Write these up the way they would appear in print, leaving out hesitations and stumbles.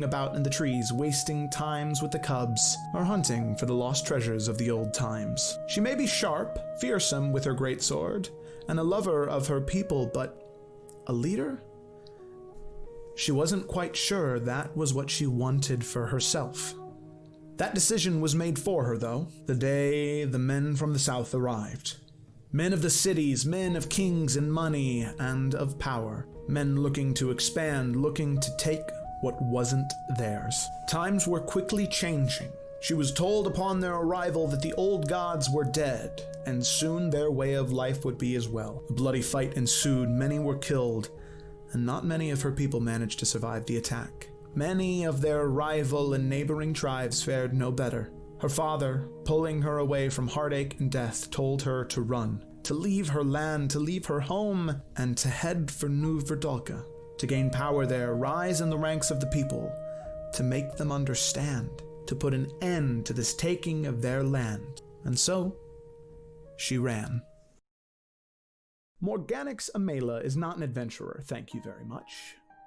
about in the trees, wasting times with the cubs, or hunting for the lost treasures of the old times. She may be sharp, fearsome with her great sword, and a lover of her people, but a leader? She wasn't quite sure that was what she wanted for herself. That decision was made for her, though, the day the men from the south arrived. Men of the cities, men of kings and money and of power. Men looking to expand, looking to take what wasn't theirs. Times were quickly changing. She was told upon their arrival that the old gods were dead, and soon their way of life would be as well. A bloody fight ensued, many were killed, and not many of her people managed to survive the attack. Many of their rival and neighboring tribes fared no better. Her father, pulling her away from heartache and death, told her to run, to leave her land, to leave her home, and to head for New Verdalka, to gain power there, rise in the ranks of the people, to make them understand, to put an end to this taking of their land. And so, she ran. Morganix Amela is not an adventurer, thank you very much.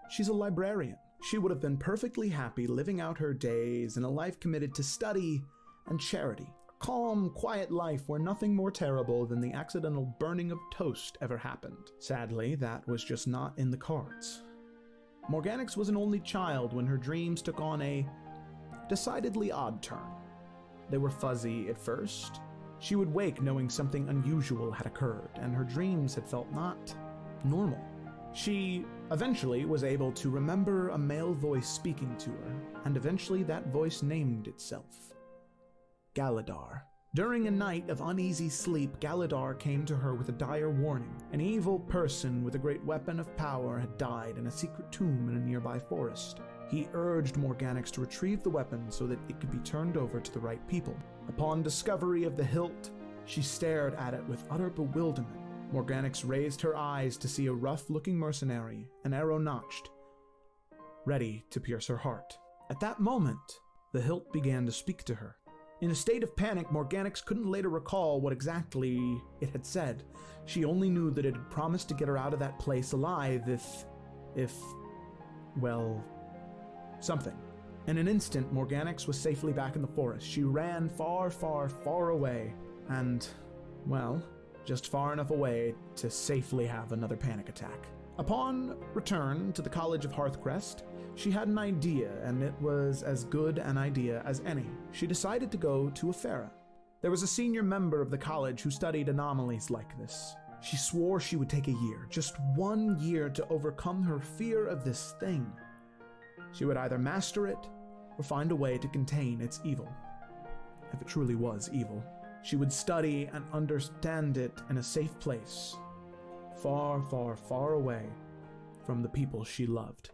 She's a librarian. She would have been perfectly happy living out her days in a life committed to study and charity. A calm, quiet life where nothing more terrible than the accidental burning of toast ever happened. Sadly, that was just not in the cards. Morganix was an only child when her dreams took on a decidedly odd turn. They were fuzzy at first. She would wake knowing something unusual had occurred, and her dreams had felt not normal. She eventually was able to remember a male voice speaking to her, and eventually that voice named itself Galadar. During a night of uneasy sleep, Galadar came to her with a dire warning. An evil person with a great weapon of power had died in a secret tomb in a nearby forest. He urged Morganix to retrieve the weapon so that it could be turned over to the right people. Upon discovery of the hilt, she stared at it with utter bewilderment. Morganix raised her eyes to see a rough-looking mercenary, an arrow notched, ready to pierce her heart. At that moment, the hilt began to speak to her. In a state of panic, Morganix couldn't later recall what exactly it had said. She only knew that it had promised to get her out of that place alive if, well, something. In an instant, Morganix was safely back in the forest. She ran far, far, far away, and, well, just far enough away to safely have another panic attack. Upon return to the College of Hearthcrest, she had an idea, and it was as good an idea as any. She decided to go to Efera. There was a senior member of the college who studied anomalies like this. She swore she would take a year, just 1 year, to overcome her fear of this thing. She would either master it or find a way to contain its evil, if it truly was evil. She would study and understand it in a safe place, far, far, far away from the people she loved.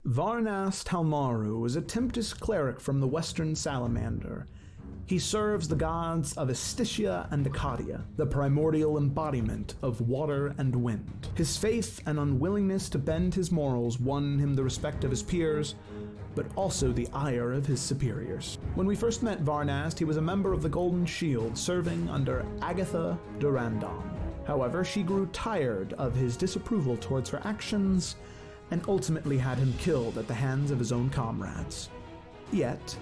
Varnast Halmaru is a Tempest cleric from the Western Salamander. He serves the gods of Estitia and Acadia, the primordial embodiment of water and wind. His faith and unwillingness to bend his morals won him the respect of his peers, but also the ire of his superiors. When we first met Varnast, he was a member of the Golden Shield, serving under Agatha Durandon. However, she grew tired of his disapproval towards her actions, and ultimately had him killed at the hands of his own comrades. Yet,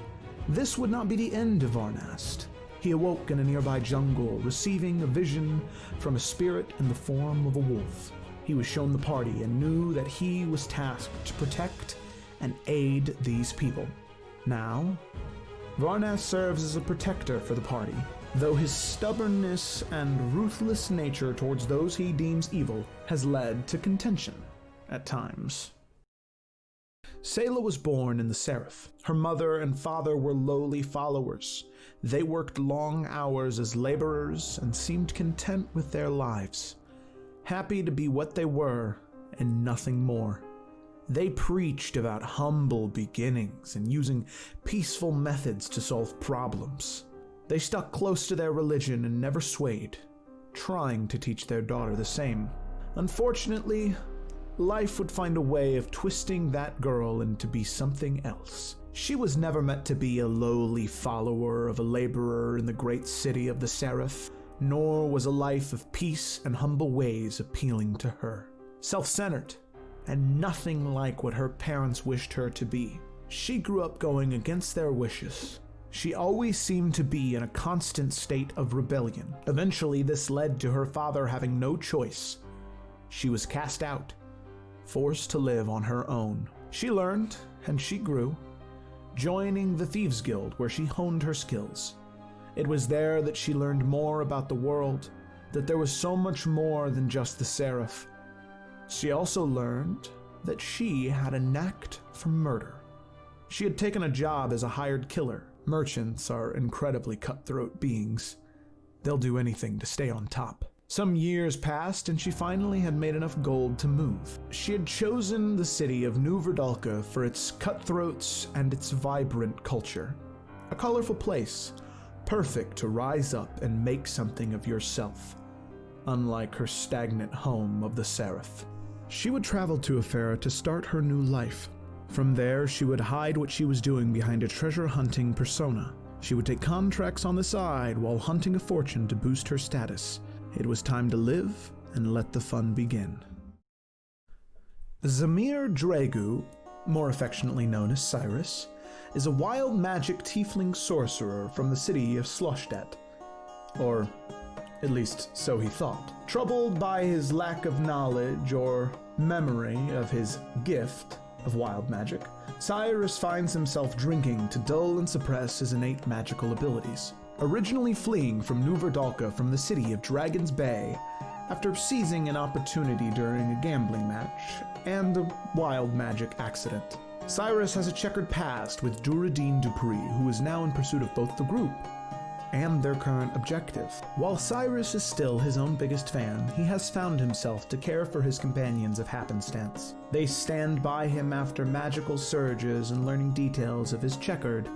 this would not be the end of Varnast. He awoke in a nearby jungle, receiving a vision from a spirit in the form of a wolf. He was shown the party and knew that he was tasked to protect and aid these people. Now, Varnast serves as a protector for the party, though his stubbornness and ruthless nature towards those he deems evil has led to contention at times. Sayla was born in the Seraph. Her mother and father were lowly followers. They worked long hours as laborers and seemed content with their lives, happy to be what they were and nothing more. They preached about humble beginnings and using peaceful methods to solve problems. They stuck close to their religion and never swayed, trying to teach their daughter the same. Unfortunately, life would find a way of twisting that girl into be something else. She was never meant to be a lowly follower of a laborer in the great city of the Seraph, nor was a life of peace and humble ways appealing to her. Self-centered, and nothing like what her parents wished her to be. She grew up going against their wishes. She always seemed to be in a constant state of rebellion. Eventually, this led to her father having no choice. She was cast out, forced to live on her own. She learned, and she grew, joining the Thieves Guild, where she honed her skills. It was there that she learned more about the world, that there was so much more than just the Seraph. She also learned that she had a knack for murder. She had taken a job as a hired killer. Merchants are incredibly cutthroat beings. They'll do anything to stay on top. Some years passed, and she finally had made enough gold to move. She had chosen the city of New Verdalka for its cutthroats and its vibrant culture. A colorful place, perfect to rise up and make something of yourself, unlike her stagnant home of the Seraph. She would travel to Efera to start her new life. From there, she would hide what she was doing behind a treasure-hunting persona. She would take contracts on the side while hunting a fortune to boost her status. It was time to live and let the fun begin. Zamir Dragu, more affectionately known as Cyrus, is a wild magic tiefling sorcerer from the city of Sloshdet. Or, at least so he thought. Troubled by his lack of knowledge or memory of his gift of wild magic, Cyrus finds himself drinking to dull and suppress his innate magical abilities. Originally fleeing from New Verdalka from the city of Dragon's Bay after seizing an opportunity during a gambling match and a wild magic accident. Cyrus has a checkered past with Duradine Dupree, who is now in pursuit of both the group and their current objective. While Cyrus is still his own biggest fan, he has found himself to care for his companions of happenstance. They stand by him after magical surges and learning details of his checkered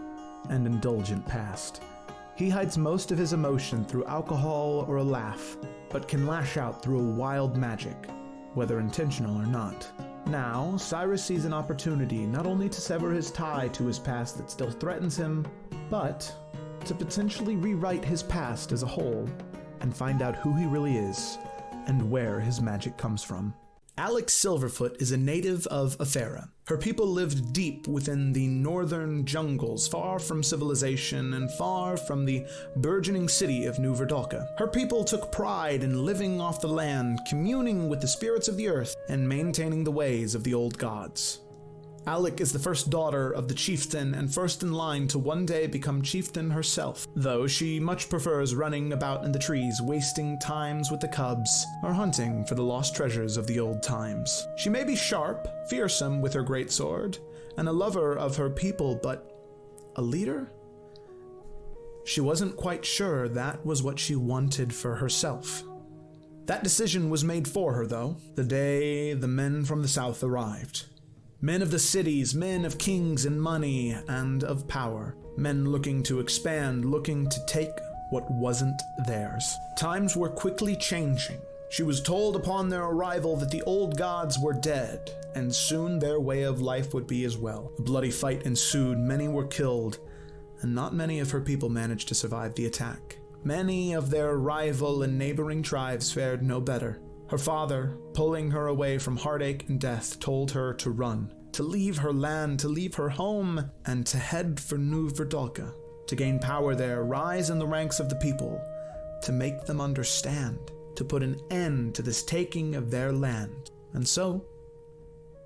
and indulgent past. He hides most of his emotion through alcohol or a laugh, but can lash out through a wild magic, whether intentional or not. Now, Cyrus sees an opportunity not only to sever his tie to his past that still threatens him, but to potentially rewrite his past as a whole and find out who he really is and where his magic comes from. Alex Silverfoot is a native of Efera. Her people lived deep within the northern jungles, far from civilization and far from the burgeoning city of New Verdalka. Her people took pride in living off the land, communing with the spirits of the earth, and maintaining the ways of the old gods. Alec is the first daughter of the chieftain and first in line to one day become chieftain herself, though she much prefers running about in the trees, wasting times with the cubs, or hunting for the lost treasures of the old times. She may be sharp, fearsome with her greatsword, and a lover of her people, but a leader? She wasn't quite sure that was what she wanted for herself. That decision was made for her, though, the day the men from the south arrived. Men of the cities, men of kings and money and of power. Men looking to expand, looking to take what wasn't theirs. Times were quickly changing. She was told upon their arrival that the old gods were dead, and soon their way of life would be as well. A bloody fight ensued, many were killed, and not many of her people managed to survive the attack. Many of their rival and neighboring tribes fared no better. Her father, pulling her away from heartache and death, told her to run, to leave her land, to leave her home, and to head for New Verdalka, to gain power there, rise in the ranks of the people, to make them understand, to put an end to this taking of their land. And so,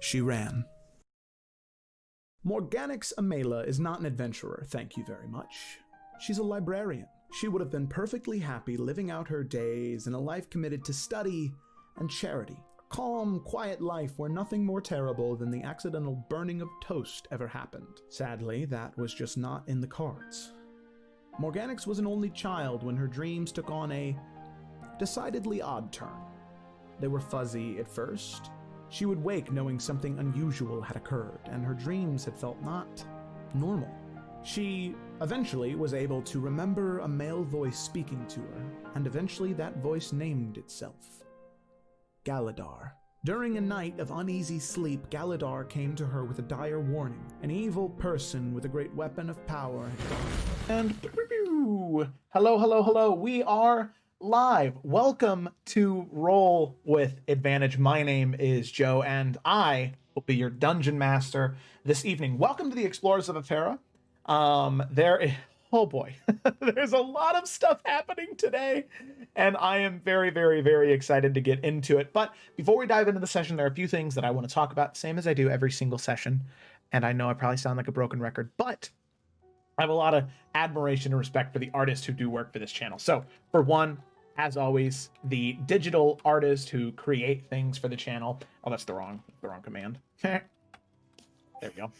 she ran. Morganix Amela is not an adventurer, thank you very much. She's a librarian. She would have been perfectly happy living out her days in a life committed to study and charity. A calm, quiet life where nothing more terrible than the accidental burning of toast ever happened. Sadly, that was just not in the cards. Morganix was an only child when her dreams took on a decidedly odd turn. They were fuzzy at first. She would wake knowing something unusual had occurred, and her dreams had felt not normal. She eventually was able to remember a male voice speaking to her, and eventually that voice named itself Galadar. During a night of uneasy sleep, Galadar came to her with a dire warning. An evil person with a great weapon of power had gone. And hello, we are live. Welcome to Roll with Advantage. My name is Joe, and I will be your dungeon master this evening. Welcome to the Explorers of Efera. Oh boy, there's a lot of stuff happening today, and I am very, very, very excited to get into it. But before we dive into the session, there are a few things that I want to talk about, same as I do every single session. And I know I probably sound like a broken record, but I have a lot of admiration and respect for the artists who do work for this channel. So, for one, as always, the digital artists who create things for the channel. Oh, that's the wrong command. There we go.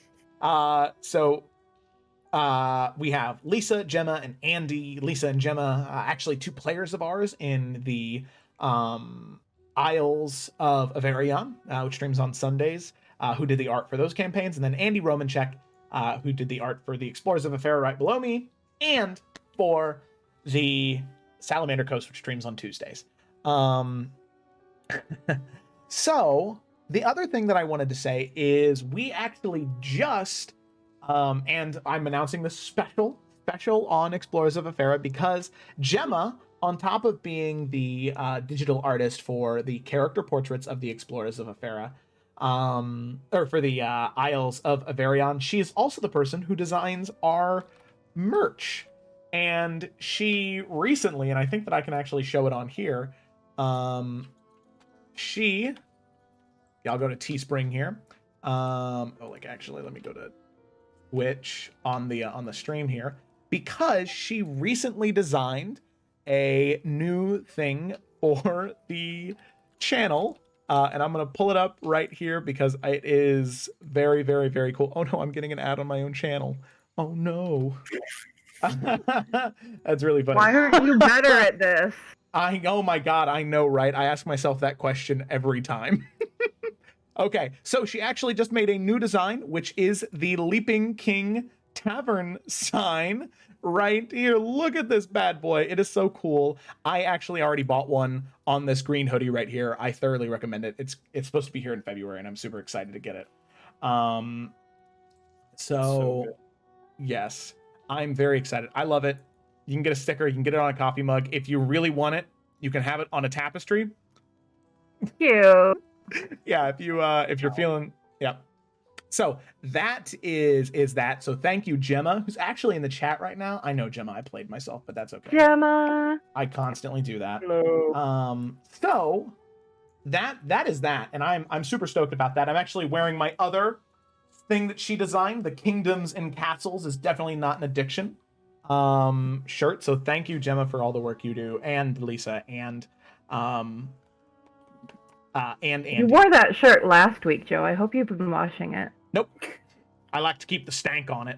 We have Lisa, Gemma, and Andy. Lisa and Gemma, actually two players of ours in the Isles of Averion, which streams on Sundays, who did the art for those campaigns. And then Andy Romanchik, who did the art for the Explorers of Efera right below me, and for the Salamander Coast, which streams on Tuesdays. So, the other thing that I wanted to say is we actually just, and I'm announcing this special on Explorers of Efera because Gemma, on top of being the digital artist for the character portraits of the Explorers of Efera, or for the Isles of Averion, she is also the person who designs our merch. And she recently, and I think that I can actually show it on here, I'll go to Teespring here. Actually, let me go to Twitch on the stream here, because she recently designed a new thing for the channel. And I'm going to pull it up right here because it is very, very, very cool. Oh no, I'm getting an ad on my own channel. Oh no. That's really funny. Why aren't you better at this? Oh my god, I know, right? I ask myself that question every time. Okay, so she actually just made a new design, which is the Leaping King Tavern sign right here. Look at this bad boy. It is so cool. I actually already bought one on this green hoodie right here. I thoroughly recommend it. It's supposed to be here in February, and I'm super excited to get it. So yes, I'm very excited. I love it. You can get a sticker. You can get it on a coffee mug. If you really want it, you can have it on a tapestry. Cute. Yeah, if you're feeling, yeah. So that is that. So thank you, Gemma, who's actually in the chat right now. I know, Gemma, I played myself, but that's okay. Gemma. I constantly do that. Hello. So that is that, and I'm super stoked about that. I'm actually wearing my other thing that she designed, the Kingdoms and Castles is definitely not an addiction shirt. So thank you, Gemma, for all the work you do, and Lisa, and Andy. You wore that shirt last week, Joe. I hope you've been washing it. Nope. I like to keep the stank on it.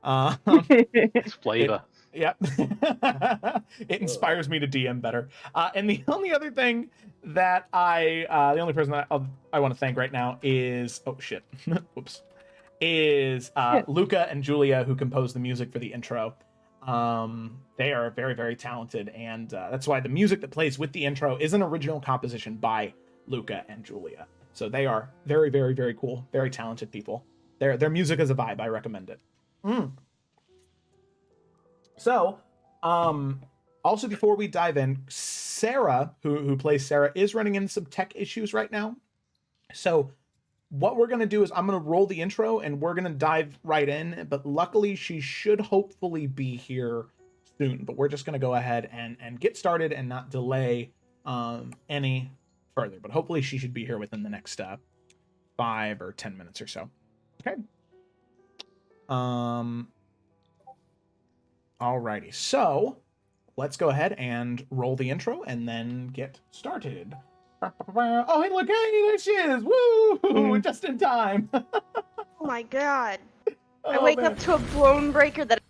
It's flavor. Yep. It inspires me to DM better. And the only other thing that the only person that I want to thank right now is, oh shit, whoops, is Luca and Julia, who composed the music for the intro. They are very, very talented, and that's why the music that plays with the intro is an original composition by Luca and Julia. So they are very, very, very cool, very talented people. Their music is a vibe. I recommend it. So, also before we dive in, Sarah, who plays Sarah, is running into some tech issues right now. So what we're going to do is I'm going to roll the intro and we're going to dive right in. But luckily, she should hopefully be here soon. But we're just going to go ahead and get started and not delay any further. But hopefully she should be here within the next 5 or 10 minutes or so. Okay. Alrighty, so let's go ahead and roll the intro and then get started. Oh, hey, look, hey, there she is! Woo! Just in time. Oh my god. Oh, I wake up to a blown breaker that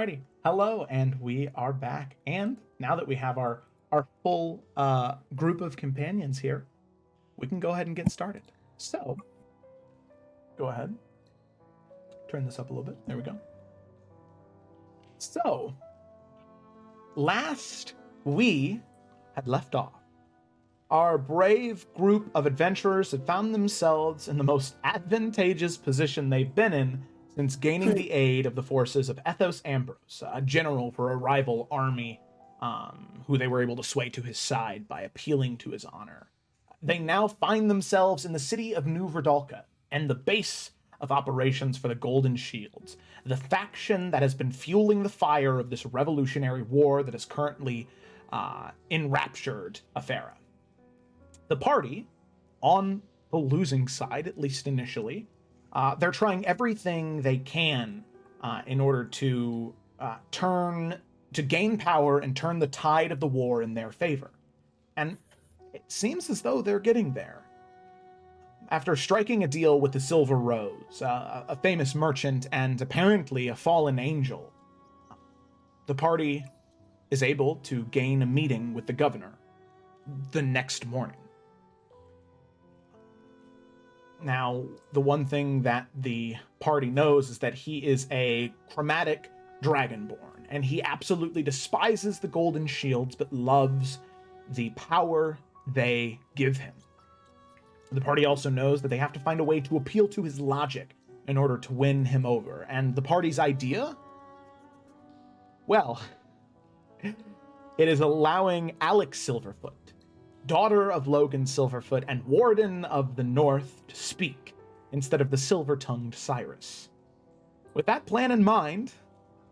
Alrighty. Hello, and we are back. And now that we have our full group of companions here, we can go ahead and get started. So, go ahead. Turn this up a little bit. There we go. So, last we had left off, our brave group of adventurers had found themselves in the most advantageous position they've been in since gaining the aid of the forces of Ethos Ambrose, a general for a rival army, who they were able to sway to his side by appealing to his honor. They now find themselves in the city of New Verdalka, and the base of operations for the Golden Shields, the faction that has been fueling the fire of this revolutionary war that is currently enraptured Efera. The party, on the losing side, at least initially, they're trying everything they can in order to gain power and turn the tide of the war in their favor. And it seems as though they're getting there. After striking a deal with the Silver Rose, a famous merchant and apparently a fallen angel, the party is able to gain a meeting with the governor the next morning. Now, the one thing that the party knows is that he is a chromatic dragonborn, and he absolutely despises the Golden Shields, but loves the power they give him. The party also knows that they have to find a way to appeal to his logic in order to win him over. And the party's idea? Well, it is allowing Alex Silverfoot, daughter of Logan Silverfoot and Warden of the North, to speak instead of the silver-tongued Cyrus. With that plan in mind,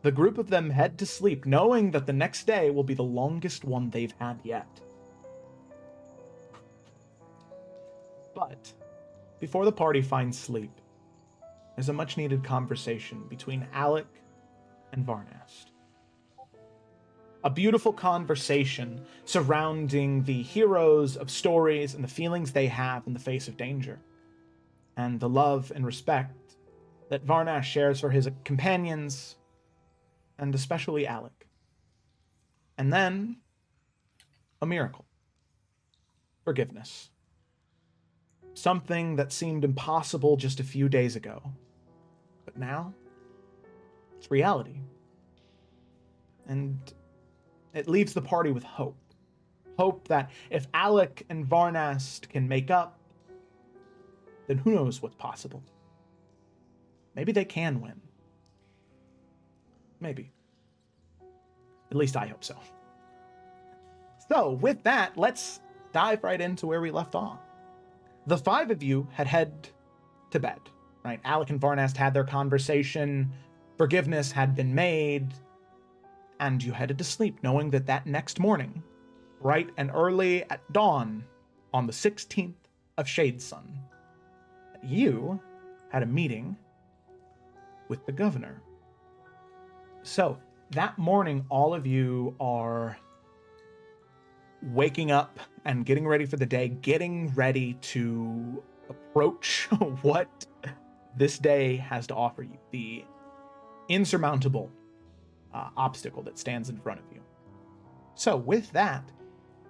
the group of them head to sleep, knowing that the next day will be the longest one they've had yet. But before the party finds sleep, there's a much-needed conversation between Alec and Varnast. A beautiful conversation surrounding the heroes of stories and the feelings they have in the face of danger, and the love and respect that Varnast shares for his companions, and especially Alec. And then, a miracle. Forgiveness. Something that seemed impossible just a few days ago, but now, it's reality. And it leaves the party with hope. Hope that if Alec and Varnast can make up, then who knows what's possible. Maybe they can win. Maybe. At least I hope so. So, with that, let's dive right into where we left off. The five of you had head to bed, right? Alec and Varnast had their conversation, forgiveness had been made, and you headed to sleep knowing that that next morning, bright and early at dawn on the 16th of Shadesun, you had a meeting with the governor. So, that morning, all of you are waking up and getting ready for the day, getting ready to approach what this day has to offer you, the insurmountable obstacle that stands in front of you. So with that,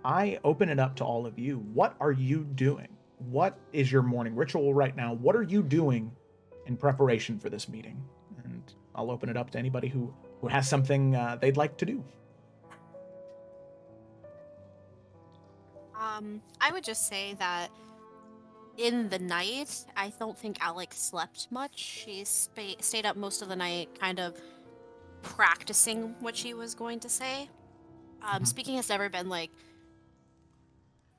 I open it up to all of you. What are you doing? What is your morning ritual right now? What are you doing in preparation for this meeting? And I'll open it up to anybody who has something they'd like to do. I would just say that in the night, I don't think Alex slept much. She stayed up most of the night kind of practicing what she was going to say. Speaking has never been like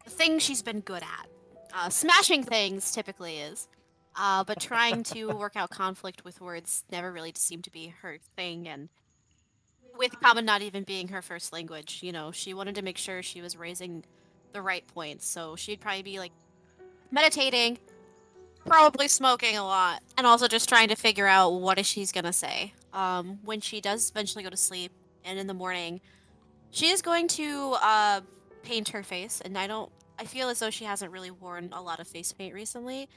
the thing she's been good at. Smashing things typically is, but trying to work out conflict with words never really seemed to be her thing. And with common not even being her first language, you know, she wanted to make sure she was raising the right points. So she'd probably be like meditating, probably smoking a lot, and also just trying to figure out what is she's gonna say. When she does eventually go to sleep, and in the morning, she is going to paint her face. And I feel as though she hasn't really worn a lot of face paint recently,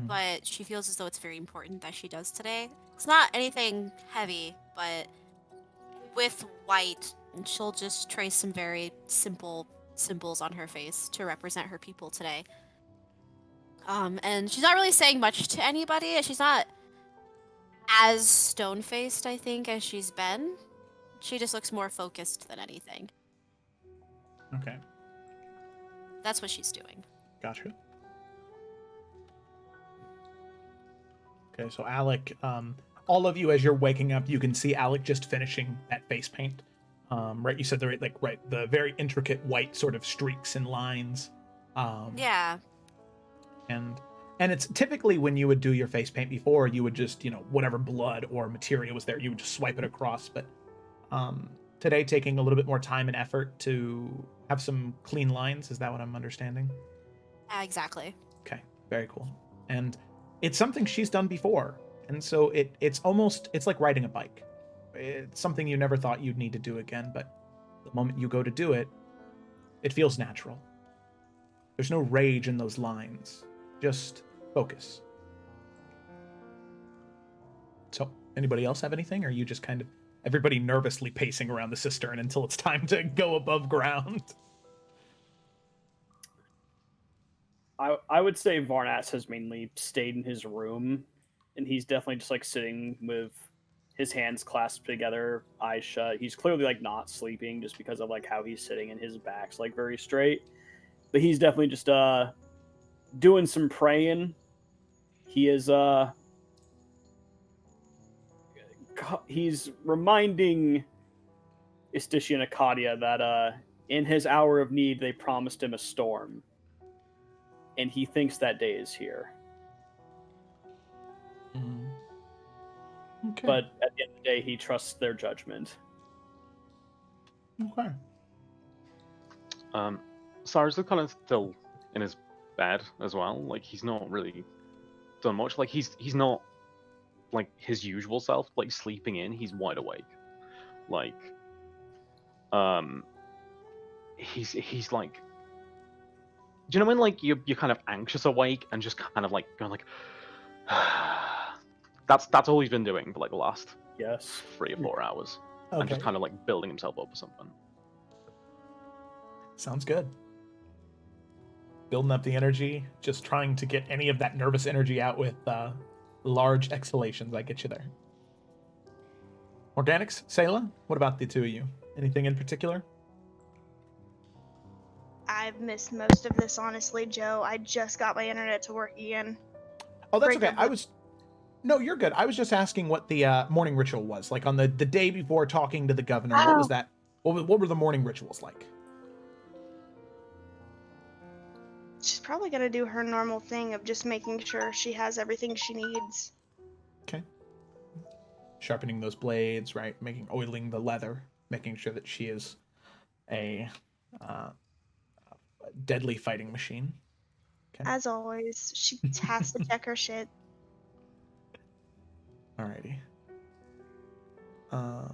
but she feels as though it's very important that she does today. It's not anything heavy, but with white, and she'll just trace some very simple symbols on her face to represent her people today. And she's not really saying much to anybody. She's not as stone-faced, I think, as she's been. She just looks more focused than anything. Okay, That's what she's doing. gotcha. Okay, so Alec, all of you, as you're waking up, you can see Alec just finishing that face paint. Right, you said the very intricate white sort of streaks and lines. Yeah. And it's typically when you would do your face paint before, you would just, whatever blood or material was there, you would just swipe it across. But today, taking a little bit more time and effort to have some clean lines. Is that what I'm understanding? Exactly. Okay, very cool. And it's something she's done before. And so it's like riding a bike. It's something you never thought you'd need to do again, but the moment you go to do it, it feels natural. There's no rage in those lines. Just focus. So, anybody else have anything? Or are you just kind of everybody nervously pacing around the cistern until it's time to go above ground? I would say Varnas has mainly stayed in his room, and he's definitely just like sitting with his hands clasped together, eyes shut. He's clearly like not sleeping just because of like how he's sitting and his back's like very straight. But he's definitely just doing some praying. He is he's reminding Istishi and Akadia that in his hour of need they promised him a storm. And he thinks that day is here. Mm. Okay. But at the end of the day, he trusts their judgment. Okay. Cyrus is kind of still in his bed as well. Like, he's not really done much. Like, he's not like his usual self, like sleeping in. He's wide awake. Like, he's like, do you know when like you're kind of anxious awake and just kind of like going like, that's all he's been doing for like the last 3 or 4 hours, and just kind of like building himself up or something. Sounds good. Building up the energy, just trying to get any of that nervous energy out with large exhalations. I get you there. Organics, Sayla, what about the two of you? Anything in particular? I've missed most of this, honestly, Joe. I just got my internet to work again. Oh, that's okay. No, you're good. I was just asking what the morning ritual was. Like on the day before talking to the governor, what was that? What were the morning rituals like? She's probably gonna do her normal thing of just making sure she has everything she needs. Okay. Sharpening those blades, right? Oiling the leather, making sure that she is a deadly fighting machine. Okay. As always, she has to check her shit. Alrighty. I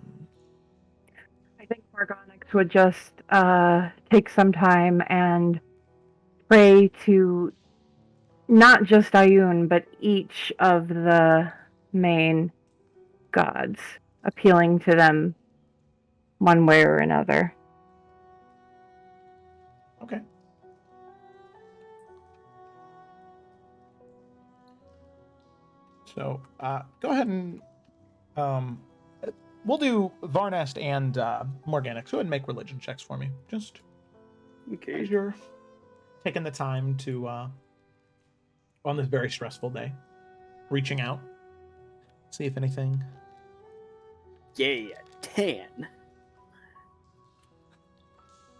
think Morgonix would just take some time and pray to not just Ayun, but each of the main gods, appealing to them one way or another. Okay. So, go ahead and we'll do Varnast and Morganix. Go ahead and make religion checks for me. Just Okay. as you're taking the time to, on this very stressful day, reaching out, see if anything. Yeah, 10.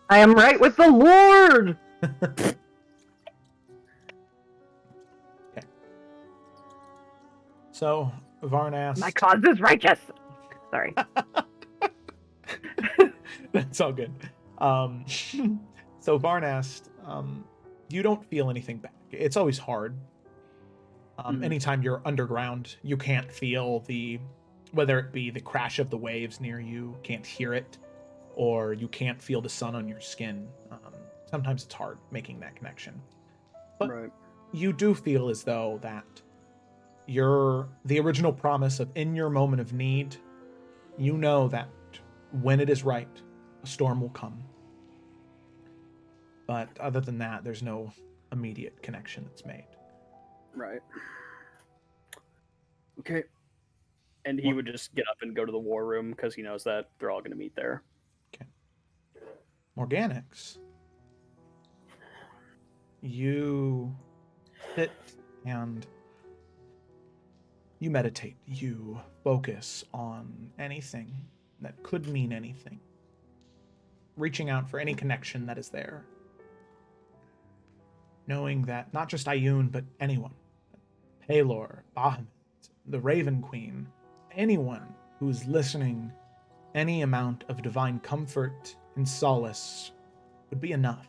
I am right with the Lord! Okay. So, Varnast. My cause is righteous! Sorry. That's all good. So Varnast, you don't feel anything back. It's always hard. Anytime you're underground, you can't feel whether it be the crash of the waves near you, can't hear it, or you can't feel the sun on your skin. Sometimes it's hard making that connection. But Right. you do feel as though that the original promise of in your moment of need, you know that when it is right, a storm will come. But other than that, there's no immediate connection that's made. Right. Okay. And he would just get up and go to the war room because he knows that they're all going to meet there. Okay. Morganix, you sit and you meditate. You focus on anything that could mean anything, reaching out for any connection that is there, knowing that not just Ioun, but anyone, Pelor, Bahamut, the Raven Queen, anyone who's listening, any amount of divine comfort and solace would be enough.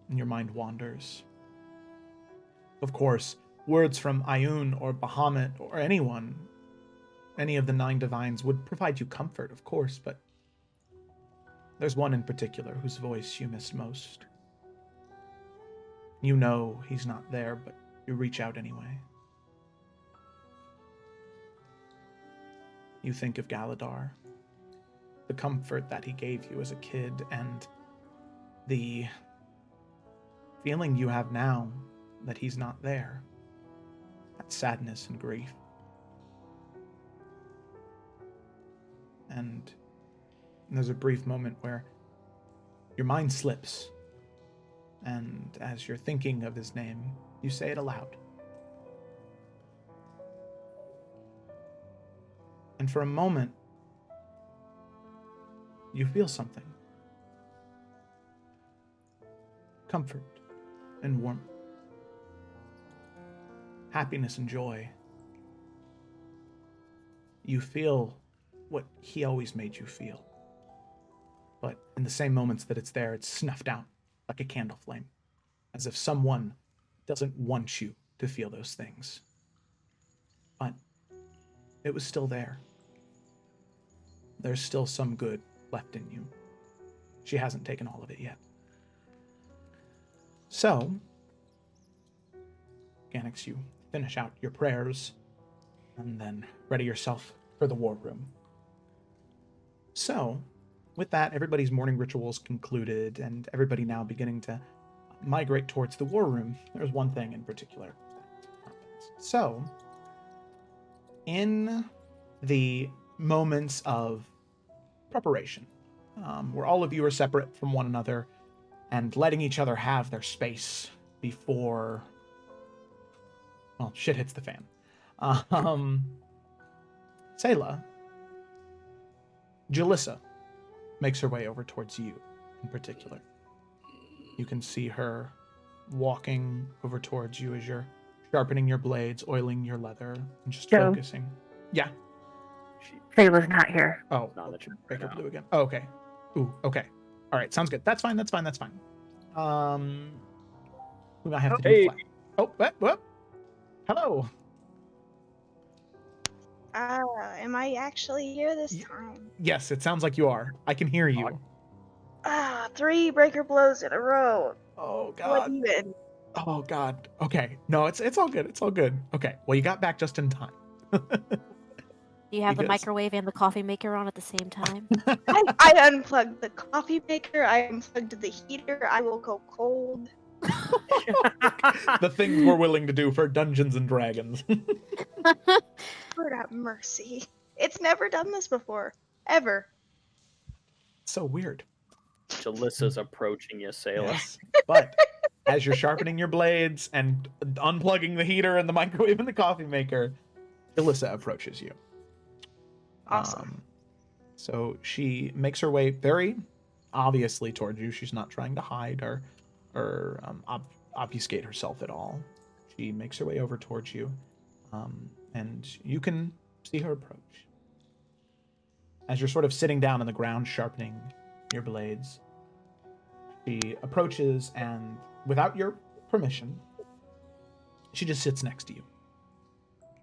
And your mind wanders. Of course, words from Ioun or Bahamut or anyone, any of the 9 divines would provide you comfort, of course, but there's one in particular whose voice you missed most. You know he's not there, but you reach out anyway. You think of Galadar, the comfort that he gave you as a kid, and the feeling you have now that he's not there. That sadness and grief. And there's a brief moment where your mind slips, and as you're thinking of his name, you say it aloud. And for a moment, you feel something. Comfort and warmth. Happiness and joy. You feel what he always made you feel. But in the same moments that it's there, it's snuffed out like a candle flame, as if someone doesn't want you to feel those things. But it was still there. There's still some good left in you. She hasn't taken all of it yet. So, Ganix, you finish out your prayers and then ready yourself for the war room. So, with that, everybody's morning rituals concluded and everybody now beginning to migrate towards the war room. There's one thing in particular that happens. So, in the moments of preparation, where all of you are separate from one another and letting each other have their space before, well, shit hits the fan. Sayla, Jalissa makes her way over towards you in particular. You can see her walking over towards you as you're sharpening your blades, oiling your leather, and just Joe. focusing. Yeah. Sayla's not here. Oh, Not that you're Baker right Blue again. Oh, okay. Ooh, okay. All right, sounds good. That's fine. We might have to do Hey. flat. Oh, what? Hello. Am I actually here this Ye- time? Yes, it sounds like you are. I can hear you. 3 breaker blows in a row. Oh What God. even? Oh God. Okay. No, it's all good. It's all good. Okay. Well, you got back just in time. Do you have the Because- microwave and the coffee maker on at the same time? I unplugged the coffee maker. I unplugged the heater. I will go cold. The things we're willing to do for Dungeons and Dragons. Lord have mercy. It's never done this before. Ever. So weird. Jalissa's approaching you, Sayla. Yes. But as you're sharpening your blades and unplugging the heater and the microwave and the coffee maker, Jalissa approaches you. Awesome. So she makes her way very obviously towards you. She's not trying to hide or obfuscate herself at all. She makes her way over towards you, and you can see her approach. As you're sort of sitting down on the ground sharpening your blades, she approaches and, without your permission, she just sits next to you,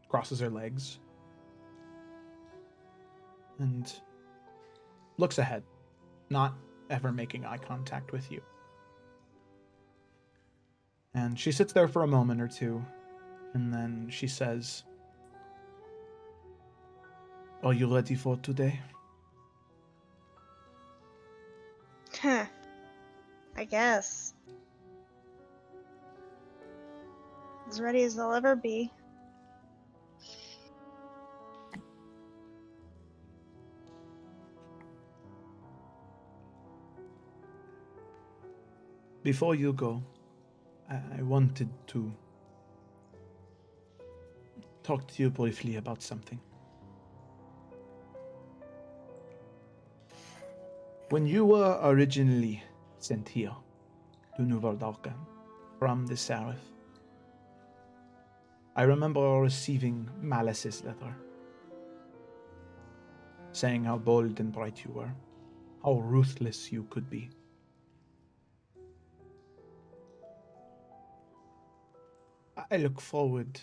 crosses her legs, and looks ahead, not ever making eye contact with you. And she sits there for a moment or two, and then she says, Are you ready for today? Huh. I guess. As ready as they'll ever be. Before you go, I wanted to talk to you briefly about something. When you were originally sent here to New Vardalka from the south, I remember receiving Malice's letter, saying how bold and bright you were, how ruthless you could be. I looked forward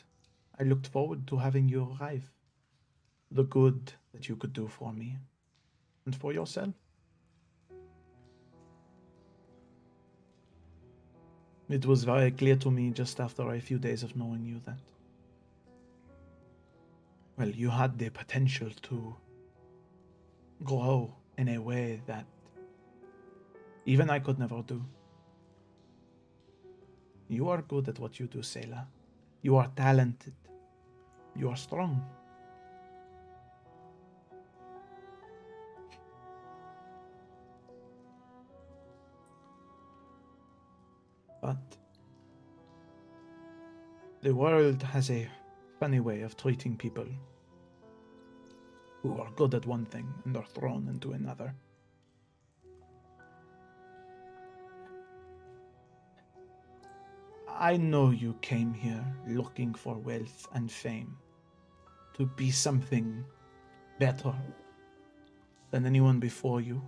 to having you arrive. The good that you could do for me and for yourself. It was very clear to me just after a few days of knowing you that, well, you had the potential to grow in a way that even I could never do. You are good at what you do, Selah. You are talented. You are strong. But the world has a funny way of treating people who are good at one thing and are thrown into another. I know you came here looking for wealth and fame, to be something better than anyone before you,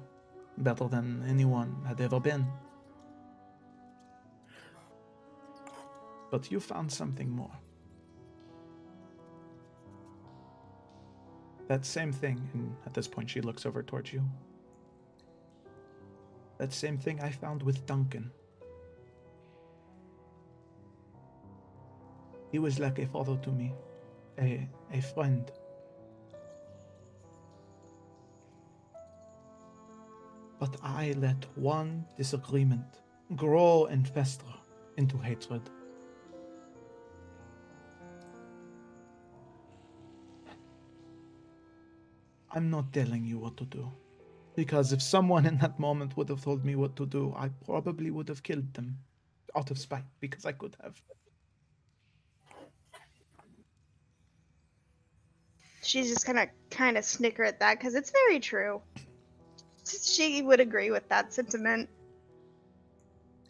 better than anyone had ever been. But you found something more. That same thing, and at this point she looks over towards you. That same thing I found with Duncan. He was like a father to me, a friend. But I let one disagreement grow and fester into hatred. I'm not telling you what to do, because if someone in that moment would have told me what to do, I probably would have killed them out of spite, because I could have. She's just gonna kind of snicker at that because it's very true. She would agree with that sentiment.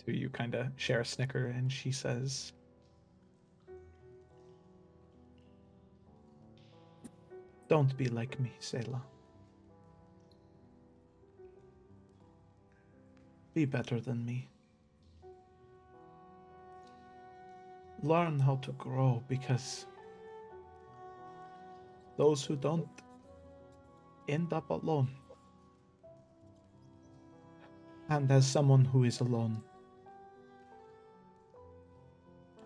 So you kind of share a snicker, and she says, "Don't be like me, Selah. Be better than me. Learn how to grow, because those who don't end up alone. And as someone who is alone,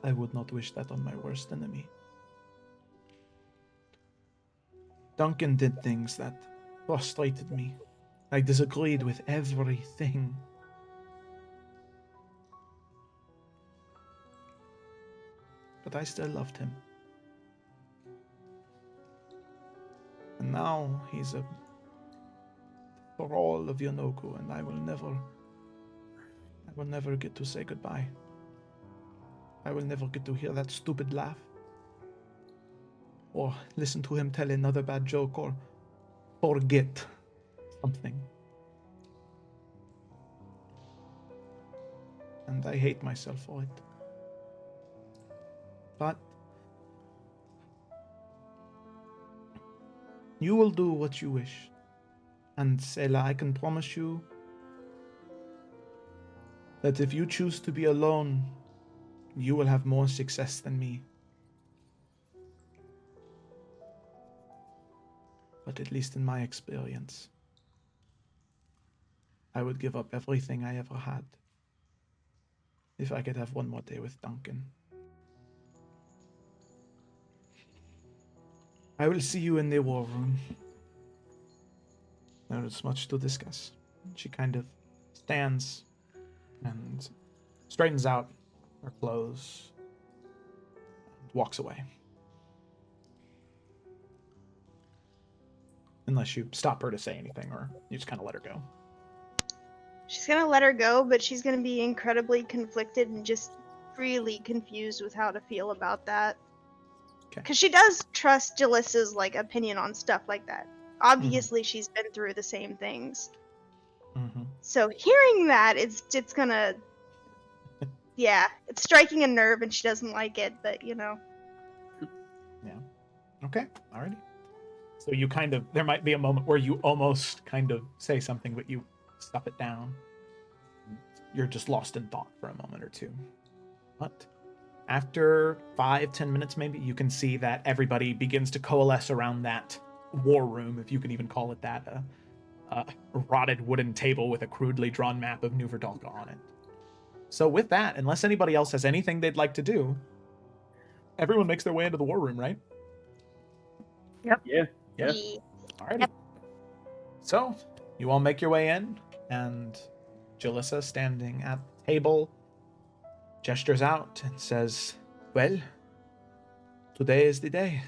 I would not wish that on my worst enemy." Duncan did things that frustrated me. I disagreed with everything. But I still loved him. And now he's a thrall of Yanoku, and I will never get to say goodbye. I will never get to hear that stupid laugh, or listen to him tell another bad joke, or forget something. And I hate myself for it. But you will do what you wish. And Selah, I can promise you that if you choose to be alone, you will have more success than me. But at least in my experience, I would give up everything I ever had if I could have one more day with Duncan. I will see you in the war room. There is much to discuss. She kind of stands and straightens out her clothes and walks away. Unless you stop her to say anything, or you just kind of let her go. She's gonna let her go, but she's gonna be incredibly conflicted and just really confused with how to feel about that. Okay. Because she does trust Jalissa's like opinion on stuff like that. Obviously, she's been through the same things. Mm-hmm. So hearing that, it's gonna, yeah, it's striking a nerve, and she doesn't like it. But you know, Yeah. Okay. Alrighty. So you kind of, there might be a moment where you almost kind of say something, but you stuff it down. You're just lost in thought for a moment or two. But after 5-10 minutes, maybe, you can see that everybody begins to coalesce around that war room, if you can even call it that. A rotted wooden table with a crudely drawn map of New Verdalka on it. So with that, unless anybody else has anything they'd like to do, everyone makes their way into the war room, right? Yeah. Yeah. we- Alrighty. Yep. So, you all make your way in, and Jalissa, standing at the table, gestures out and says, "Well, today is the day.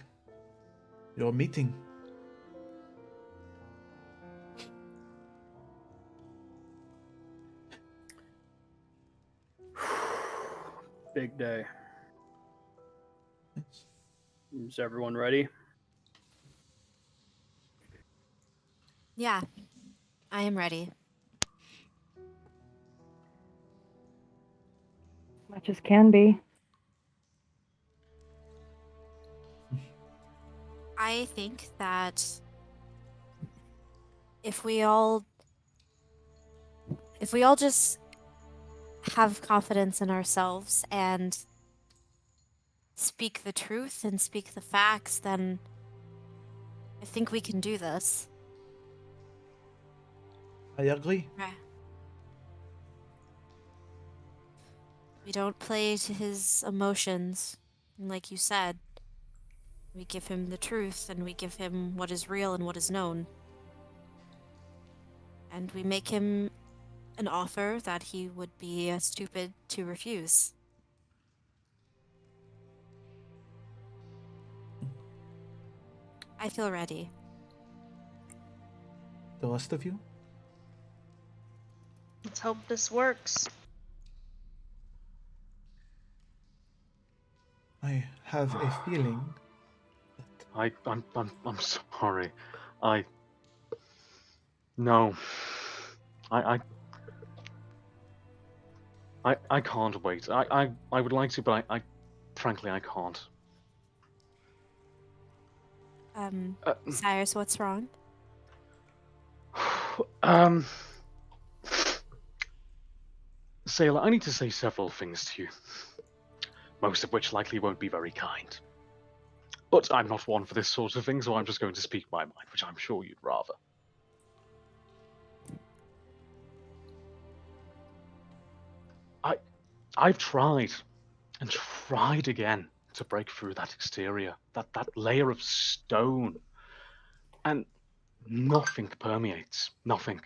Your meeting." Big day. Yes. Is everyone ready? Yeah, I am ready. Much as can be. I think that if we all just have confidence in ourselves and speak the truth and speak the facts, then I think we can do this. I agree. Right. We don't play to his emotions, and like you said. We give him the truth, and we give him what is real and what is known. And we make him an offer that he would be stupid to refuse. I feel ready. The rest of you? let's hope this works. I have a feeling. I'm sorry. No. I can't wait. I would like to, but I frankly I can't. Cyrus, what's wrong? Sailor, I need to say several things to you. Most of which likely won't be very kind. But I'm not one for this sort of thing, so I'm just going to speak my mind, which I'm sure you'd rather. I've tried and tried again to break through that exterior, that layer of stone, and nothing permeates. Nothing.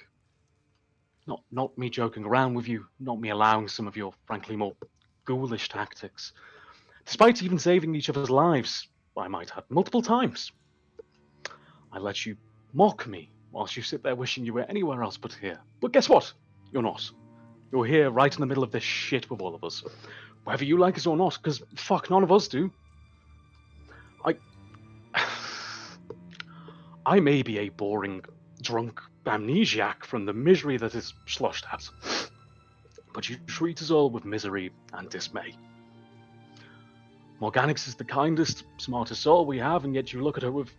Not me joking around with you, not me allowing some of your frankly more ghoulish tactics. Despite even saving each other's lives, I might add, multiple times. I let you mock me whilst you sit there wishing you were anywhere else but here. But guess what? You're not. You're here right in the middle of this shit with all of us. Whether you like us or not, because fuck, none of us do. I may be a boring, drunk amnesiac from the misery that is sloshed at, but you treat us all with misery and dismay. Morganix is the kindest, smartest soul we have, and yet you look at her with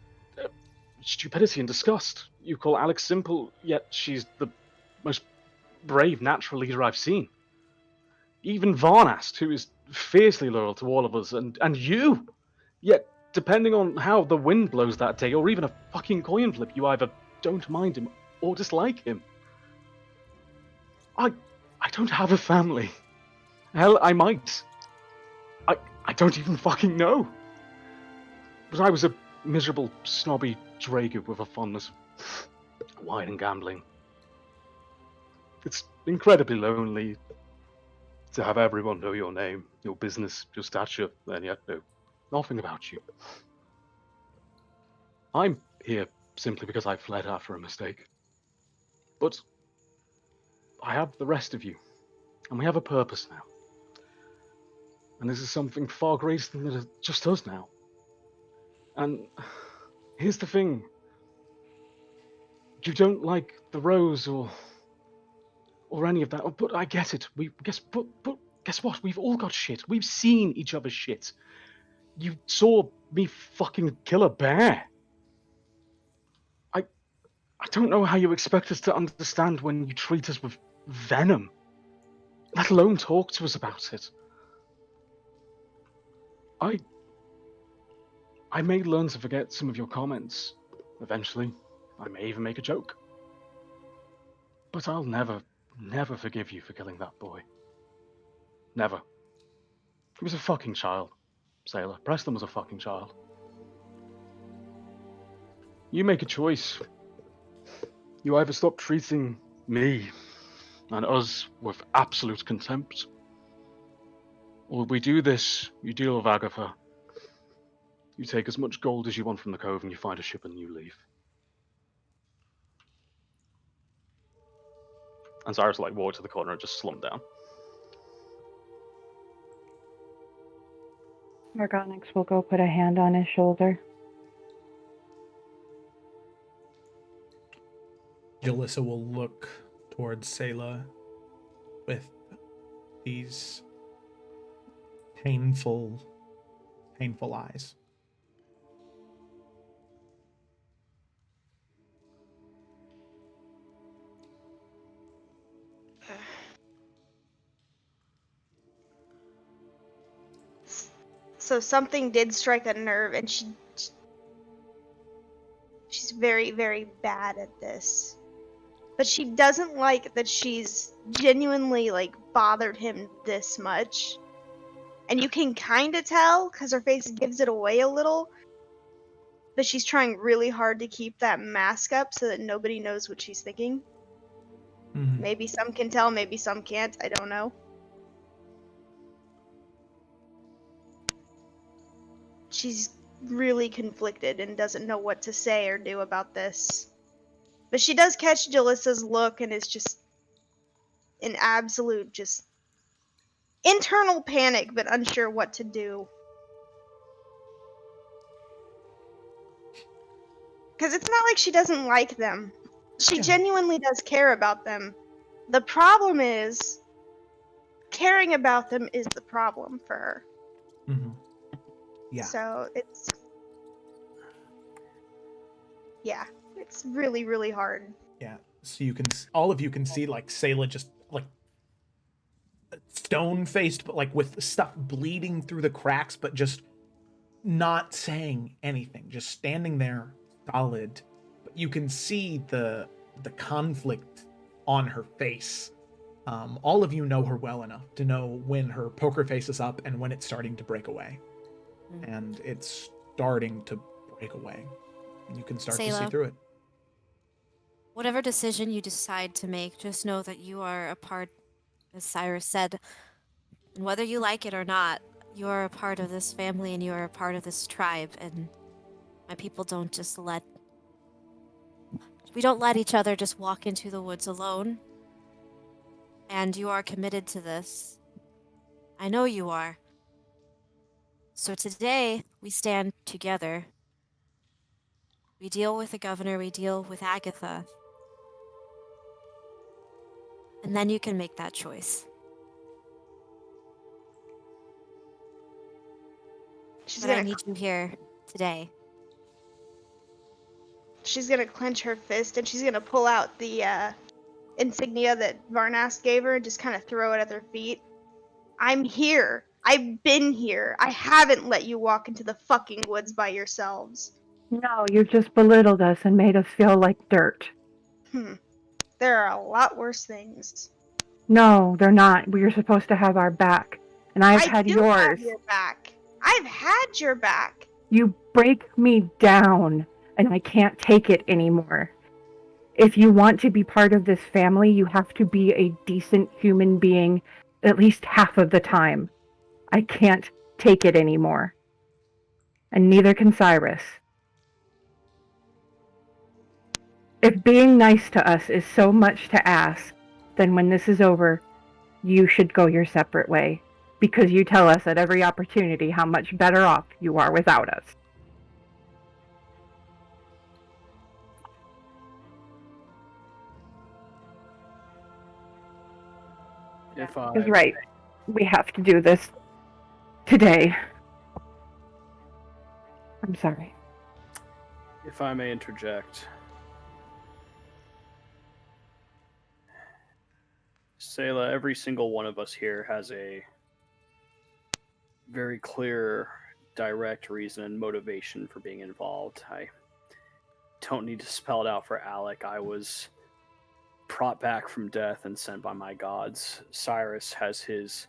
stupidity and disgust. You call Alex simple, yet she's the most brave natural leader I've seen. Even Varnast, who is fiercely loyal to all of us, and you! Yet, depending on how the wind blows that day, or even a fucking coin flip, you either don't mind him or dislike him. I don't have a family. Hell, I might. I don't even fucking know. But I was a miserable, snobby Dragu with a fondness wine and gambling. It's incredibly lonely to have everyone know your name, your business, your stature, and yet know nothing about you. I'm here simply because I fled after a mistake. But I have the rest of you, and we have a purpose now. And this is something far greater than just us now. And here's the thing. You don't like the rose or any of that, but I get it. But guess what? We've all got shit. We've seen each other's shit. You saw me fucking kill a bear. I don't know how you expect us to understand when you treat us with venom, let alone talk to us about it. I may learn to forget some of your comments. Eventually, I may even make a joke. But I'll never forgive you for killing that boy. Never. He was a fucking child, Sailor. Preston was a fucking child. You make a choice. You either stop treating me and us with absolute contempt, or we do this, you deal with Agatha. You take as much gold as you want from the cove and you find a ship and you leave. And Cyrus walked to the corner and just slumped down. Morgonix will go put a hand on his shoulder. Jalissa will look towards Selah with these painful eyes. So something did strike a nerve, and she's very, very bad at this. But she doesn't like that she's genuinely bothered him this much. And you can kind of tell because her face gives it away a little. But she's trying really hard to keep that mask up so that nobody knows what she's thinking. Mm-hmm. Maybe some can tell, maybe some can't. I don't know. She's really conflicted and doesn't know what to say or do about this. But she does catch Jalissa's look and is just in absolute just internal panic, but unsure what to do. Because it's not like she doesn't like them. She genuinely does care about them. The problem is, caring about them is the problem for her. Mm-hmm. Yeah. So it's really, really hard. Yeah. So all of you can see Selah just stone-faced, but with stuff bleeding through the cracks, but just not saying anything, just standing there solid. But you can see the conflict on her face. All of you know her well enough to know when her poker face is up and when it's starting to break away. Mm-hmm. And it's starting to break away. And you can start to see through it. Whatever decision you decide to make, just know that you are a part, as Cyrus said, and whether you like it or not, you are a part of this family and you are a part of this tribe, and my people don't just we don't let each other just walk into the woods alone. And you are committed to this. I know you are. So today, we stand together. We deal with the governor, we deal with Agatha. And then you can make that choice. But I need you here today. She's gonna clench her fist and she's gonna pull out the insignia that Varnas gave her and just kind of throw it at their feet. I'm here. I've been here. I haven't let you walk into the fucking woods by yourselves. No, you just belittled us and made us feel like dirt. There are a lot worse things. No, they're not. We're supposed to have our back. And I've had yours. Have your back. I've had your back. You break me down, and I can't take it anymore. If you want to be part of this family, you have to be a decent human being at least half of the time. I can't take it anymore. And neither can Cyrus. If being nice to us is so much to ask, then when this is over, you should go your separate way. Because you tell us at every opportunity how much better off you are without us. If He's I right. We have to do this today. I'm sorry. if I may interject, Sayla, every single one of us here has a very clear, direct reason and motivation for being involved. I don't need to spell it out for Alec. I was brought back from death and sent by my gods. Cyrus has his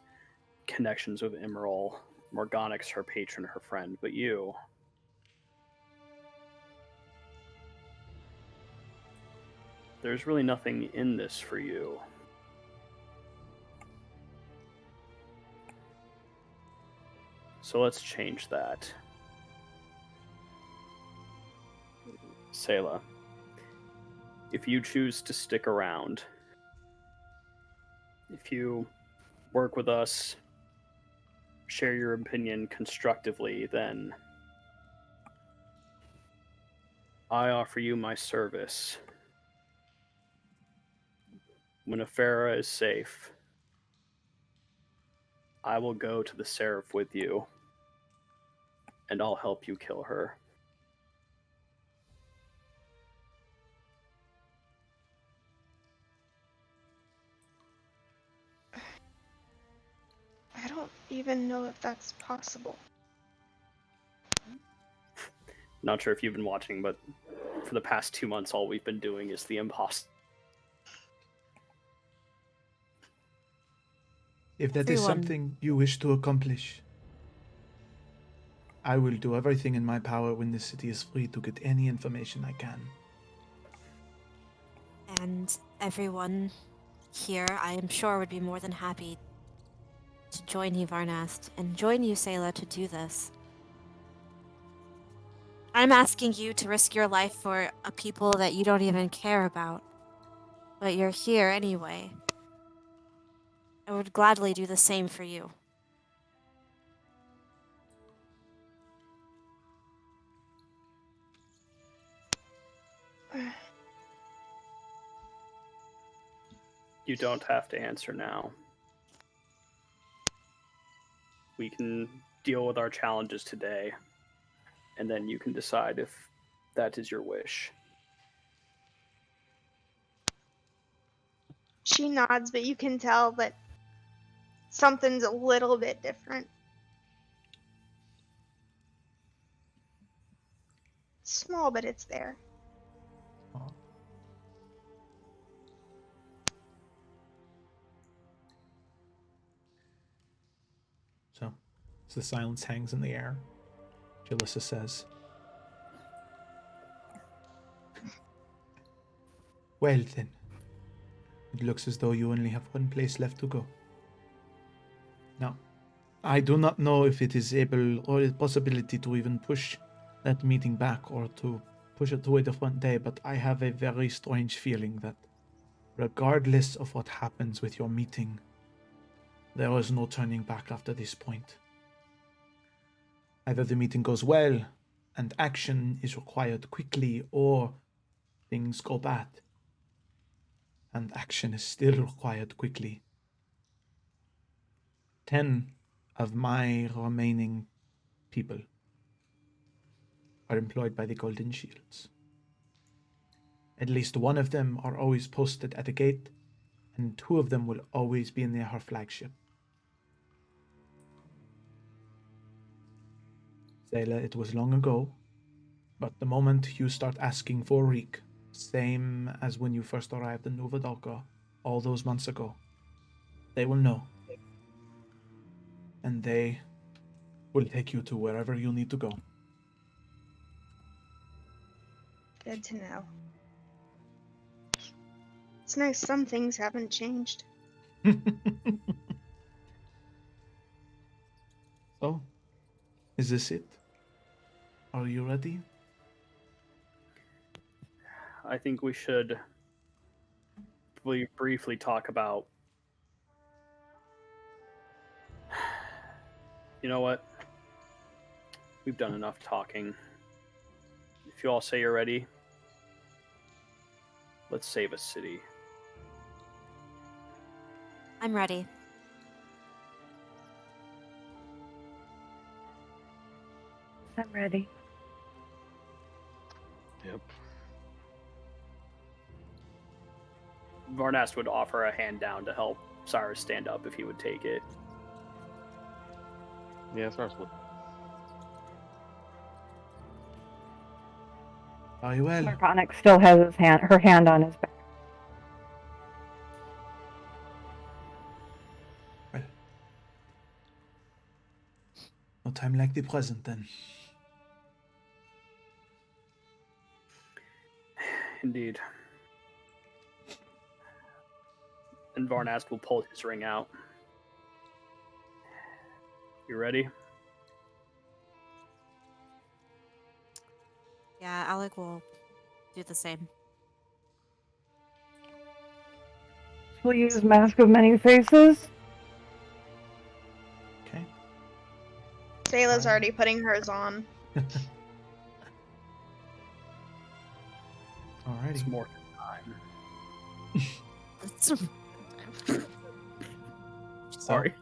connections with Emerald. Morganix, her patron, her friend. But you, there's really nothing in this for you. So let's change that. Sayla, if you choose to stick around, if you work with us, share your opinion constructively, then I offer you my service. When Efera is safe, I will go to the Seraph with you, and I'll help you kill her. I don't even know if that's possible. Not sure if you've been watching, but for the past 2 months, all we've been doing is the impossible. If that is Everyone. something you wish to accomplish, I will do everything in my power when this city is free to get any information I can. And everyone here, I am sure, would be more than happy to join you, Varnast, and join you, Sayla, to do this. I'm asking you to risk your life for a people that you don't even care about. But you're here anyway. I would gladly do the same for you. You don't have to answer now. We can deal with our challenges today, and then you can decide if that is your wish. She nods, but you can tell that something's a little bit different. Small, but it's there. Oh. So, as the silence hangs in the air, Jalissa says, "Well then, it looks as though you only have one place left to go. Now, I do not know if it is able or a possibility to even push that meeting back or to push it to a different day, but I have a very strange feeling that regardless of what happens with your meeting, there is no turning back after this point. Either the meeting goes well and action is required quickly, or things go bad and action is still required quickly. 10 of my remaining people are employed by the Golden Shields. At least one of them are always posted at a gate, and 2 of them will always be near her flagship. Zayla, it was long ago, but the moment you start asking for Reek, same as when you first arrived in Novadalka all those months ago, they will know. And they will take you to wherever you need to go. Good to know. It's nice some things haven't changed. So, is this it? Are you ready? I think we should briefly talk about. You know what? We've done enough talking. If you all say you're ready, let's save a city. I'm ready. I'm ready. Yep. Varnast would offer a hand down to help Cyrus stand up if he would take it. Yeah, Cyrus would. Very well. Morgana still has her hand on his back. Well, no time like the present, then. Indeed. And Varnast will pull his ring out. You ready? Yeah, Alec will do the same. We'll use Mask of Many Faces. Okay. Sayla's already putting hers on. Alrighty. It's more time. Sorry.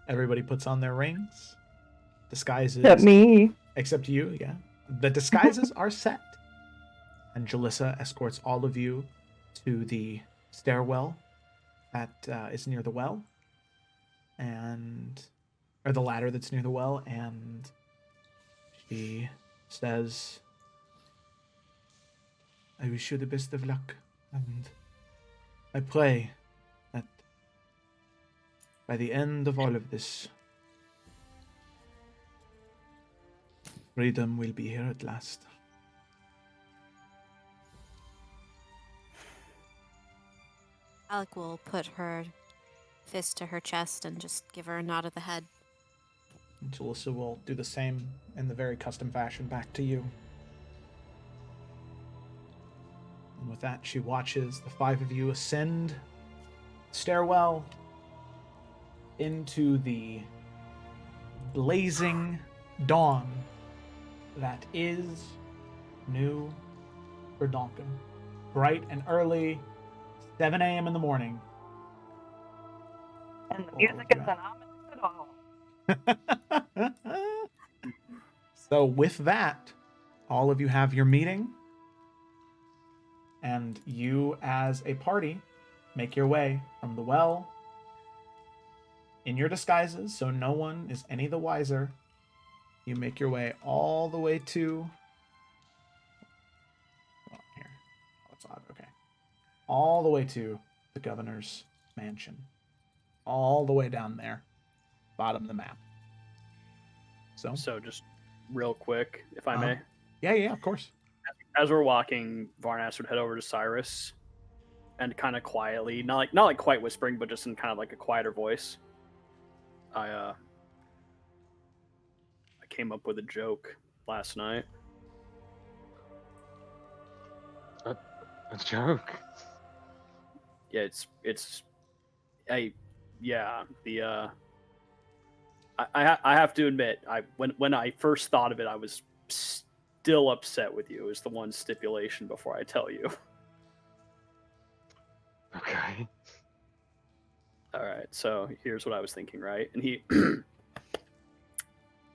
Everybody puts on their rings. Disguises. Except me. Except you, yeah. The disguises are set. And Jalissa escorts all of you to the stairwell that is near the well. Or the ladder that's near the well. And she says, I wish you the best of luck. And I pray that by the end of all of this, freedom will be here at last. Alec will put her fist to her chest and just give her a nod of the head. And Jalissa will do the same in the very custom fashion back to you. And with that, she watches the five of you ascend the stairwell into the blazing dawn that is New Verdonkum. Bright and early, 7 a.m. in the morning. And the music is not at all. So with that, all of you have your meeting, and you as a party make your way from the well in your disguises, so no one is any the wiser. You make your way all the way to... Hold on here. Oh, it's odd. Okay. All the way to the governor's mansion. All the way down there. Bottom of the map. So just real quick, if I may. Yeah, of course. As we're walking, Varnast would head over to Cyrus and kind of quietly, not like quite whispering, but just in kind of like a quieter voice. I came up with a joke last night. A joke? Yeah, I have to admit, when I first thought of it, I was still upset with you. Is the one stipulation before I tell you. Okay. All right, so here's what I was thinking, right? And he,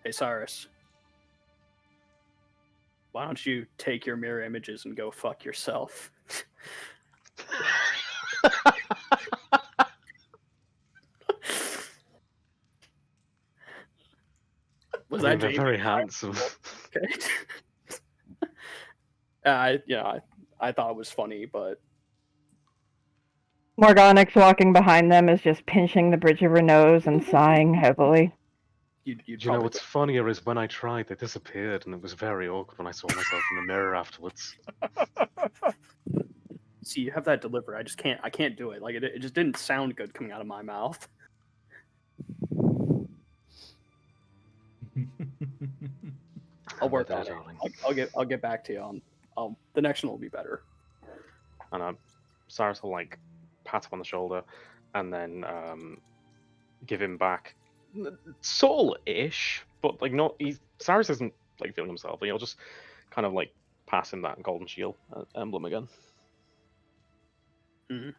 hey Cyrus, why don't you take your mirror images and go fuck yourself? Was that They're Jamie? very handsome. Okay. I thought it was funny, but Morganix walking behind them is just pinching the bridge of her nose and sighing heavily. you'd You know probably what's funnier is when I tried, they disappeared, and it was very awkward when I saw myself in the mirror afterwards. See, you have that delivery. I can't do it. Like it just didn't sound good coming out of my mouth. I'll work on it. darling. I'll get back to you on the next one will be better. And Cyrus will like pat him on the shoulder, and then give him back soul-ish, but like not. Cyrus isn't like feeling himself. He'll just kind of like pass him that golden shield emblem again. Mm-hmm.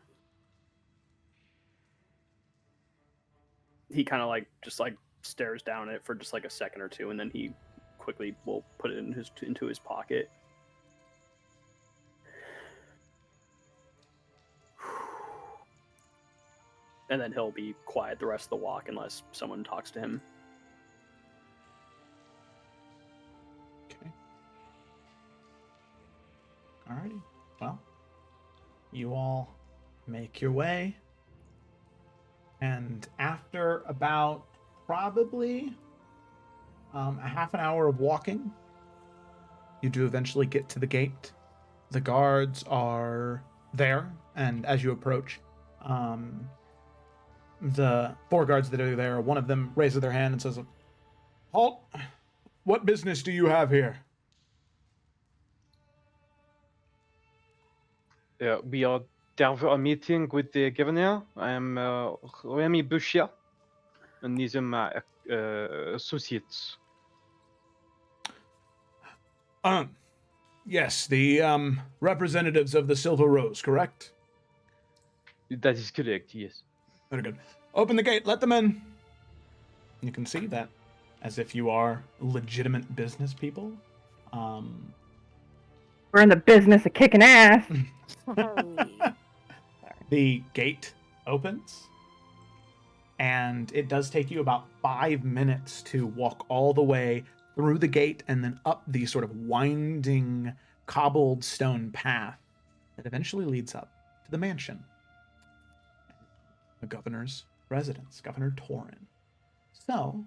He kind of like just like stares down at it for just like a second or two, and then he quickly will put it into his pocket. And then he'll be quiet the rest of the walk unless someone talks to him. Okay. Alrighty. Well, you all make your way. And after about probably a half an hour of walking, you do eventually get to the gate. The guards are there, and as you approach, the 4 guards that are there, one of them raises their hand and says, "Halt! What business do you have here?" We are there for a meeting with the governor. I am Remy Boucher, and these are my associates. Yes, the representatives of the Silver Rose, correct? That is correct, yes. Very good. Open the gate, let them in. You can see that, as if you are legitimate business people. We're in the business of kicking ass. The gate opens, and it does take you about 5 minutes to walk all the way through the gate and then up the sort of winding cobbled stone path that eventually leads up to the mansion. The governor's residence, Governor Torin. So,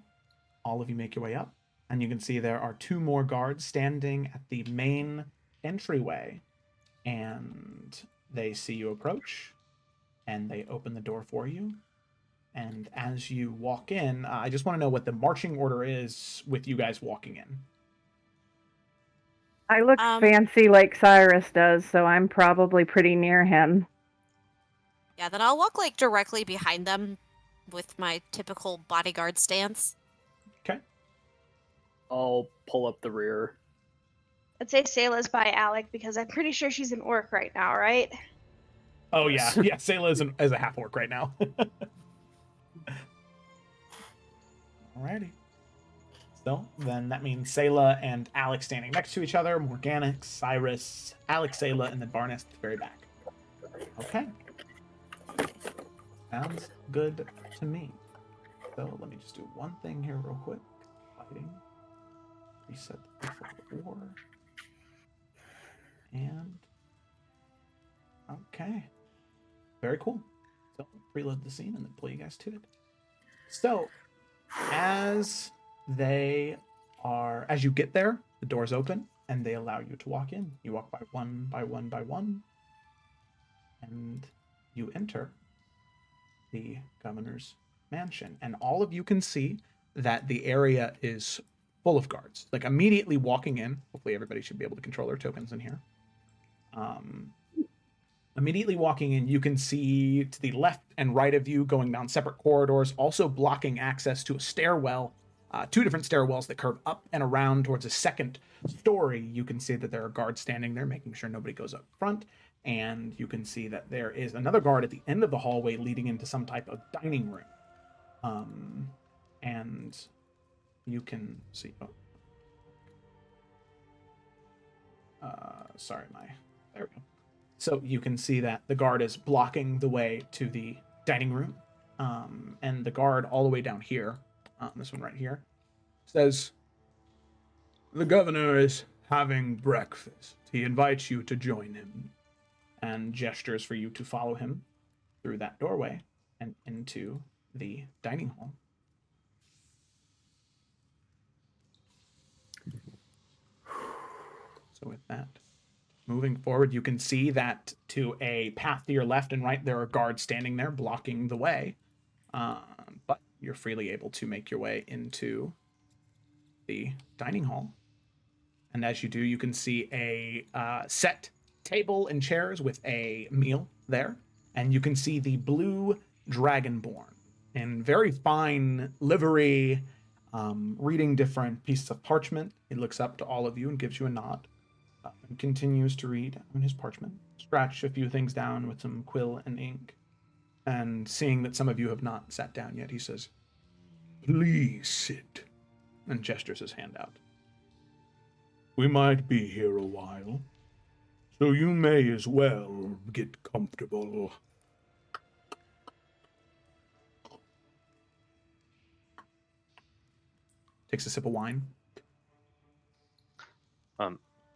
all of you make your way up, and you can see there are 2 more guards standing at the main entryway, and they see you approach, and they open the door for you. And as you walk in, I just want to know what the marching order is with you guys walking in. I look fancy like Cyrus does, so I'm probably pretty near him. Yeah, then I'll walk like directly behind them with my typical bodyguard stance. Okay. I'll pull up the rear. I'd say Sayla's by Alec because I'm pretty sure she's an orc right now, right? Oh, Yes. yeah. Yeah, Sayla is a half-orc right now. Alrighty. So, then that means Sayla and Alex standing next to each other, Morgana, Cyrus, Alex, Sayla, and then Barnes at the very back. Okay. Sounds good to me. So, let me just do one thing here real quick. Lighting. Reset the war. And... okay. Very cool. So, preload the scene and then pull you guys to it. So, as you get there, the doors open and they allow you to walk in. You walk by one, and you enter the governor's mansion. And all of you can see that the area is full of guards. Like immediately walking in, hopefully everybody should be able to control their tokens in here. Immediately walking in, you can see to the left and right of you going down separate corridors, also blocking access to a stairwell, 2 different stairwells that curve up and around towards a second story. You can see that there are guards standing there, making sure nobody goes up front. And you can see that there is another guard at the end of the hallway leading into some type of dining room. And you can see... there we go. So you can see that the guard is blocking the way to the dining room. And the guard all the way down here, this one right here, says, "The governor is having breakfast. He invites you to join him," and gestures for you to follow him through that doorway and into the dining hall. So with that, moving forward, you can see that to a path to your left and right, there are guards standing there blocking the way. But you're freely able to make your way into the dining hall. And as you do, you can see a set table and chairs with a meal there. And you can see the blue dragonborn in very fine livery, reading different pieces of parchment. He looks up to all of you and gives you a nod. And continues to read on his parchment, scratch a few things down with some quill and ink. And seeing that some of you have not sat down yet, he says, "Please sit," and gestures his hand out. "We might be here a while, so you may as well get comfortable." Takes a sip of wine.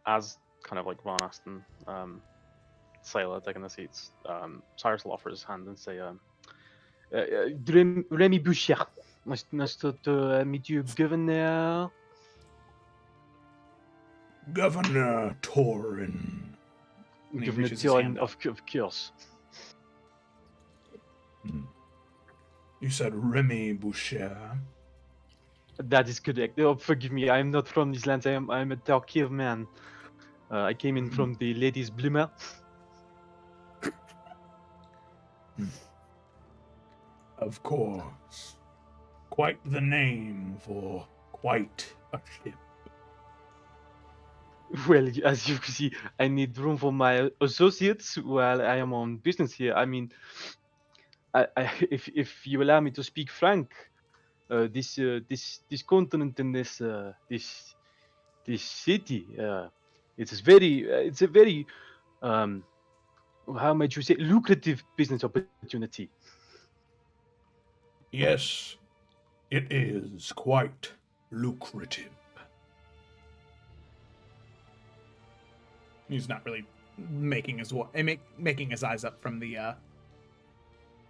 As kind of like Ron Aston, Sailor taking the seats, Cyrus will offer his hand and say, Remy Boucher, nice to meet you, Governor. Governor Torin. Governor Torin, of course. You said Remy Boucher. That is correct. Oh, forgive me, I am not from these lands. I am a Tarkir man. I came in from the Ladies Bloomer. Of course. Quite the name for quite a ship. Well, as you can see, I need room for my associates while I am on business here. I mean, if you allow me to speak frank, this continent and this city, it's a very how might you say, lucrative business opportunity. Yes, it is quite lucrative. He's not really making his eyes up from the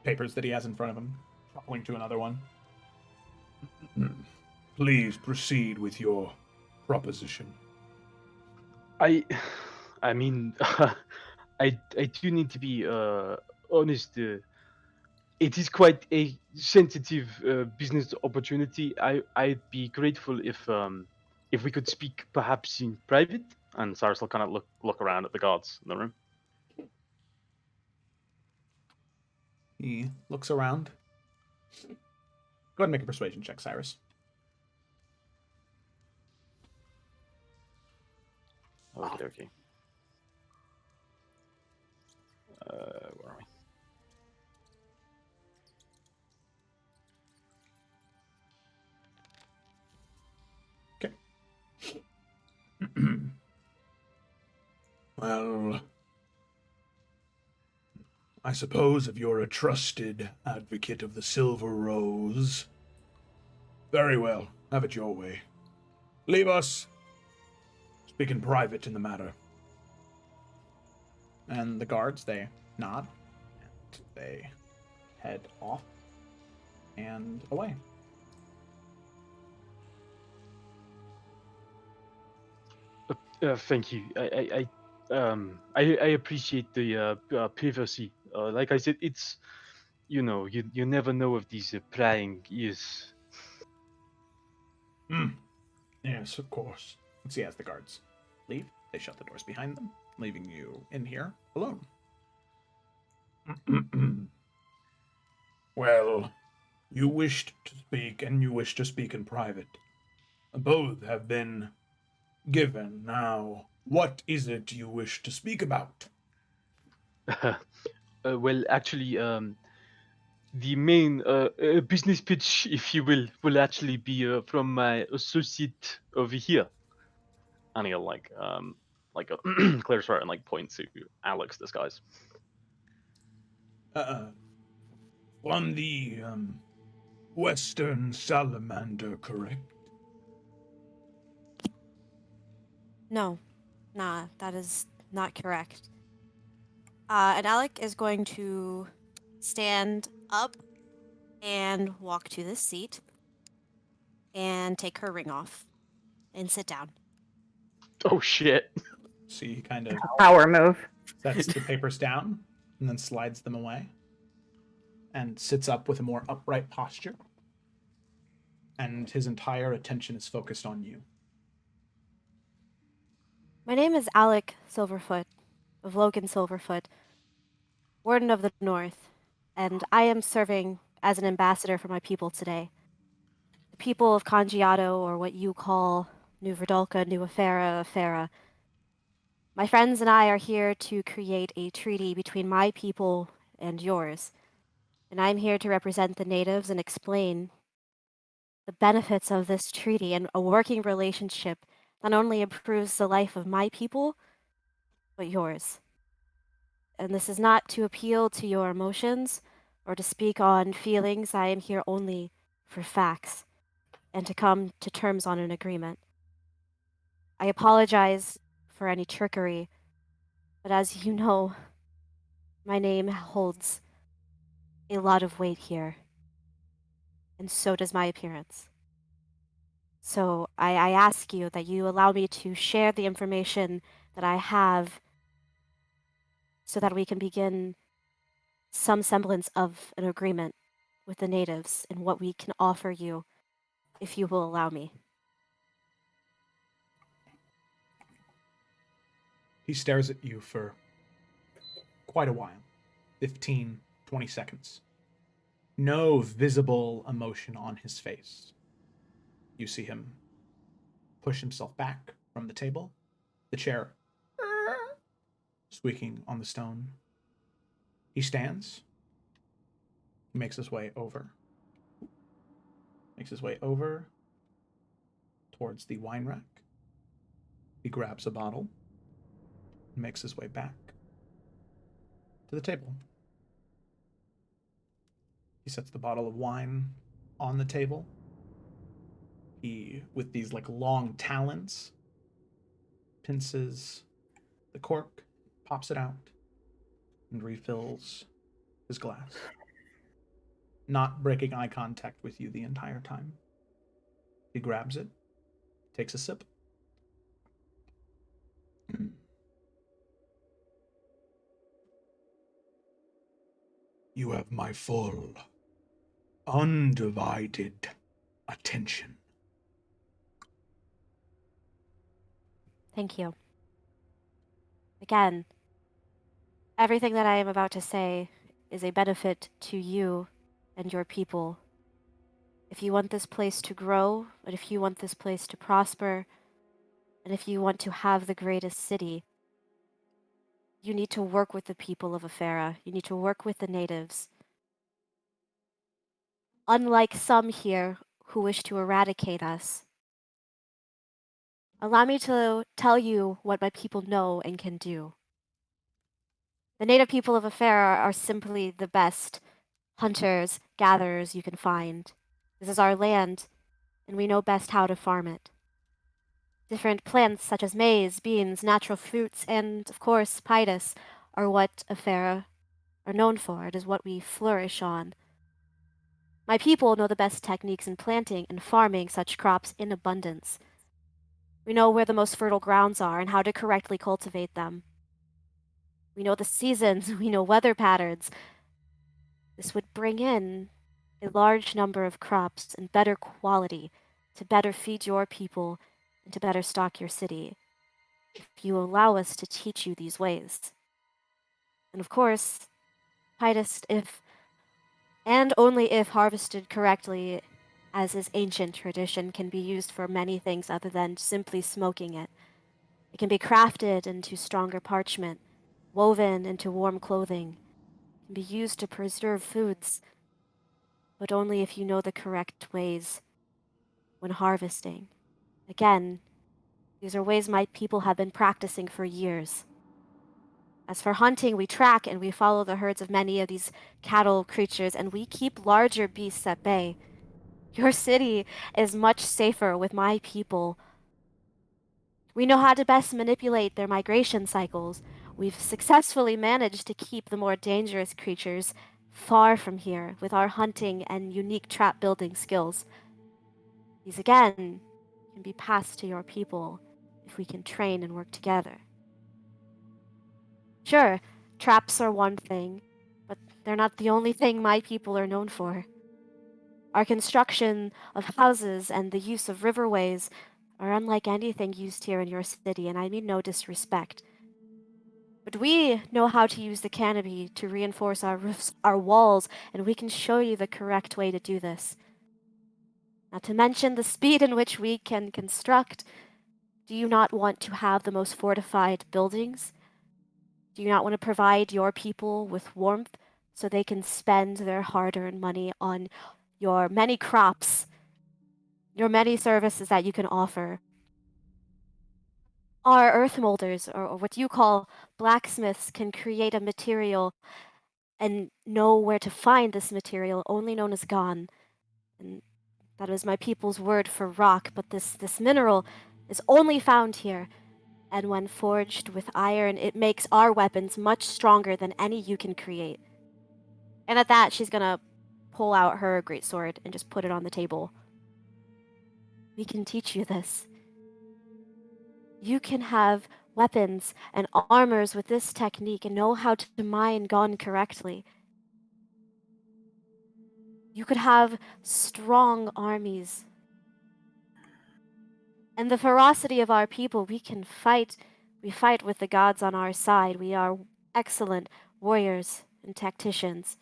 papers that he has in front of him, shuffling to another one. Please proceed with your proposition. I mean, I do need to be honest. It is quite a sensitive business opportunity. I'd be grateful if we could speak perhaps in private. And Cyrus will kind of look around at the guards in the room. He looks around. Go ahead and make a persuasion check, Cyrus. Okay. Where are we? Well, I suppose if you're a trusted advocate of the Silver Rose, very well, have it your way. Leave us. Speak in private in the matter. And the guards, they nod, and they head off and away. Thank you. I appreciate the privacy. Like I said, it's you never know of these prying ears. Yes, of course. Let's see, as the guards leave, they shut the doors behind them, leaving you in here alone. Well, you wished to speak, and you wish to speak in private. Both have been given. Now, what is it you wish to speak about? Well, actually, the main business pitch, if you will actually be from my associate over here. And he'll clear his throat and point to Alex, this guy's. From the Western Salamander, correct? No, that is not correct. And Alec is going to stand up and walk to this seat and take her ring off and sit down. Oh shit! So he kind of Power move. sets the papers down and then slides them away and sits up with a more upright posture. And his entire attention is focused on you. My name is Alec Silverfoot, of Logan Silverfoot, Warden of the North, and I am serving as an ambassador for my people today. The people of Congiato, or what you call New Verdolka, New Efera, Efera. My friends and I are here to create a treaty between my people and yours, and I'm here to represent the natives and explain the benefits of this treaty and a working relationship not only improves the life of my people, but yours. And this is not to appeal to your emotions or to speak on feelings. I am here only for facts and to come to terms on an agreement. I apologize for any trickery, but as you know, my name holds a lot of weight here, and so does my appearance. So I ask you that you allow me to share the information that I have so that we can begin some semblance of an agreement with the natives and what we can offer you if you will allow me. He stares at you for quite a while, 15, 20 seconds. No visible emotion on his face. You see him push himself back from the table, the chair squeaking on the stone. He stands. He makes his way over. Towards the wine rack. He grabs a bottle and makes his way back to the table. He sets the bottle of wine on the table. He, with these like long talons, pinces the cork, pops it out, and refills his glass. Not breaking eye contact with you the entire time. He grabs it, takes a sip. You have my full, undivided attention. Thank you. Again, everything that I am about to say is a benefit to you and your people. If you want this place to grow, and if you want this place to prosper, and if you want to have the greatest city, you need to work with the people of Efera. You need to work with the natives. Unlike some here who wish to eradicate us, allow me to tell you what my people know and can do. The native people of Efera are simply the best hunters, gatherers you can find. This is our land, and we know best how to farm it. Different plants such as maize, beans, natural fruits, and, of course, Pidus are what Efera are known for. It is what we flourish on. My people know the best techniques in planting and farming such crops in abundance. We know where the most fertile grounds are and how to correctly cultivate them. We know the seasons, we know weather patterns. This would bring in a large number of crops and better quality to better feed your people and to better stock your city, if you allow us to teach you these ways. And of course, Pidus, if and only if harvested correctly, as is ancient tradition, can be used for many things other than simply smoking it. It can be crafted into stronger parchment, woven into warm clothing, can be used to preserve foods, but only if you know the correct ways when harvesting. Again, these are ways my people have been practicing for years. As for hunting, we track and we follow the herds of many of these cattle creatures, and we keep larger beasts at bay. Your city is much safer with my people. We know how to best manipulate their migration cycles. We've successfully managed to keep the more dangerous creatures far from here with our hunting and unique trap building skills. These again can be passed to your people if we can train and work together. Sure, traps are one thing, but they're not the only thing my people are known for. Our construction of houses and the use of riverways are unlike anything used here in your city, and I mean no disrespect. But we know how to use the canopy to reinforce our roofs, our walls, and we can show you the correct way to do this. Not to mention the speed in which we can construct. Do you not want to have the most fortified buildings? Do you not want to provide your people with warmth so they can spend their hard-earned money on your many crops, your many services that you can offer? Our earth molders, or what you call blacksmiths, can create a material and know where to find this material, only known as gan. And that is my people's word for rock, but this mineral is only found here. And when forged with iron, it makes our weapons much stronger than any you can create. And at that, she's gonna pull out her greatsword and just put it on the table. We can teach you this. You can have weapons and armors with this technique and know how to mine gun correctly. You could have strong armies. And the ferocity of our people, we can fight. We fight with the gods on our side. We are excellent warriors and tacticians.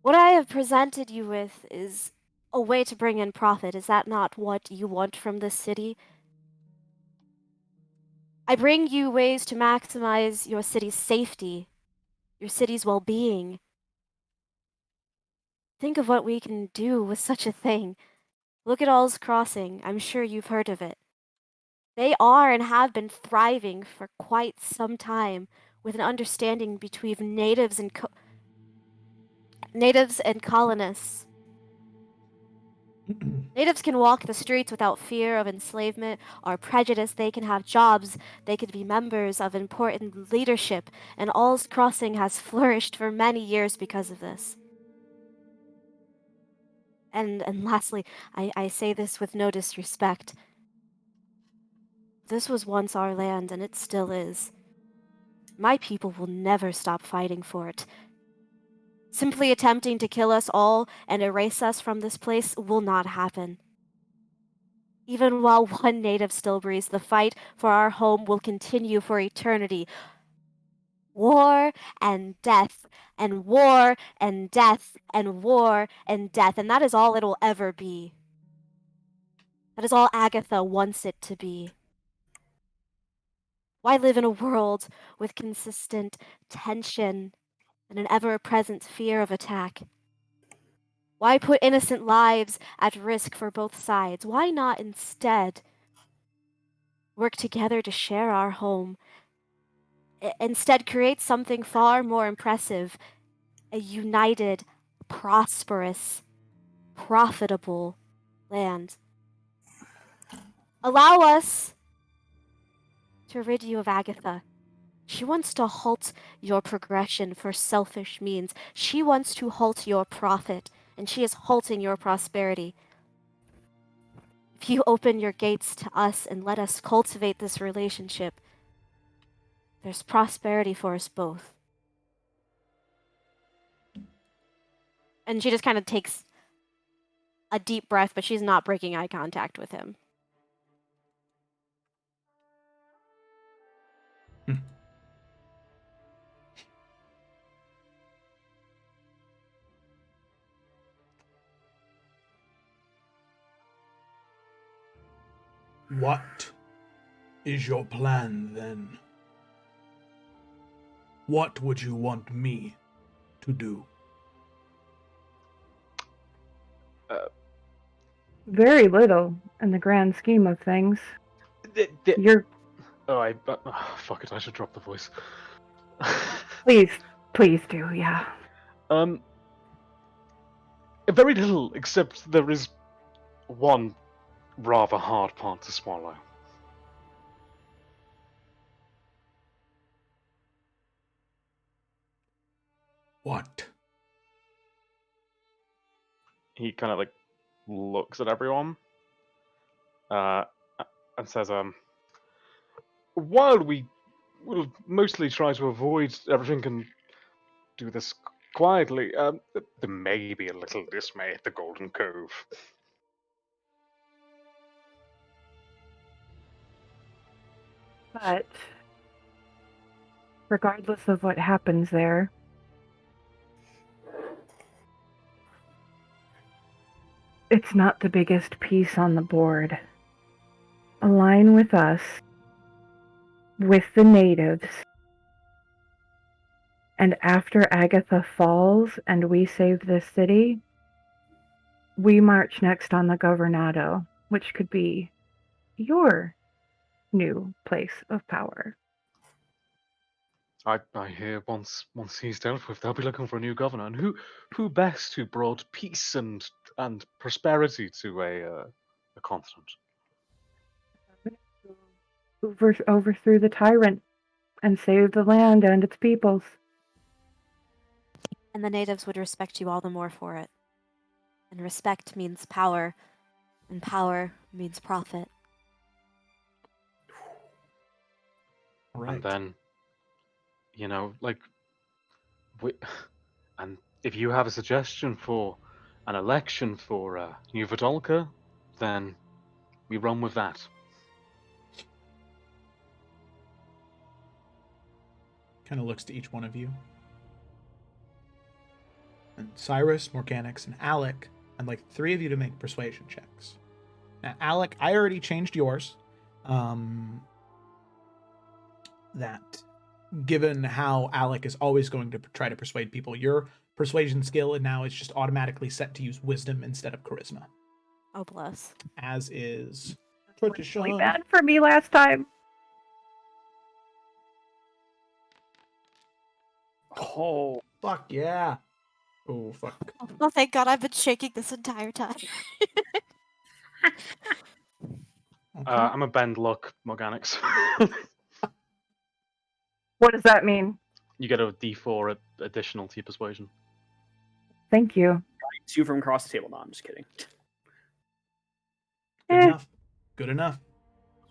What I have presented you with is a way to bring in profit. Is that not what you want from this city? I bring you ways to maximize your city's safety, your city's well-being. Think of what we can do with such a thing. Look at All's Crossing. I'm sure you've heard of it. They are and have been thriving for quite some time with an understanding between natives and colonists. Natives can walk the streets without fear of enslavement or prejudice. They can have jobs. They can be members of important leadership. And All's Crossing has flourished for many years because of this. And lastly, I say this with no disrespect. This was once our land, and it still is. My people will never stop fighting for it. Simply attempting to kill us all and erase us from this place will not happen. Even while one native still breathes, the fight for our home will continue for eternity. War and death, and war and death, and war and death, and that is all it'll ever be. That is all Agatha wants it to be. Why live in a world with consistent tension and an ever-present fear of attack? Why put innocent lives at risk for both sides? Why not instead work together to share our home? Instead, create something far more impressive, a united, prosperous, profitable land. Allow us to rid you of Agatha. She wants to halt your progression for selfish means. She wants to halt your profit, and she is halting your prosperity. If you open your gates to us and let us cultivate this relationship, there's prosperity for us both. And she just kind of takes a deep breath, but she's not breaking eye contact with him. What is your plan then? What would you want me to do? Very little in the grand scheme of things. You're Fuck it, I should drop the voice. please do, yeah. Very little, except there is one rather hard part to swallow. What? He kind of like looks at everyone, and says, while we will mostly try to avoid everything and do this quietly, there may be a little dismay at the Golden Cove. But regardless of what happens there, it's not the biggest piece on the board. Align with us, with the natives, and after Agatha falls and we save this city, we march next on the Governado, which could be your new place of power. I hear once he's dealt with, they'll be looking for a new governor, and who best who brought peace and prosperity to a continent? Overthrew the tyrant and saved the land and its peoples. And the natives would respect you all the more for it. And respect means power, and power means profit. Right. And then, like, and if you have a suggestion for an election for New Vidalca, then we run with that. Kind of looks to each one of you. And Cyrus, Morganix, and Alec, I'd like 3 of you to make persuasion checks. Now, Alec, I already changed yours. That given how Alec is always going to try to persuade people, your persuasion skill now is just automatically set to use wisdom instead of charisma. Oh, bless. As is Really tradition. bad for me last time. Oh, Fuck yeah. Oh, fuck. Oh, thank God I've been shaking this entire time. Okay. I'm a bend luck, Morganix. What does that mean? You get a D4 additional to your persuasion. Thank you. 2 from across the table. No, I'm just kidding. Good enough. Good enough.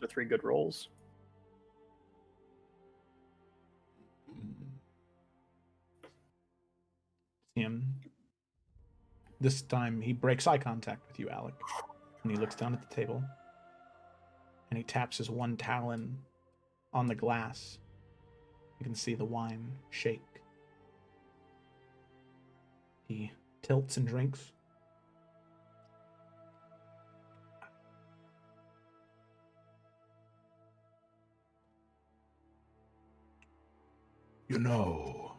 Those are 3 good rolls. Him. This time he breaks eye contact with you, Alec. And he looks down at the table. And he taps his one talon on the glass. You can see the wine shake. He tilts and drinks. You know,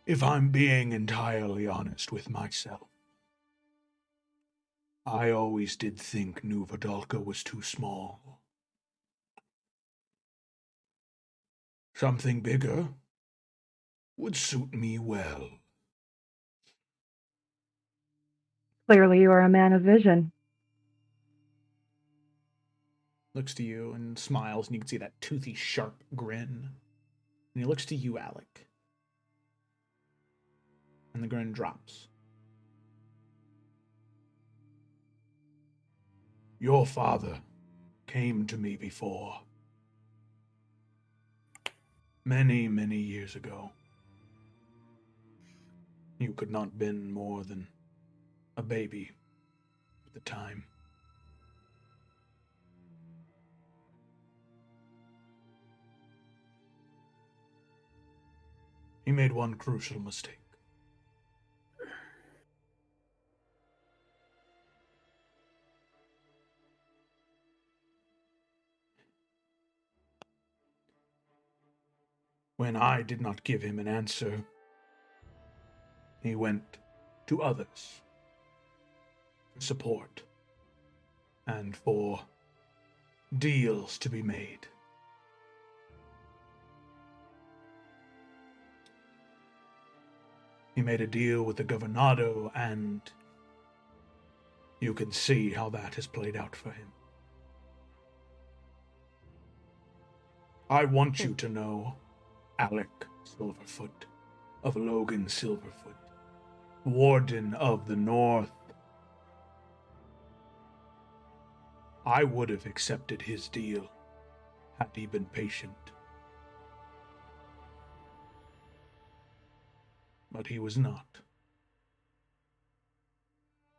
if I'm being entirely honest with myself, I always did think New Vidalca was too small. Something bigger would suit me well. Clearly you are a man of vision. Looks to you and smiles, and you can see that toothy, sharp grin. And he looks to you, Alec. And the grin drops. Your father came to me before. Many, many years ago. You could not have been more than a baby at the time. He made one crucial mistake. When I did not give him an answer, he went to others for support and for deals to be made. He made a deal with the Governado, and you can see how that has played out for him. I want you to know, Alec Silverfoot of Logan Silverfoot, Warden of the North. I would have accepted his deal had he been patient. But he was not.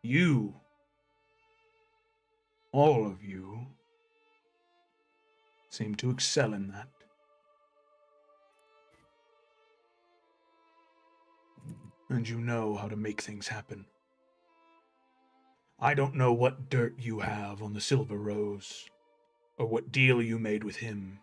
You, all of you, seem to excel in that. And you know how to make things happen. I don't know what dirt you have on the Silver Rose, or what deal you made with him.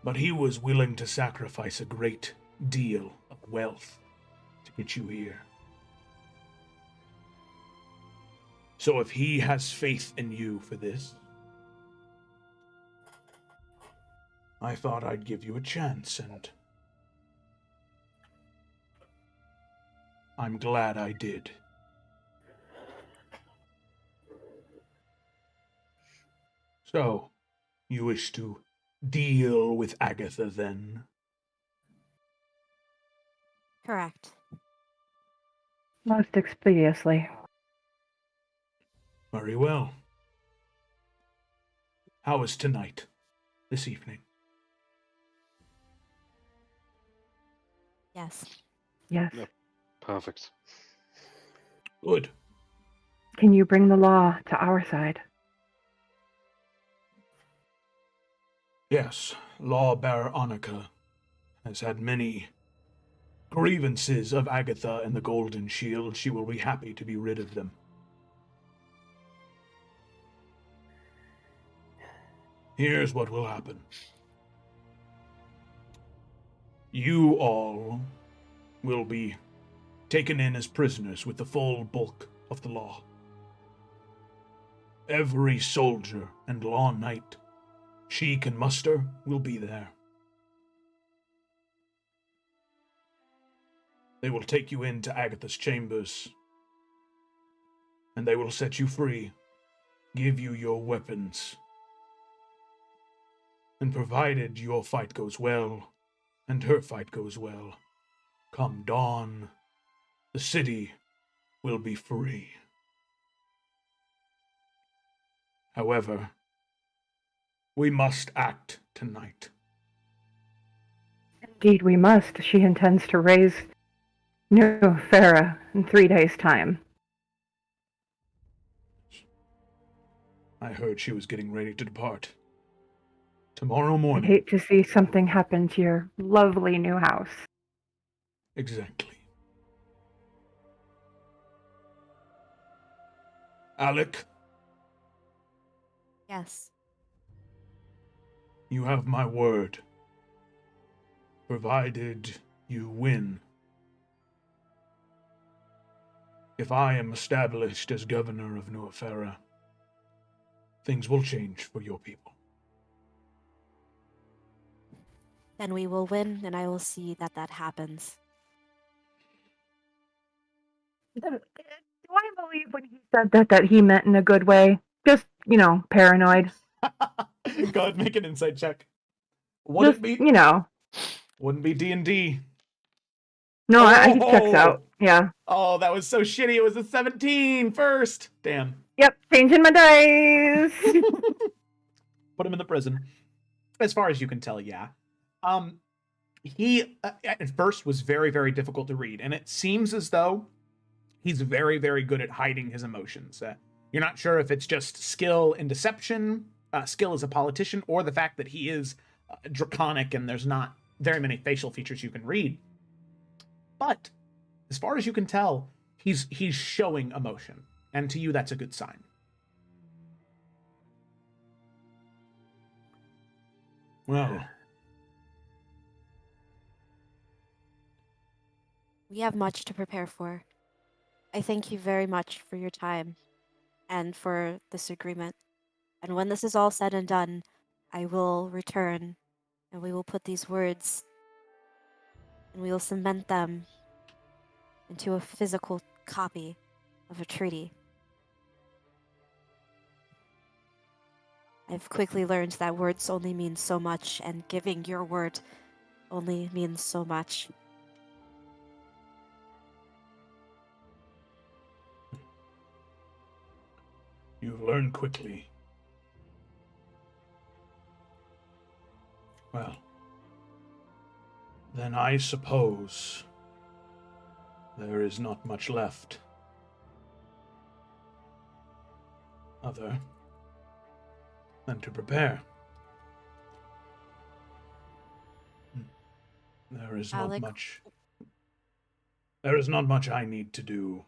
But he was willing to sacrifice a great deal of wealth to get you here. So if he has faith in you for this, I thought I'd give you a chance, and I'm glad I did. So, you wish to deal with Agatha then? Correct. Most expeditiously. Very well. How is tonight, this evening? Yes. Yes. Yep. Perfect. Good. Can you bring the law to our side? Yes, Lawbearer Annika has had many grievances of Agatha and the Golden Shield. She will be happy to be rid of them. Here's what will happen. You all will be taken in as prisoners with the full bulk of the law. Every soldier and law knight she can muster will be there. They will take you into Agatha's chambers, and they will set you free, give you your weapons. And provided your fight goes well, and her fight goes well, come dawn, the city will be free. However, we must act tonight. Indeed, we must. She intends to raise New Efera in 3 days' time. I heard she was getting ready to depart. Tomorrow I'd morning. hate to see something happen to your lovely new house. Exactly. Alec, Yes. you have my word. Provided you win. If I am established as governor of New Efera, things will change for your people. Then we will win, and I will see that that happens. Do I believe when he said that he meant in a good way? Just, paranoid. Go ahead, make an insight check. Would Just, it be? Wouldn't be D&D. No, he checks out. Yeah. Oh, that was so shitty. It was a 17 first. Damn. Yep, changing my dice. Put him in the prison. As far as you can tell, yeah. He at first was very, very difficult to read, and it seems as though he's very, very good at hiding his emotions. You're not sure if it's just skill in deception, skill as a politician, or the fact that he is draconic and there's not very many facial features you can read. But as far as you can tell, he's showing emotion, and to you, that's a good sign. Well, We have much to prepare for. I thank you very much for your time and for this agreement. And when this is all said and done, I will return and we will put these words and we will cement them into a physical copy of a treaty. I've quickly learned that words only mean so much, and giving your word only means so much. learn quickly. Well, then I suppose there is not much left other than to prepare. There is not Alec. much. There is not much I need to do.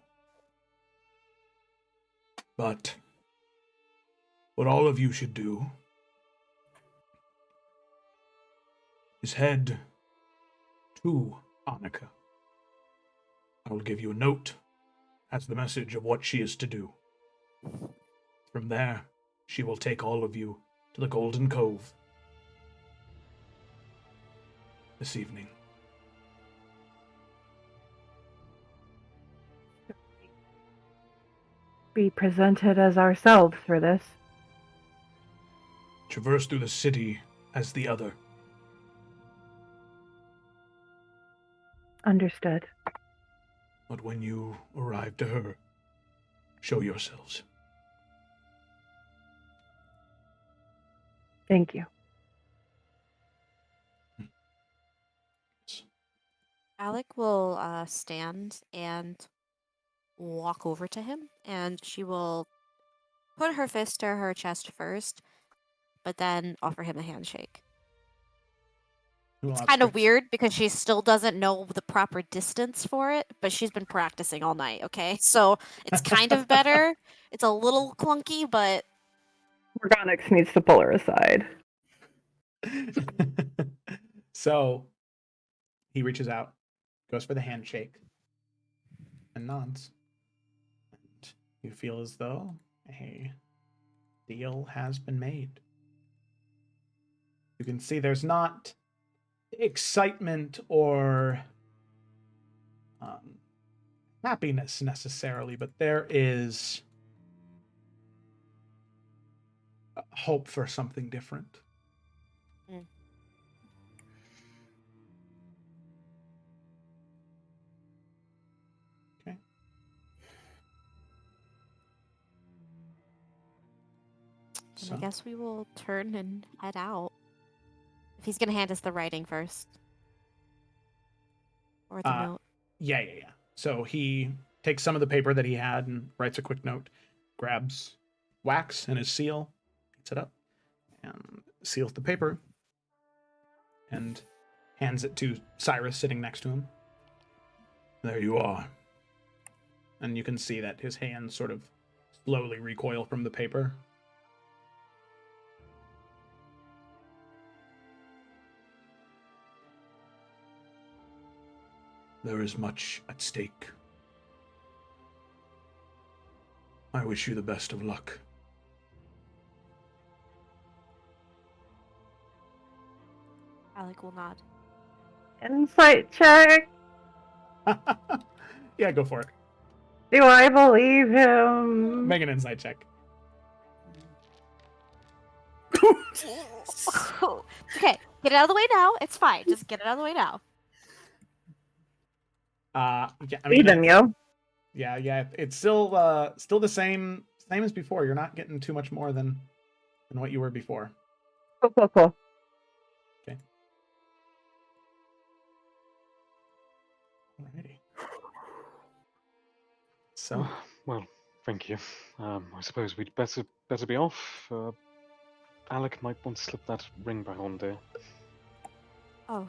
But what all of you should do is head to Annika. I will give you a note as the message of what she is to do. From there, she will take all of you to the Golden Cove this evening. Be presented as ourselves for this. Traverse through the city as the other. Understood. But when you arrive to her, show yourselves. Thank you. Alec will stand and walk over to him, and she will put her fist to her chest first, but then offer him a handshake. It's kind of weird because she still doesn't know the proper distance for it, but she's been practicing all night, okay? So it's kind of better. It's a little clunky, but Morganix needs to pull her aside. So he reaches out, goes for the handshake, and nods. And you feel as though a deal has been made. You can see there's not excitement or happiness necessarily, but there is hope for something different. Mm. Okay. I guess we will turn and head out. If he's gonna hand us the writing first. Or the note. Yeah. So he takes some of the paper that he had and writes a quick note, grabs wax and his seal, heats it up, and seals the paper, and hands it to Cyrus sitting next to him. There you are. And you can see that his hands sort of slowly recoil from the paper. There is much at stake. I wish you the best of luck. Alec will nod. Insight check. Yeah, go for it. Do I believe him? Make an insight check. Okay, get it out of the way now. It's fine. Just get it out of the way now. Yeah, I Lead mean, him, yo. yeah. It's still the same as before. You're not getting too much more than what you were before. Cool. Okay. Alrighty. So, Well, thank you. I suppose we'd better be off. Alec might want to slip that ring back on, dear. Oh.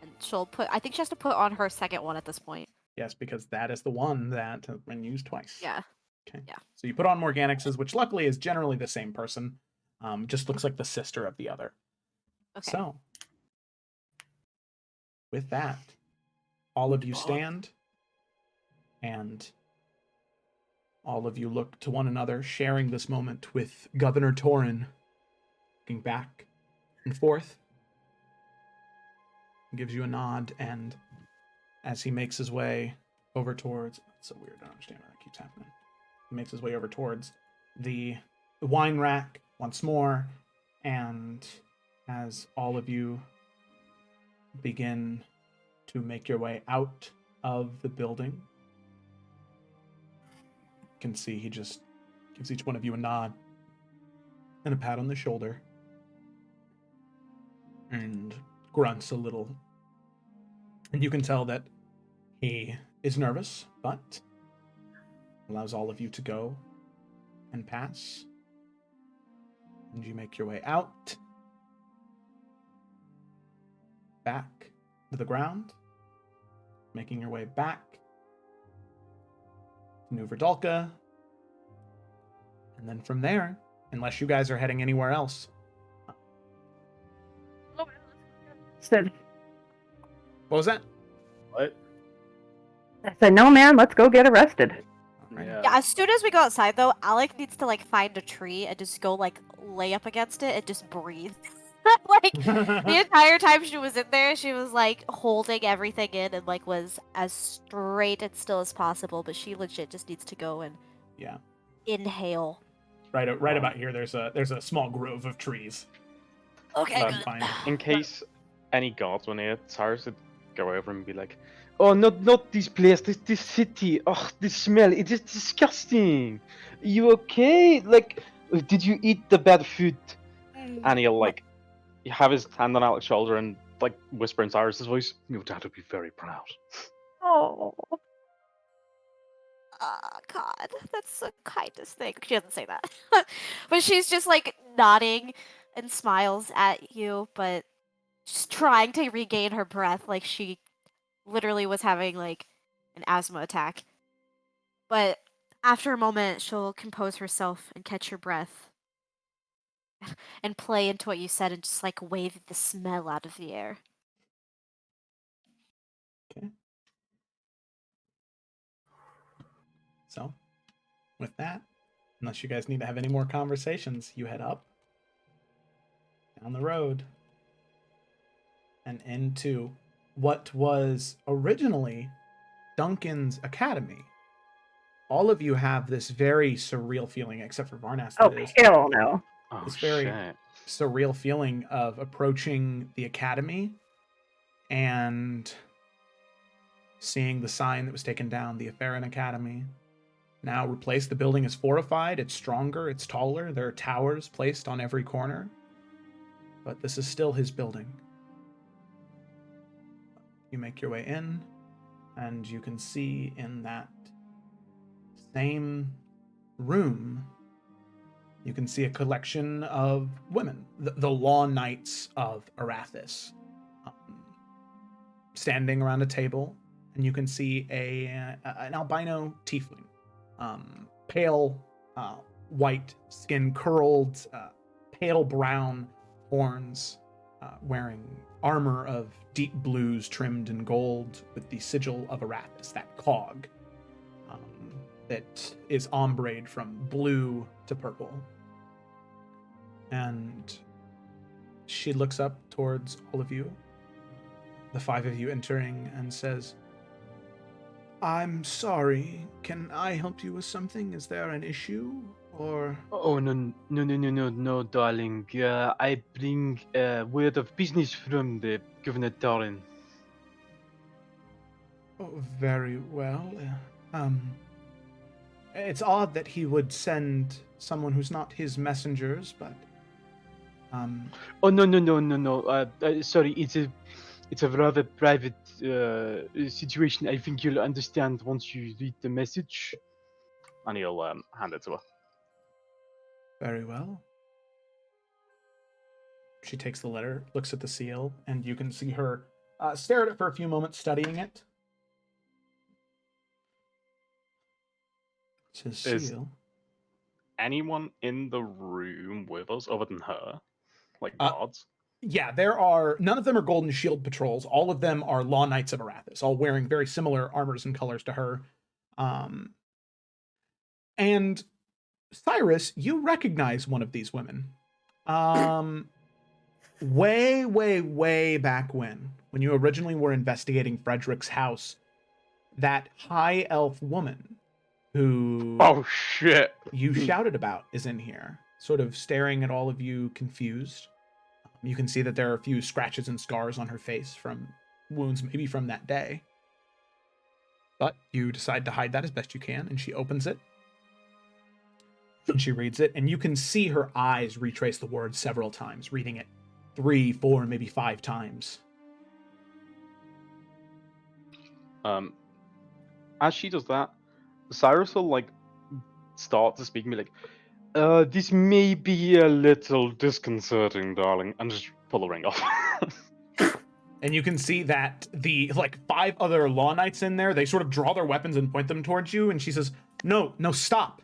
And she'll put, I think she has to put on her second one at this point. yes, because that is the one that has been used twice. Yeah. Okay. Yeah. So you put on Morganix's, which luckily is generally the same person. Just looks like the sister of the other. Okay. So, with that, all of you stand, and all of you look to one another, sharing this moment with Governor Torin, looking back and forth. He gives you a nod, and as he makes his way over towards... It's so weird, I don't understand why that keeps happening. He makes his way over towards the wine rack once more, and as all of you begin to make your way out of the building, you can see he just gives each one of you a nod and a pat on the shoulder, and grunts a little. And you can tell that he is nervous, but allows all of you to go and pass. And you make your way out, back to the ground, making your way back to New Verdalka. And then from there, unless you guys are heading anywhere else. Said, What was that? What? I said, no, man, let's go get arrested. Alright. Yeah. Yeah, as soon as we go outside, though, Alec needs to like find a tree and just go like lay up against it and just breathe. Like the entire time she was in there, she was like holding everything in and like was as straight and still as possible. But she legit just needs to go and Yeah. inhale. Right about here, there's a small grove of trees. Okay, Um, good. Fine. In case any guards were near, Cyrus would go over and be like, "Oh, not this place, this city. Oh, this smell, it is disgusting. You okay? Like, did you eat the bad food?" And he'll like have his hand on Alex's shoulder and like whisper in Cyrus's voice, "Your dad would be very proud." Oh. God, that's the kindest thing. She doesn't say that. But she's just like nodding and smiles at you, but just trying to regain her breath like she literally was having like an asthma attack. But after a moment, she'll compose herself and catch her breath and play into what you said and just like wave the smell out of the air. Okay. So, with that, unless you guys need to have any more conversations, you head up, down the road, and into what was originally Duncan's academy. All of you have this very surreal feeling, except for Varnas, Oh, that is. hell no. Oh It's very shit. surreal feeling of approaching the academy and seeing the sign that was taken down, the Efera Academy, now replaced. The building is fortified, it's stronger, it's taller, there are towers placed on every corner, but this is still his building. You make your way in, and you can see in that same room, you can see a collection of women, the Law Knights of Arathis, standing around a table, and you can see an albino tiefling, pale white skin, curled, pale brown horns, wearing armor of deep blues trimmed in gold with the sigil of Arathis, that cog that is ombreed from blue to purple. And she looks up towards all of you, the five of you entering, and says, "I'm sorry. Can I help you with something? Is there an issue? Or..." Oh no, darling. I bring word of business from the Governor Doran. "Oh, very well. It's odd that he would send someone who's not his messengers, but Oh no. Sorry, it's a rather private situation. I think you'll understand once you read the message." And he'll hand it to her. very well. She takes the letter, looks at the seal, and you can see her stare at it for a few moments, studying it. It's his Is- seal. Anyone in the room with us other than her? Like Uh, guards? Yeah, there are... None of them are Golden Shield patrols. All of them are Law Knights of Arathis, all wearing very similar armors and colors to her. And Cyrus, you recognize one of these women. Way back when you originally were investigating Frederick's house, that high elf woman who Oh shit! you shouted about is in here, sort of staring at all of you confused. You can see that there are a few scratches and scars on her face from wounds maybe from that day. But you decide to hide that as best you can, and she opens it. And she reads it, and you can see her eyes retrace the word several times, reading it 3, 4, maybe 5 times. As she does that, Cyrus will like start to speak and be like, this may be a little disconcerting, darling, and just pull the ring off. And you can see that the 5 other Law Knights in there, they sort of draw their weapons and point them towards you, and she says, no, stop.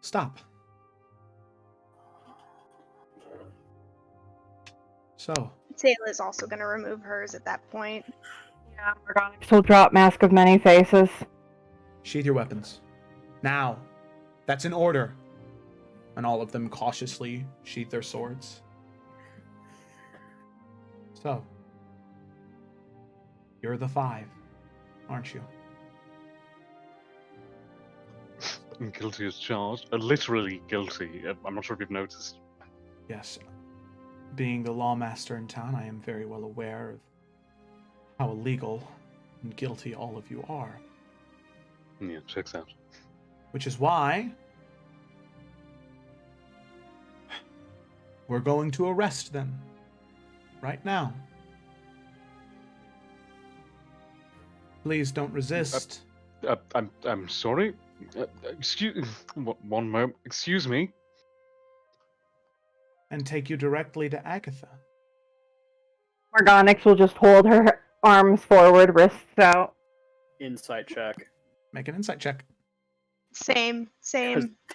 Stop. So. Sayla's also going to remove hers at that point. Yeah, Morgana will drop Mask of Many Faces. Sheath your weapons. Now. That's an order. And all of them cautiously sheath their swords. So. You're the 5, aren't you? I'm guilty as charged. Literally guilty. I'm not sure if you've noticed. Yes. Being the lawmaster in town, I am very well aware of how illegal and guilty all of you are. Yeah, checks out. Which is why we're going to arrest them right now. Please don't resist. I'm sorry. Excuse. One moment. Excuse me. And take you directly to Agatha. Morganix will just hold her arms forward, wrists out. Insight check. Make an insight check. Same.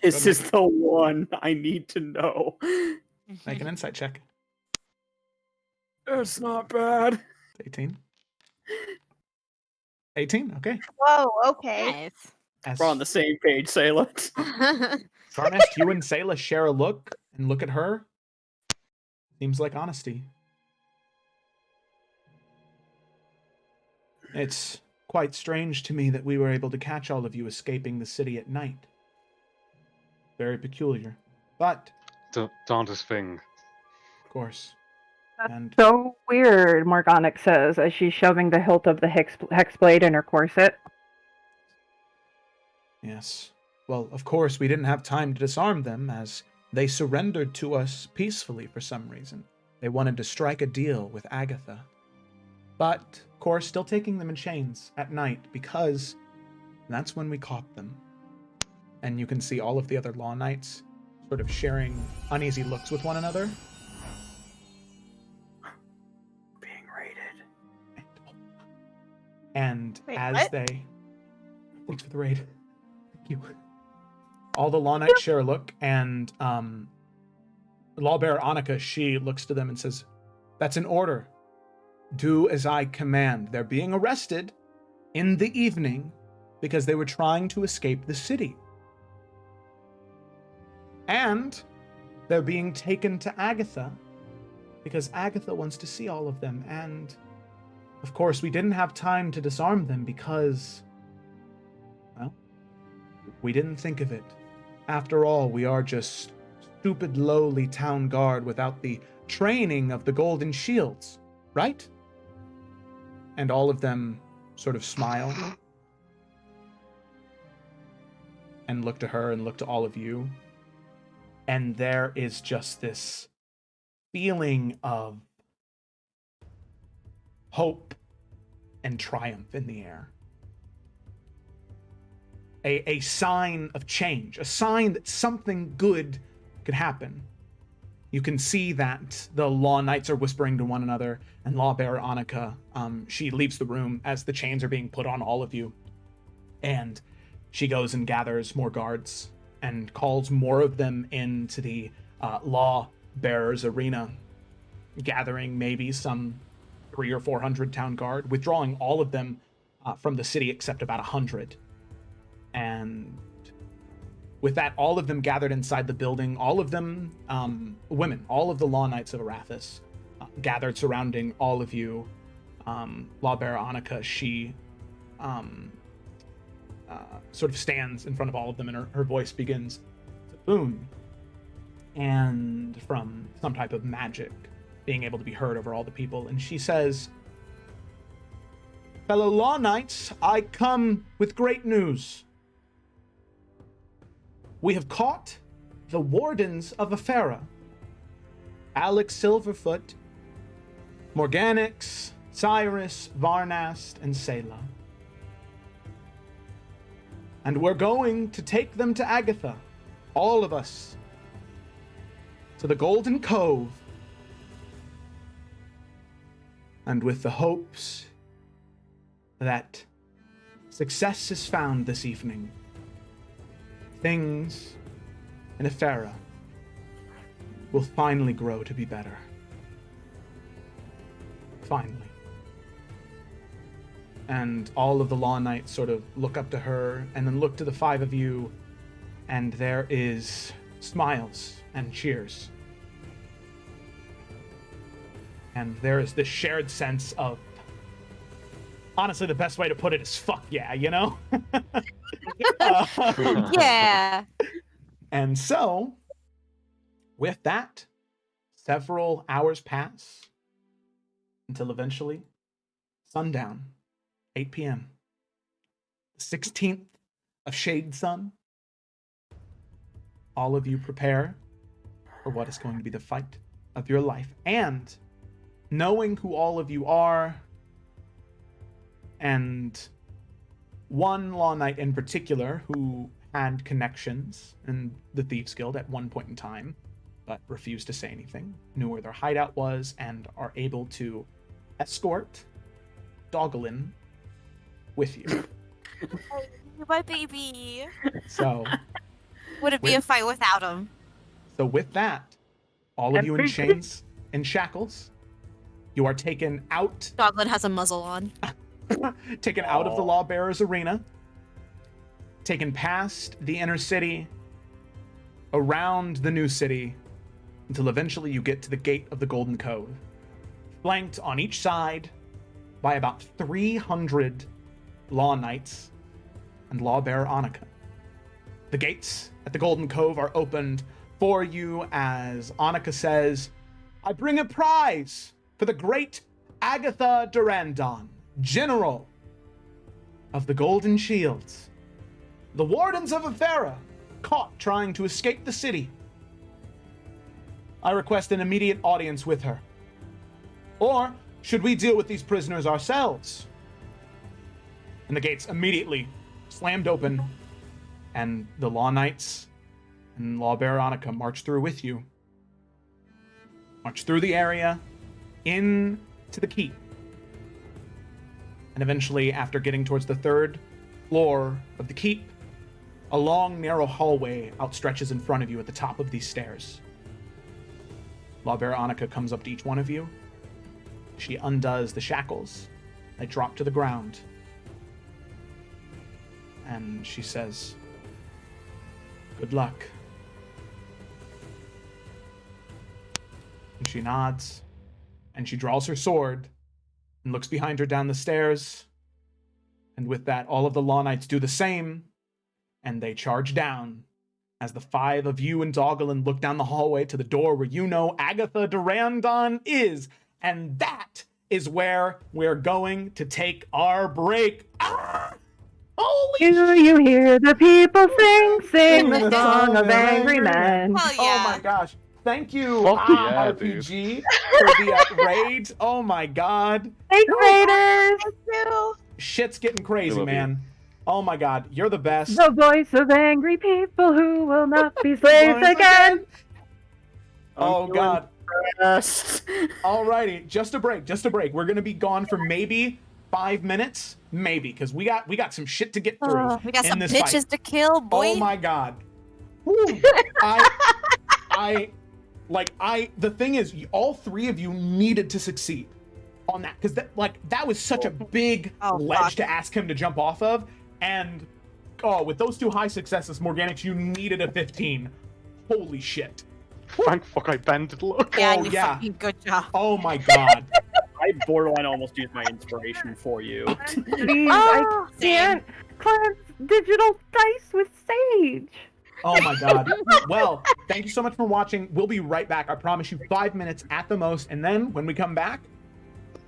This is the one I need to know. Make an insight check. It's not bad. 18. 18, okay. Whoa, okay. Nice. We're on the same page, Sayla. Garnest, you and Sayla share a look and look at her. Seems like honesty. It's quite strange to me that we were able to catch all of you escaping the city at night. Very peculiar. But, Darndest thing. of course. That's so weird, Morgana says, as she's shoving the hilt of the hex blade in her corset. Yes. Well, of course, we didn't have time to disarm them, as they surrendered to us peacefully for some reason. They wanted to strike a deal with Agatha. But, of course, still taking them in chains at night, because that's when we caught them. And you can see all of the other Law Knights sort of sharing uneasy looks with one another. Being raided. And Wait, as what? they... Thanks for the raid. Thank you. All the Law Knights share a look, and Lawbearer Annika, she looks to them and says, that's an order. Do as I command. They're being arrested in the evening because they were trying to escape the city. And they're being taken to Agatha because Agatha wants to see all of them. And, of course, we didn't have time to disarm them because, well, we didn't think of it. After all, we are just stupid, lowly town guard without the training of the Golden Shields, right? And all of them sort of smile and look to her and look to all of you. And there is just this feeling of hope and triumph in the air. A sign of change, a sign that something good could happen. You can see that the Law Knights are whispering to one another, and Lawbearer Annika, she leaves the room as the chains are being put on all of you. And she goes and gathers more guards and calls more of them into the Law Bearers Arena, gathering maybe some 300 or 400 town guard, withdrawing all of them from the city except about 100. And with that, all of them gathered inside the building, all of them women, all of the Law Knights of Arathis gathered surrounding all of you. Lawbearer Annika, she sort of stands in front of all of them, and her voice begins to boom. And from some type of magic being able to be heard over all the people. And she says, fellow Law Knights, I come with great news. we have caught the Wardens of Efera. Alex Silverfoot, Morganix, Cyrus, Varnast, and Selah. And we're going to take them to Agatha, all of us, to the Golden Cove, and with the hopes that success is found this evening, things in Efera will finally grow to be better. Finally. And all of the Law Knights sort of look up to her and then look to the five of you, and there is smiles and cheers. And there is this shared sense of, honestly, the best way to put it is fuck yeah, you know? Yeah. And so, with that, several hours pass until eventually sundown, 8 p.m. The 16th of Shade Sun. All of you prepare for what is going to be the fight of your life. And knowing who all of you are, and one Law Knight in particular who had connections in the Thieves Guild at one point in time, but refused to say anything, knew where their hideout was, and are able to escort Dogalin with you. My baby. So, Would it be a fight without him? so with that, all of you in chains and shackles, you are taken out, Doglin has a muzzle on. taken out of the Lawbearers Arena, taken past the inner city, around the new city, until eventually you get to the gate of the Golden Cove, flanked on each side by about 300 Law Knights and Lawbearer Annika. The gates at the Golden Cove are opened for you as Annika says, "I bring a prize for the great Agatha Durandon, General of the Golden Shields. The Wardens of Efera, caught trying to escape the city. I request an immediate audience with her. Or should we deal with these prisoners ourselves?" And the gates immediately slammed open, and the Law Knights and Lawbearer Annika march through with you. March through the area, into the keep. And eventually, after getting towards the third floor of the keep, a long, narrow hallway outstretches in front of you at the top of these stairs. Lawbearer Annika comes up to each one of you. She undoes the shackles. They drop to the ground. And she says, "Good luck." And she nods, and she draws her sword and looks behind her down the stairs. And with that, all of the Law Knights do the same, and they charge down as the five of you and Dogalin look down the hallway to the door where you know Agatha Durandon is. And that is where we're going to take our break. Ah! Holy Do you hear the people sing the song of angry men? Hell Oh yeah. my gosh. Thank you, Fuck yeah, RPG, for the raid. Oh my god. Thanks, Raiders! Ew. Shit's getting I crazy, love you. man. Oh my god, you're the best. The voice of angry people who will not be slaves again. Oh god. Yes. Alrighty, just a break. We're gonna be gone for maybe 5 minutes, maybe, because we got some shit to get through. We got in some this bitches fight. to kill, boy. Oh my god. Whew. The thing is, all three of you needed to succeed on that, because that was such a big ledge fuck. to ask him to jump off of, and with those two high successes, Morganix, you needed a 15. Holy shit. Thank fuck I bended look. Yeah, Oh, you yeah. fucking good job. Oh my god. I borderline almost used my inspiration for you. Please, I can't cleanse digital dice with Sage. Oh my god. Well, thank you so much for watching. We'll be right back. I promise you 5 minutes at the most. And then when we come back,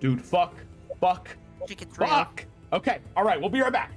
dude, fuck. Shit gets real. Fuck. Okay. All right. We'll be right back.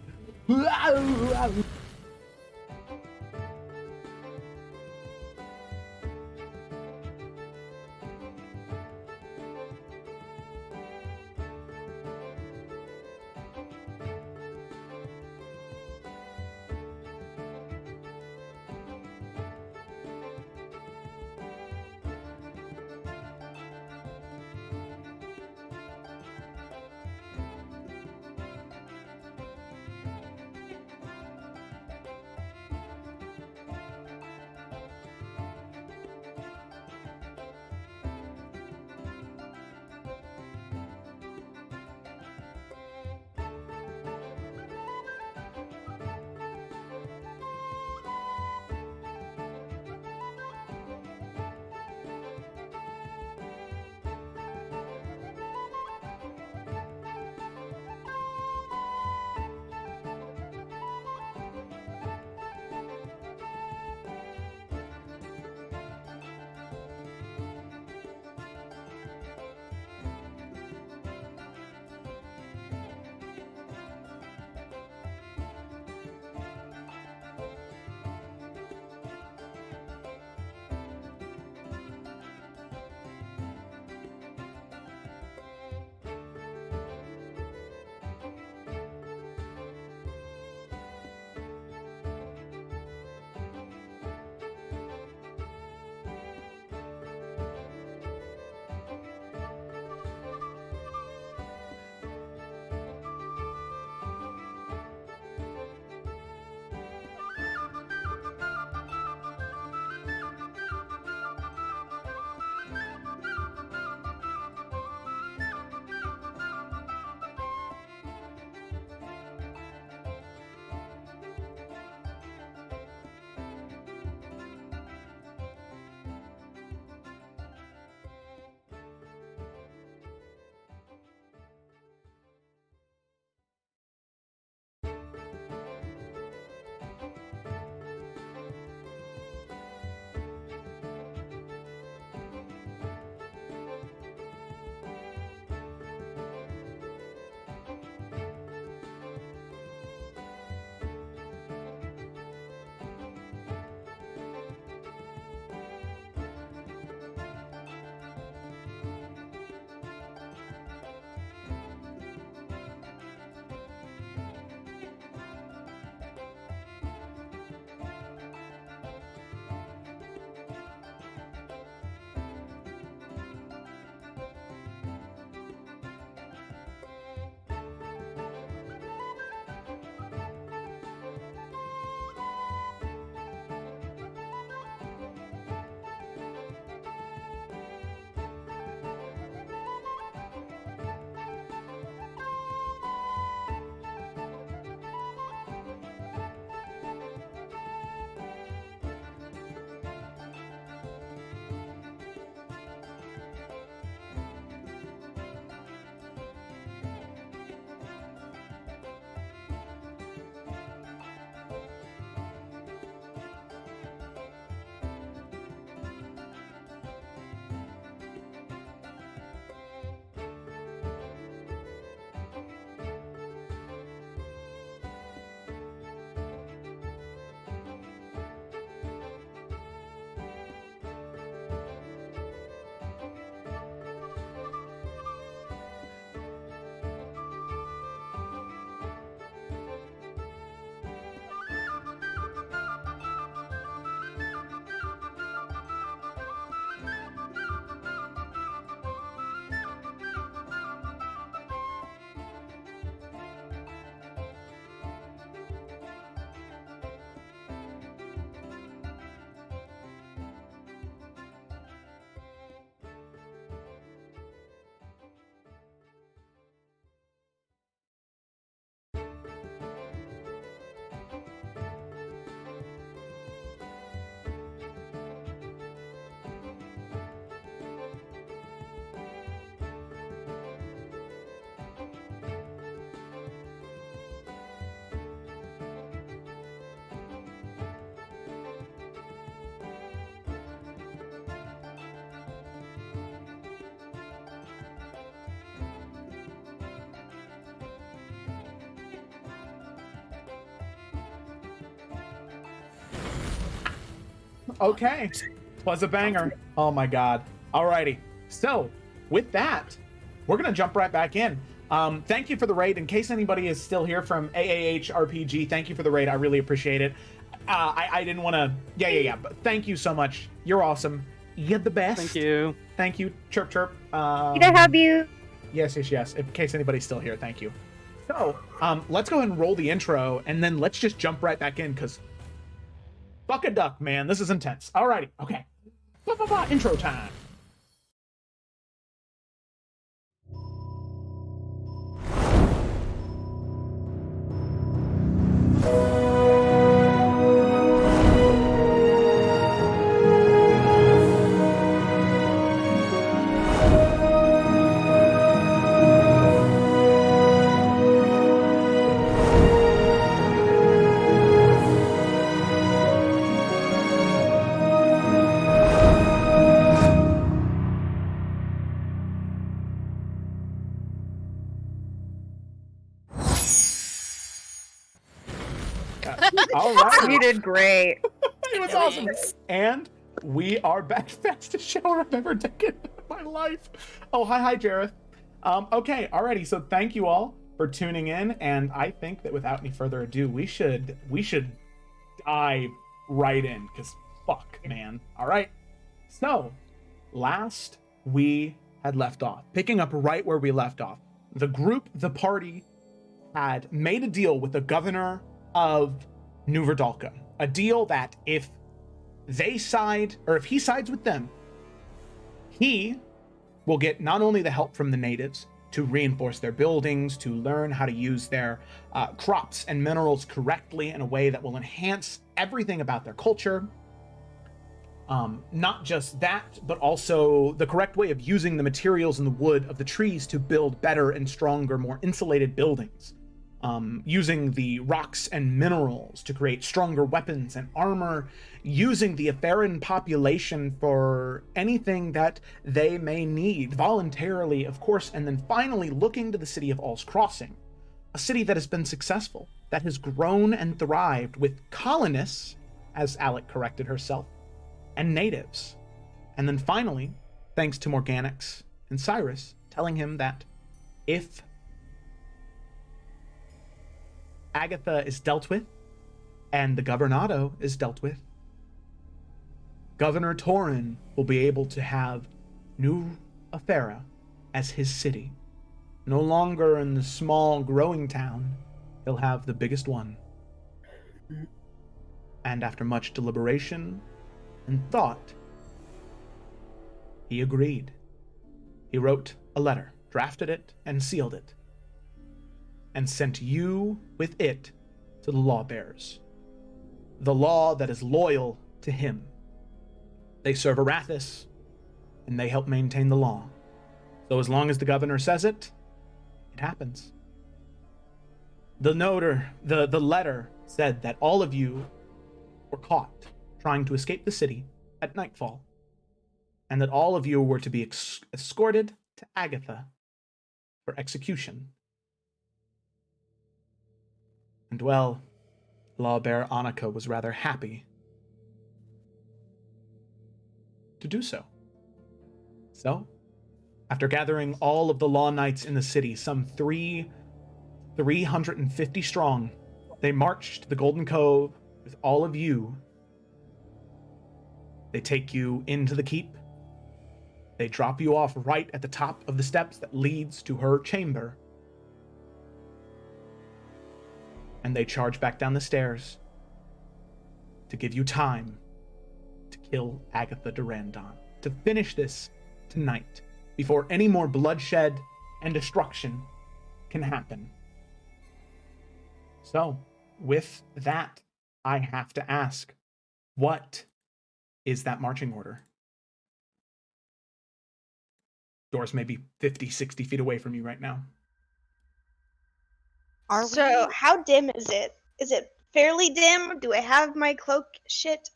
Okay. Was a banger. Oh my god. Alrighty. So, with that, we're gonna jump right back in. Thank you for the raid. In case anybody is still here from AAH RPG, thank you for the raid. I really appreciate it. I didn't want to. Yeah. But thank you so much. You're awesome. You're the best. Thank you. Thank you. Chirp chirp. Good to have you. Yes. In case anybody's still here, thank you. So, let's go ahead and roll the intro, and then let's just jump right back in, because fuck a duck, man. This is intense. Alrighty. Okay. Intro time. All right. You did great. It was awesome. And we are back. Fastest shower I've ever taken in my life. Oh, hi, Jareth. Okay, alrighty. So thank you all for tuning in, and I think that without any further ado, we should dive right in, because fuck, man. All right. So, last we had left off, picking up right where we left off, the party had made a deal with the governor of New Verdalca. A deal that if he sides with them, he will get not only the help from the natives to reinforce their buildings, to learn how to use their crops and minerals correctly in a way that will enhance everything about their culture. Not just that, but also the correct way of using the materials and the wood of the trees to build better and stronger, more insulated buildings. Using the rocks and minerals to create stronger weapons and armor, using the Eferan population for anything that they may need, voluntarily, of course, and then finally looking to the city of All's Crossing, a city that has been successful, that has grown and thrived with colonists, as Alec corrected herself, and natives. And then finally, thanks to Morganix and Cyrus, telling him that if Agatha is dealt with, and the Governado is dealt with, Governor Torin will be able to have New Efera as his city. No longer in the small growing town, he'll have the biggest one. And after much deliberation and thought, he agreed. He wrote a letter, drafted it, and sealed it, and sent you with it to the lawbearers. The law that is loyal to him. They serve Arathis, and they help maintain the law. So as long as the governor says it, it happens. The letter said that all of you were caught trying to escape the city at nightfall, and that all of you were to be escorted to Agatha for execution. And well, Lawbearer Annika was rather happy to do so. So, after gathering all of the law knights in the city, some 350 strong, they marched to the Golden Cove with all of you. They take you into the keep. They drop you off right at the top of the steps that leads to her chamber. And they charge back down the stairs to give you time to kill Agatha Durandon, to finish this tonight before any more bloodshed and destruction can happen. So, with that, I have to ask, what is that marching order? Doors may be 50, 60 feet away from you right now. How dim is it? Is it fairly dim? Do I have my cloak shit?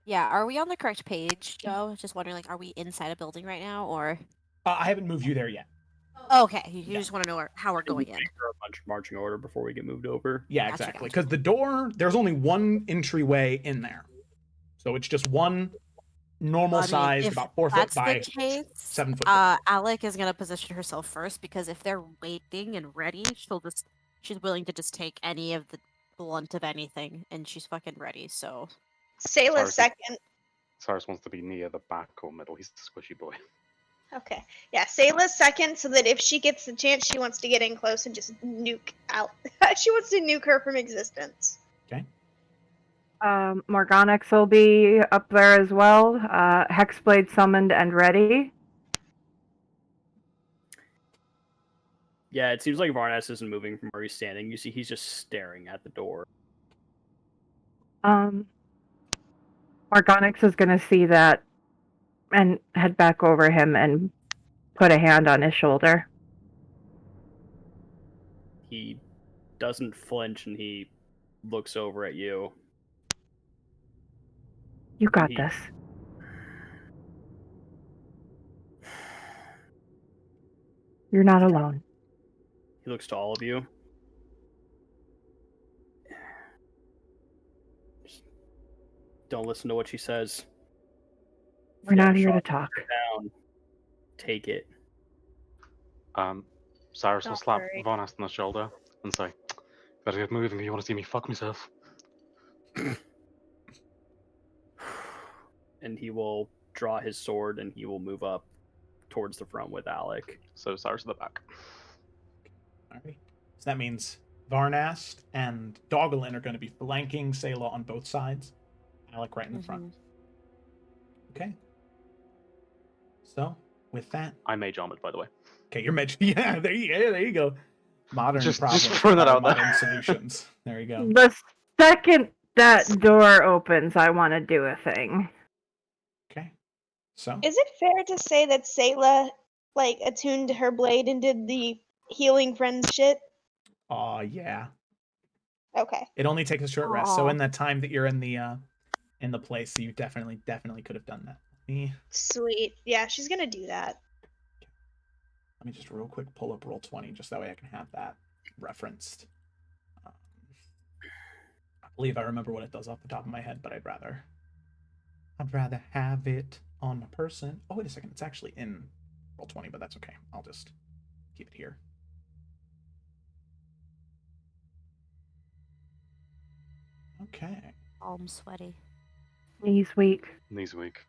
Yeah, are we on the correct page, Joe? Just wondering, like, are we inside a building right now, or? I haven't moved you there yet. Okay, you just want to know how we're going in. A bunch of marching order before we get moved over. Yeah, Gotcha, exactly. Because the door, there's only one entryway in there. So it's just one normal I mean, sized, if about 4 foot that's by the case, 7 foot. Alec is gonna position herself first because if they're waiting and ready, she's willing to just take any of the blunt of anything, and she's fucking ready. So Sayla Cyrus is- second. Cyrus wants to be near the back or middle. He's the squishy boy. Okay. Yeah, Sayla's second, so that if she gets the chance, she wants to get in close and just nuke out. She wants to nuke her from existence. Okay. Morganix will be up there as well. Hexblade summoned and ready. Yeah, it seems like Varnas isn't moving from where he's standing. You see, he's just staring at the door. Morganix is going to see that and head back over him and put a hand on his shoulder. He doesn't flinch and he looks over at you. You got this. You're not alone. He looks to all of you. Just don't listen to what she says. We're not here to talk. Down. Take it. Cyrus will Not slap worried. Varnas on the shoulder and say, "Better get moving if you want to see me fuck myself." And he will draw his sword and he will move up towards the front with Alec. So Cyrus at the back. Alrighty. So that means Varnast and Doggelin are going to be flanking Sayla on both sides. Alec right in the front. Okay. So, with that... I'm mage armored, by the way. Okay, you're mage. Yeah, there you go. Modern Just problems. throwing that out there. Modern solutions. There you go. The second that door opens, I want to do a thing. Okay. So... Is it fair to say that Sayla, like, attuned her blade and did the healing friends shit? yeah. Okay. It only takes a short rest. So Aw. in that time that you're in the place, you definitely could have done that. Sweet. Yeah, she's gonna do that. Let me just real quick pull up Roll20, just that way I can have that referenced. I believe I remember what it does off the top of my head, but I'd rather have it on a person. Oh, wait a second. It's actually in Roll20, but that's okay. I'll just keep it here. Okay. I'm sweaty. Knees weak. Knees weak.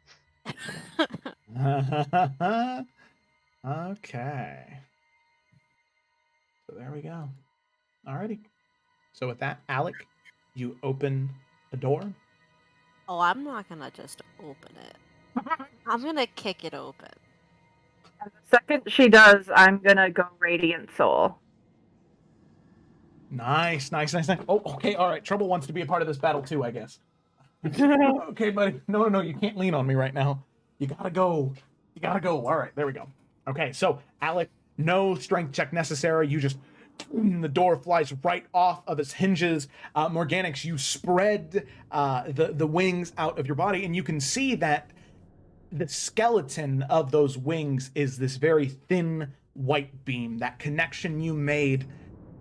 Okay. So there we go. Alrighty. So with that, Alec, you open the door. Oh, I'm not gonna just open it. I'm gonna kick it open. And the second she does, I'm going to go Radiant Soul. Nice. Oh, okay, alright. Trouble wants to be a part of this battle too, I guess. Okay, buddy. No, you can't lean on me right now. You gotta go. Alright, there we go. Okay, so Alec, no strength check necessary. You just the door flies right off of its hinges. Morganix, you spread the wings out of your body, and you can see that the skeleton of those wings is this very thin white beam. That connection you made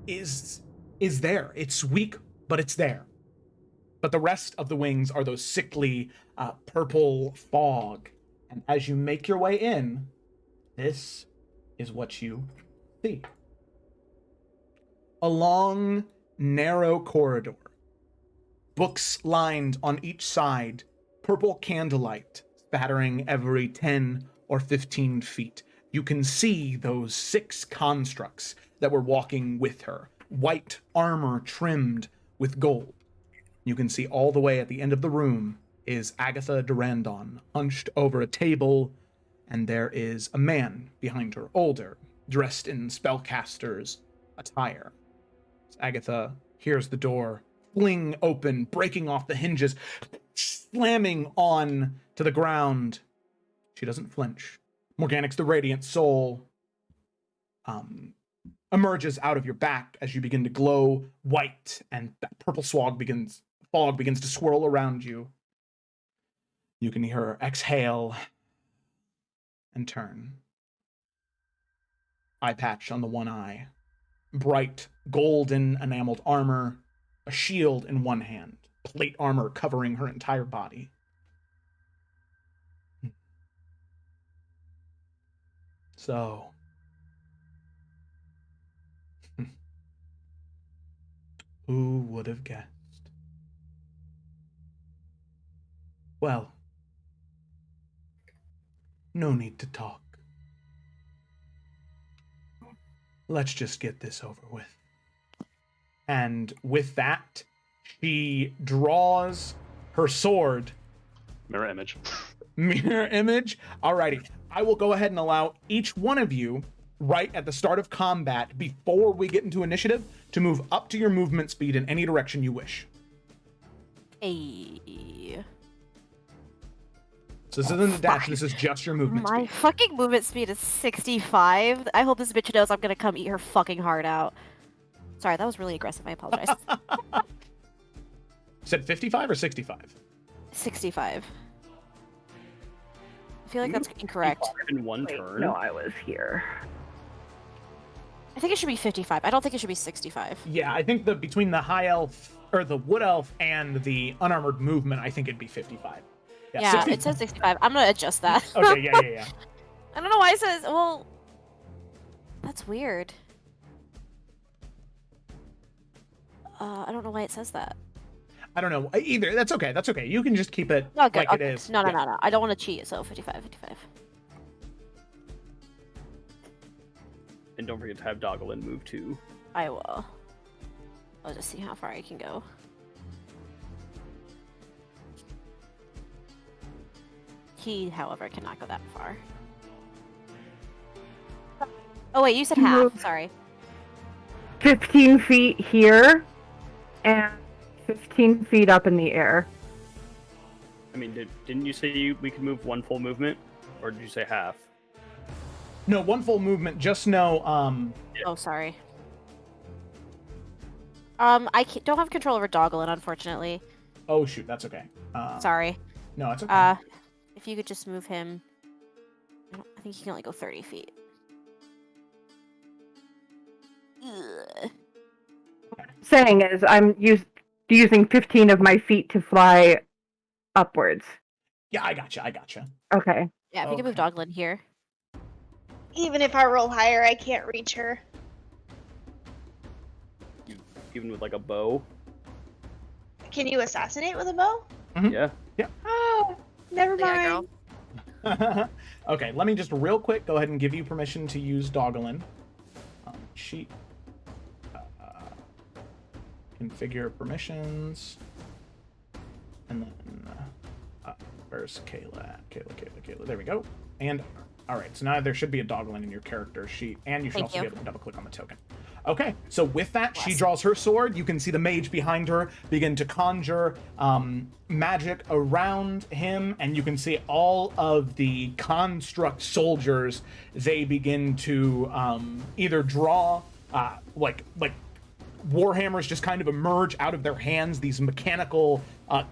is there. It's weak, but it's there. But the rest of the wings are those sickly purple fog. And as you make your way in, this is what you see. A long, narrow corridor. Books lined on each side. Purple candlelight spattering every 10 or 15 feet. You can see those 6 constructs that were walking with her. White armor trimmed with gold. You can see all the way at the end of the room is Agatha Durandon, hunched over a table, and there is a man behind her, older, dressed in spellcaster's attire. As Agatha hears the door fling open, breaking off the hinges, slamming on to the ground. She doesn't flinch. Morganix, the Radiant Soul, emerges out of your back as you begin to glow white, and that purple fog begins to swirl around you. You can hear her exhale and turn. Eye patch on the one eye. Bright golden enameled armor. A shield in one hand. Plate armor covering her entire body. So. Who would have guessed? Well, no need to talk. Let's just get this over with. And with that, she draws her sword. Mirror image. Mirror image. Alrighty. I will go ahead and allow each one of you, right at the start of combat, before we get into initiative, to move up to your movement speed in any direction you wish. Hey. So this isn't a dash, this is just your movement My speed. fucking movement speed is 65. I hope this bitch knows I'm gonna come eat her fucking heart out. Sorry, that was really aggressive. I apologize. Said 55 or 65? 65. I feel like that's incorrect. In one Wait, turn. no, I was here. I think it should be 55. I don't think it should be 65. Yeah, I think between the high elf, or the wood elf, and the unarmored movement, I think it'd be 55. Yeah, 60 it says 65. I'm gonna adjust that. Okay, yeah. I don't know why it says. Well, that's weird. I don't know why it says that. I don't know either. That's okay. That's okay. You can just keep it Okay, like okay. it is. No. Yeah. I don't want to cheat, so 55. And don't forget to have Dogglin move too. I will. I'll just see how far I can go. He, however, cannot go that far. Oh wait, you said half. Move. Sorry. 15 feet here, and 15 feet up in the air. I mean, didn't you say we could move one full movement, or did you say half? No, one full movement. Just know. Oh, sorry. Don't have control over Dogglin, unfortunately. Oh shoot, that's okay. Sorry. No, it's okay. If you could just move him. I think he can only go 30 feet. Ugh. Saying is, I'm using 15 of my feet to fly upwards. Yeah, I gotcha. Okay. Yeah, if you could move Dogglin here. Even if I roll higher, I can't reach her. Even with like a bow? Can you assassinate with a bow? Mhm. Yeah. Oh, never Yeah, mind. girl. Okay, let me just real quick go ahead and give you permission to use Dogglin. Sheet. Configure permissions. And then, where's Kayla? Kayla. There we go. And, alright, so now there should be a Dogglin in your character sheet, and you should Thank also you. be able to double click on the token. Okay, so with that, she Bless. draws her sword. You can see the mage behind her begin to conjure magic around him, and you can see all of the construct soldiers. They begin to either draw like warhammers just kind of emerge out of their hands. These mechanical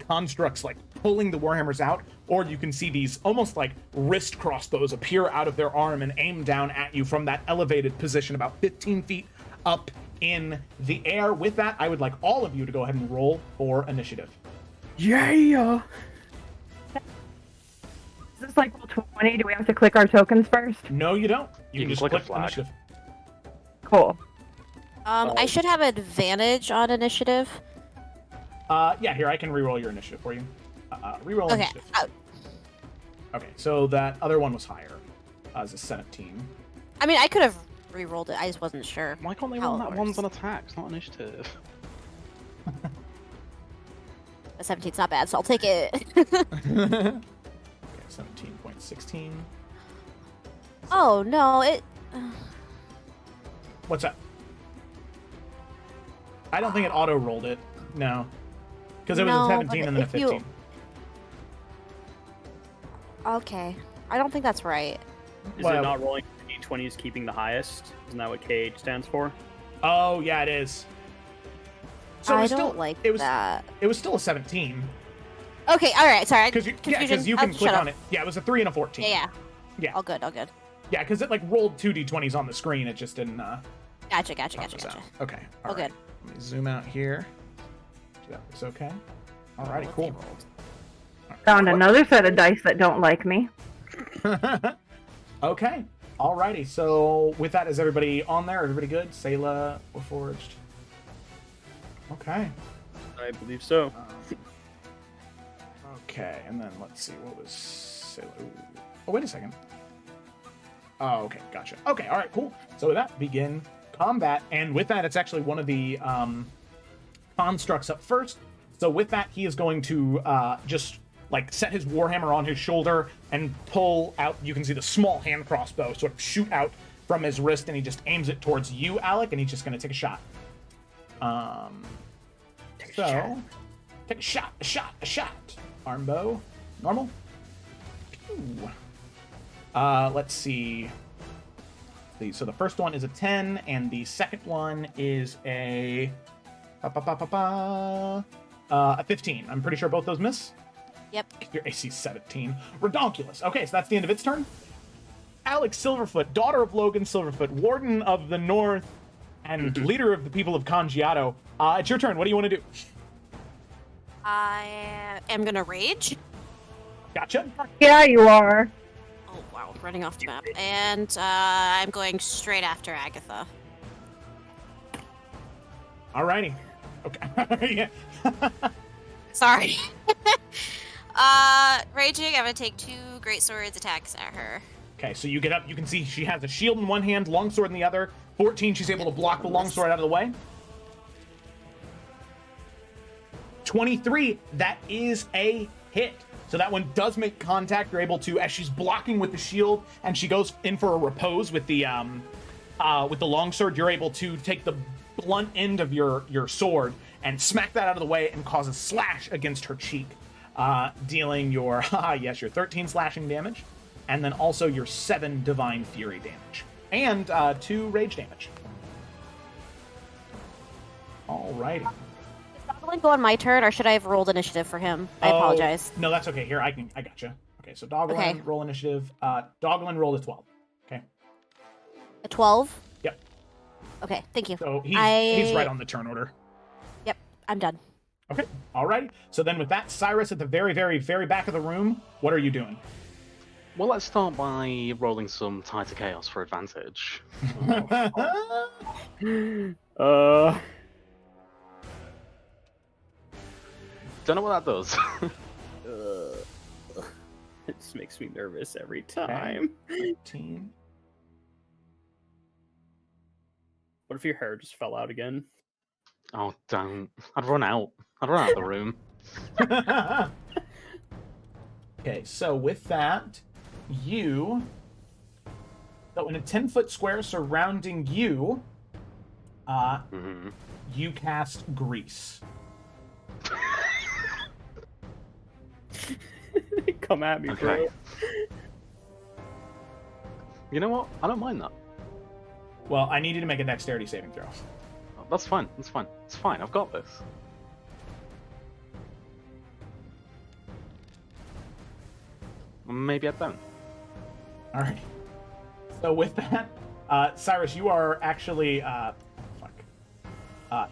constructs like pulling the warhammers out, or you can see these almost like wrist crossbows appear out of their arm and aim down at you from that elevated position about 15 feet up in the air. With that, I would like all of you to go ahead and roll for initiative. Yeah. Is this like roll 20? Do we have to click our tokens first? No, you don't. You can just click a click flag. initiative. Cool. I should have advantage on initiative. Yeah, here, I can reroll your initiative for you. Reroll Okay. initiative. Okay, so that other one was higher. As a 17. I mean, I could have re-rolled it. I just wasn't sure. Why can't they how roll it that one's works. an attack? It's not initiative. A 17's not bad, so I'll take it. Okay, 17.16. Oh no, it. What's that? I don't think it auto-rolled it. No. Because it was No, a but 17 and then a if you- 15. Okay, I don't think that's right. Is Well- it not rolling d20s keeping the highest? Isn't that what KH stands for? Oh, yeah, it is. So it I was don't still, like it was, that. It was still a 17. Okay, all right. Sorry, Because you confusion. can Oh, click shut on up. it. Yeah, it was a 3 and a 14. Yeah. Yeah. All good. Yeah, because it like rolled 2 d20s on the screen. It just didn't. Gotcha. Pop those out. Okay. All right. good. Let me zoom out here. That was okay. Alrighty, What they cool. rolled. Found another set of dice that don't like me. Okay. Alrighty, so with that, is everybody on there? Everybody good? Sayla, Warforged. Okay. I believe so. Okay, and then let's see, what was Sayla? Ooh. Oh, wait a second. Oh, okay, gotcha. Okay, alright, cool. So with that, begin combat, and with that, it's actually one of the constructs up first. So with that, he is going to just like set his warhammer on his shoulder and pull out. You can see the small hand crossbow sort of shoot out from his wrist, and he just aims it towards you, Alec, and he's just going to take a shot. Take a shot. Armbow, normal. Pew. Let's see. So the first one is a 10, and the second one is a 15. I'm pretty sure both those miss. Yep. Your AC 17. Redonkulous. Okay, so that's the end of its turn. Alex Silverfoot, daughter of Logan Silverfoot, Warden of the North, and leader of the people of Congiato. It's your turn. What do you want to do? I am gonna rage. Gotcha. Yeah, you are. Oh wow, running off the map. And I'm going straight after Agatha. Alrighty. Okay. Yeah. Sorry. Raging, I'm gonna take 2 great swords attacks at her. Okay, so you get up. You can see she has a shield in one hand, longsword in the other. 14, she's able to block the longsword out of the way. 23, that is a hit. So that one does make contact. You're able to, as she's blocking with the shield, and she goes in for a repose with the longsword, you're able to take the blunt end of your sword and smack that out of the way and cause a slash against her cheek, dealing your your 13 slashing damage, and then also your 7 divine fury damage and 2 rage damage. Alrighty. Does Dogland go on my turn, or should I have rolled initiative for him? I apologize. No, that's okay. Here, I gotcha. Okay, so Dogland, Okay. roll initiative. Dogland rolled a 12. Okay. A 12? Yep. Okay, thank you. So he's right on the turn order. Yep, I'm done. Okay, alrighty. So then with that, Cyrus at the very, very, very back of the room, what are you doing? Well, let's start by rolling some Tie to Chaos for advantage. Don't know what that does. It just makes me nervous every time. 13. What if your hair just fell out again? Oh, don't. I'd run out. I'd run out of the room. Okay, so with that, so in a 10-foot square surrounding you, you cast Grease. Come at me, bro. Okay. You know what? I don't mind that. Well, I need you to make a dexterity saving throw. Oh, that's fine. That's fine. It's fine. I've got this. Maybe I don't. Alright. So with that, Cyrus, you are actually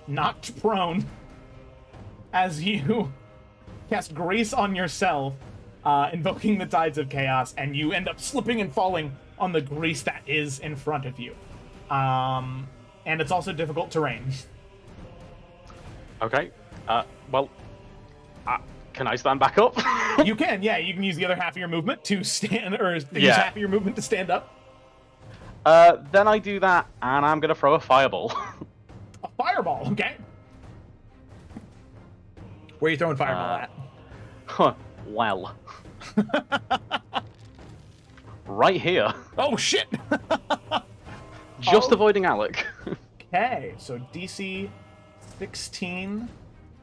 knocked prone as you cast Grace on yourself, invoking the Tides of Chaos, and you end up slipping and falling on the grease that is in front of you. And it's also difficult terrain. Okay. Well, can I stand back up? You can, yeah. You can use the other half of your movement to stand, or use Yeah. half of your movement to stand up. Then I do that, and I'm gonna throw a fireball. A fireball, okay. Where are you throwing fireball at? Huh. Well. Right here. Oh, shit! Just avoiding Alec. Okay, so DC 16,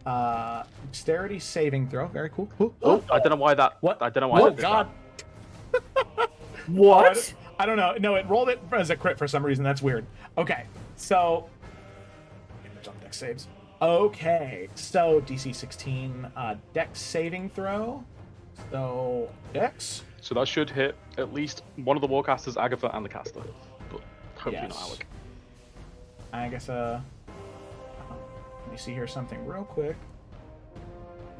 dexterity saving throw. Very cool. Oh, I don't know why that. What? I don't know why. Oh, that did God. What? I don't know. No, it rolled it as a crit for some reason. That's weird. Okay, so on dex saves. Okay, so DC 16, dex saving throw. So dex. So that should hit at least one of the warcasters, Agatha, and the caster. But hopefully not Yes. Alec. Agatha. Let me see here something real quick.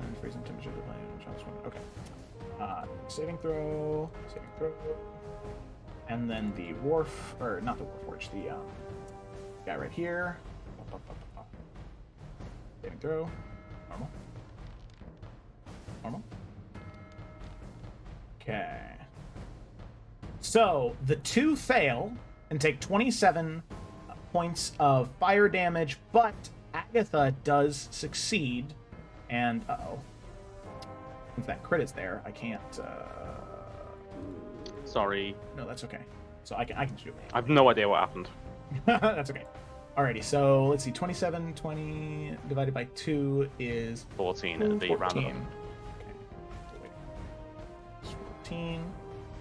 And freezing temperature of the land. Okay. Saving throw. And then the Wharf, or not the Warforged, the guy right here. Saving throw. Normal. Normal. Okay. So the two fail and take 27 points of fire damage, but Agatha does succeed. And, since that crit is there, I can't, Sorry. No, that's okay. So I can shoot. I have no idea what happened. That's okay. Alrighty, so let's see. 27, 20 divided by 2 is 14 at the round 14. up. Okay. 14.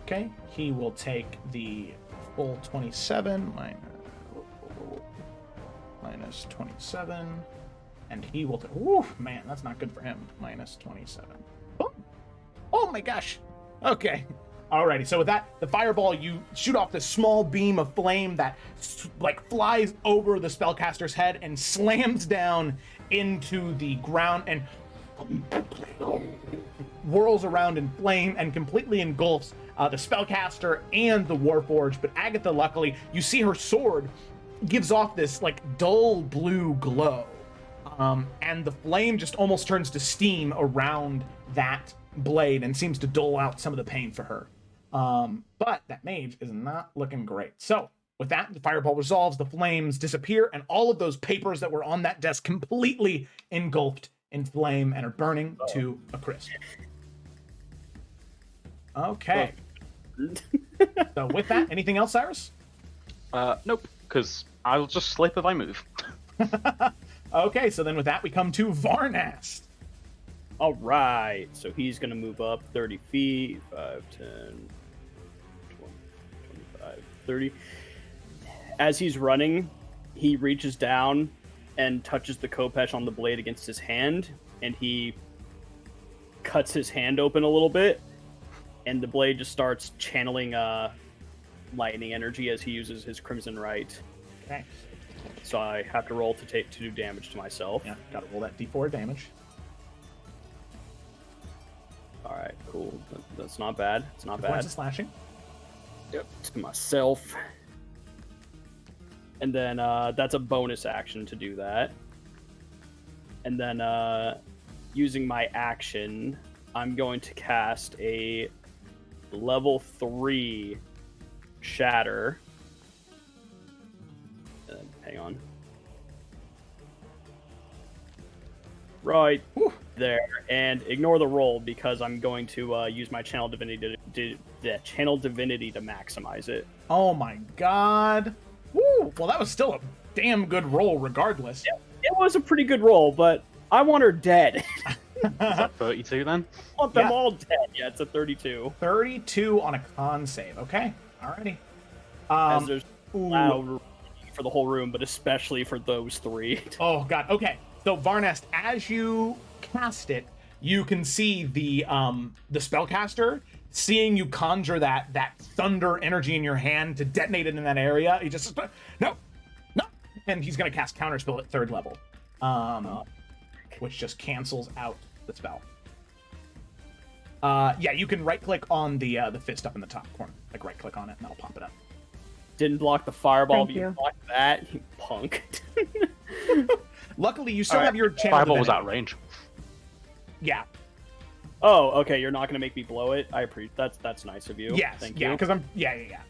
Okay. He will take the full 27 minus 27. And he will take... Woo, man, that's not good for him. Minus 27. Oh my gosh. Okay. Alrighty, so with that, the fireball, you shoot off this small beam of flame that like flies over the spellcaster's head and slams down into the ground and whirls around in flame and completely engulfs the spellcaster and the Warforged. But Agatha, luckily, you see her sword gives off this like dull blue glow, and the flame just almost turns to steam around that blade and seems to dole out some of the pain for her. But that mage is not looking great. So with that, the fireball resolves, the flames disappear, and all of those papers that were on that desk completely engulfed in flame and are burning to a crisp. Okay. So with that, anything else, Cyrus? Nope, because I'll just slip if I move. Okay, so then with that, we come to Varnast. All right, so he's going to move up 30 feet, 5, 10, 20, 25, 30. As he's running, he reaches down and touches the Khopesh on the blade against his hand, and he cuts his hand open a little bit, and the blade just starts channeling lightning energy as he uses his Crimson Right. Okay. So I have to roll to do damage to myself. Yeah, gotta roll that d4 damage. All right, cool. That's not bad. It's not 2 bad. points of slashing. Yep, to myself. And then that's a bonus action to do that. And then using my action, I'm going to cast a level 3 Shatter. Hang on. Right there, and ignore the roll because I'm going to use my Channel Divinity to maximize it. Oh my god. Woo! Well, that was still a damn good roll regardless. Yeah, it was a pretty good roll, but I want her dead. Is that 32 then? I want them all dead. Yeah, it's a 32. 32 on a con save. Okay. Alrighty. As there's loud for the whole room, but especially for those 3. Oh god. Okay. So Varnast, as you cast it, you can see the spellcaster seeing you conjure that thunder energy in your hand to detonate it in that area. He just no, and he's gonna cast Counterspell at 3rd level, which just cancels out the spell. Yeah, you can right click on the fist up in the top corner, like right click on it, and that'll pop it up. Didn't block the fireball, Thank but you you. blocked that, you punk. Luckily, you still have your channel. Fireball was divinity. out of range. Yeah. Oh, okay. You're not gonna make me blow it. I appreciate that's nice of you. Yes. Thank yeah. you. Because I'm. Yeah.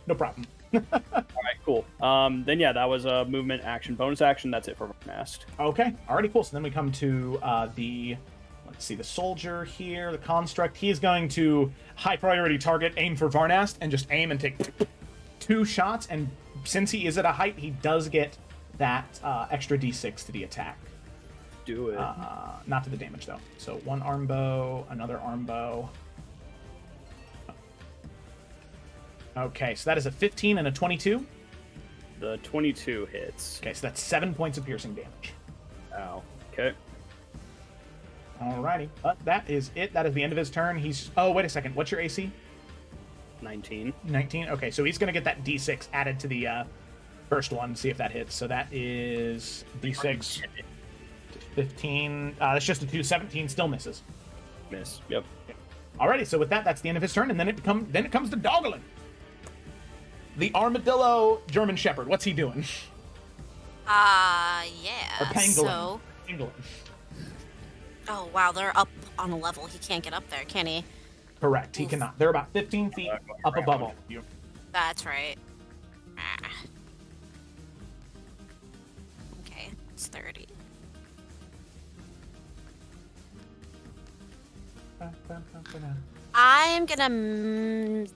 No problem. All right, cool. Then yeah, that was a movement, action, bonus action. That's it for Nest. Okay. Already cool. So then we come to the. Let's see, the soldier here, the construct. He's going to high priority target, aim for Varnast, and just aim and take 2 shots. And since he is at a height, he does get that extra d6 to the attack. Do it. Not to the damage though. So 1 arm bow, another arm bow. Okay, so that is a 15 and a 22. The 22 hits. Okay, so that's 7 points of piercing damage. Ow. Okay. Alrighty, but that is it. That is the end of his turn. He's. Oh, wait a second. What's your AC? 19. 19. Okay, so he's gonna get that d6 added to the first one. See if that hits. So that is d6. 15. That's just a 2. 17 still misses. Miss. Yep. Alrighty, so with that, that's the end of his turn, and then it comes to Doggerland. the armadillo German Shepherd. What's he doing? Yeah. Or pangolin. So. Pangolin. Oh wow, they're up on a level. He can't get up there, can he? Correct. He cannot. They're about 15 feet up above all of you. That's right. Okay, it's 30. I'm gonna.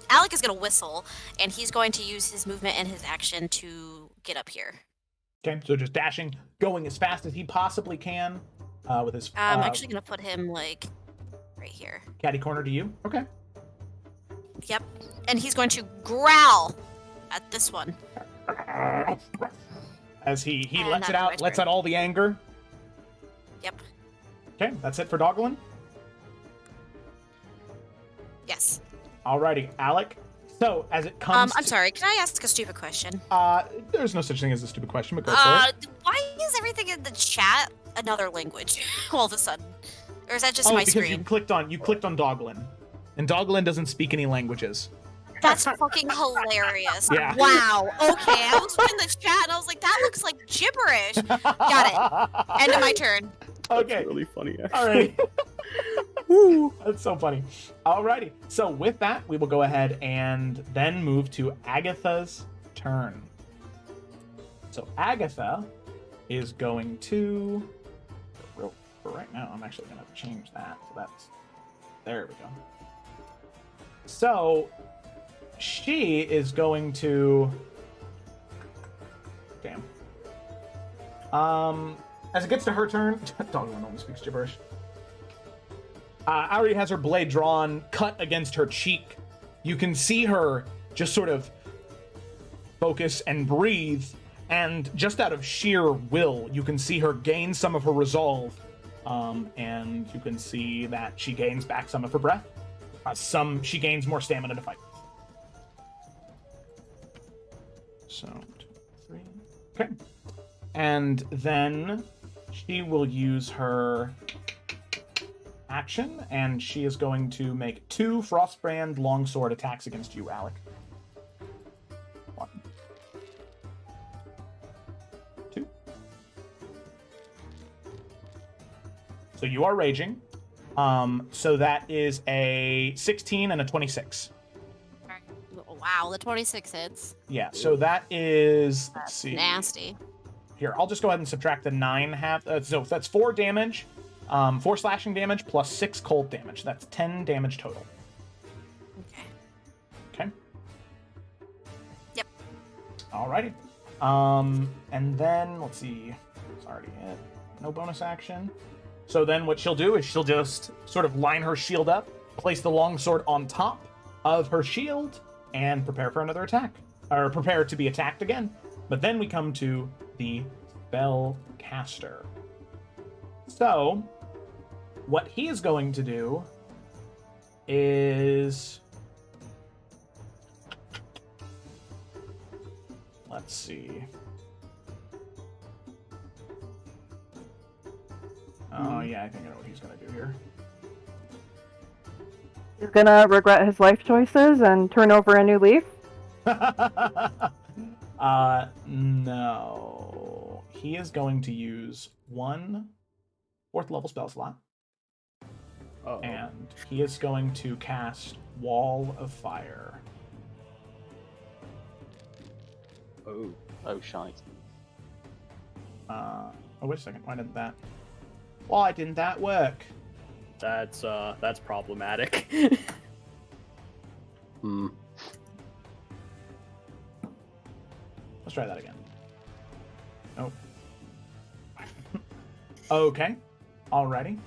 Alec is gonna whistle, and he's going to use his movement and his action to get up here. Okay, so just dashing, going as fast as he possibly can with his. I'm actually gonna put him like right here. Catty corner to you. Okay. Yep, and he's going to growl at this one. As he And lets it that's my out, lets turn. out all the anger. Yep. Okay, that's it for Doglin. Yes. Alrighty, Alec. So as it comes, I'm sorry. Can I ask a stupid question? There's no such thing as a stupid question, but go for it. Why is everything in the chat another language all of a sudden? Or is that just my because screen? you clicked on Doglin, and Doglin doesn't speak any languages. That's fucking hilarious. Yeah. Wow. Okay, I was in the chat and I was like, that looks like gibberish. Got it. End of my turn. Okay. That's really funny. Alrighty. Woo, that's so funny. Alrighty. So with that, we will go ahead and then move to Agatha's turn. So Agatha is going to. For right now, I'm actually going to change that. So that's. There we go. So she is going to. Damn. As it gets to her turn, Doglin only speaks gibberish. Already has her blade drawn, cut against her cheek. You can see her just sort of focus and breathe, and just out of sheer will, you can see her gain some of her resolve, and you can see that she gains back some of her breath. She gains more stamina to fight with. So, 2, 3. Okay. And then she will use her action, and she is going to make 2 Frostbrand longsword attacks against you, Alec. 1, 2. So you are raging. So that is a 16 and a 26. Wow, the 26 hits. Yeah, so that is, let's see. Nasty. Here, I'll just go ahead and subtract the 9 half. So that's 4 damage, 4 slashing damage plus 6 cold damage. That's 10 damage total. Okay. Okay. Yep. Alrighty. And then let's see. It's already hit. No bonus action. So then what she'll do is she'll just sort of line her shield up, place the longsword on top of her shield, and prepare for another attack. Or prepare to be attacked again. But then we come to the spellcaster. So, what he is going to do is... Let's see. Oh, yeah, I think I know what he's going to do here. He's gonna regret his life choices and turn over a new leaf. No. He is going to use 1 4th level spell slot. Uh-oh. And he is going to cast Wall of Fire. Oh. Oh, shite. Oh, wait a second. Why didn't that work? That's problematic. Hmm. Let's try that again. Nope. Okay. Alrighty.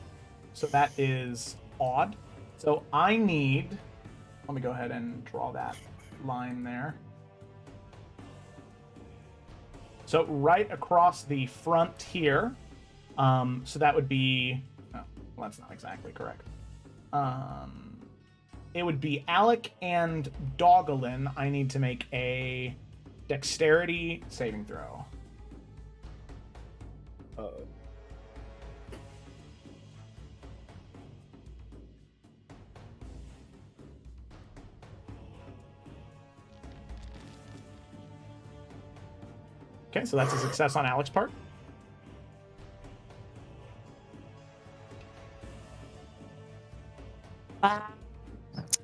So that is odd. So I need... Let me go ahead and draw that line there. So right across the front here. So that would be... Oh, well, that's not exactly correct. It would be Alec and Doglin. I need to make a dexterity saving throw. Uh-oh. Okay, so that's a success on Alex's part.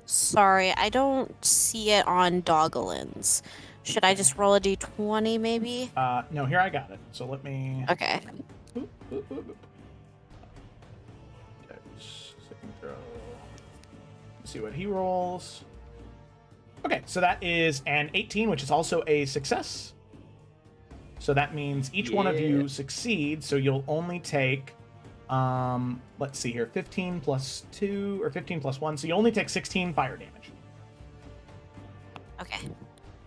Sorry, I don't see it on Dogglins. Should I just roll a d20 maybe? No, here I got it. So let me. Okay. Oop, oop, oop, oop. Saving throw. Let's see what he rolls. Okay, so that is an 18, which is also a success. So that means each one of you succeeds, so you'll only take, let's see here, 15 plus 2, or 15 plus 1, so you only take 16 fire damage. Okay.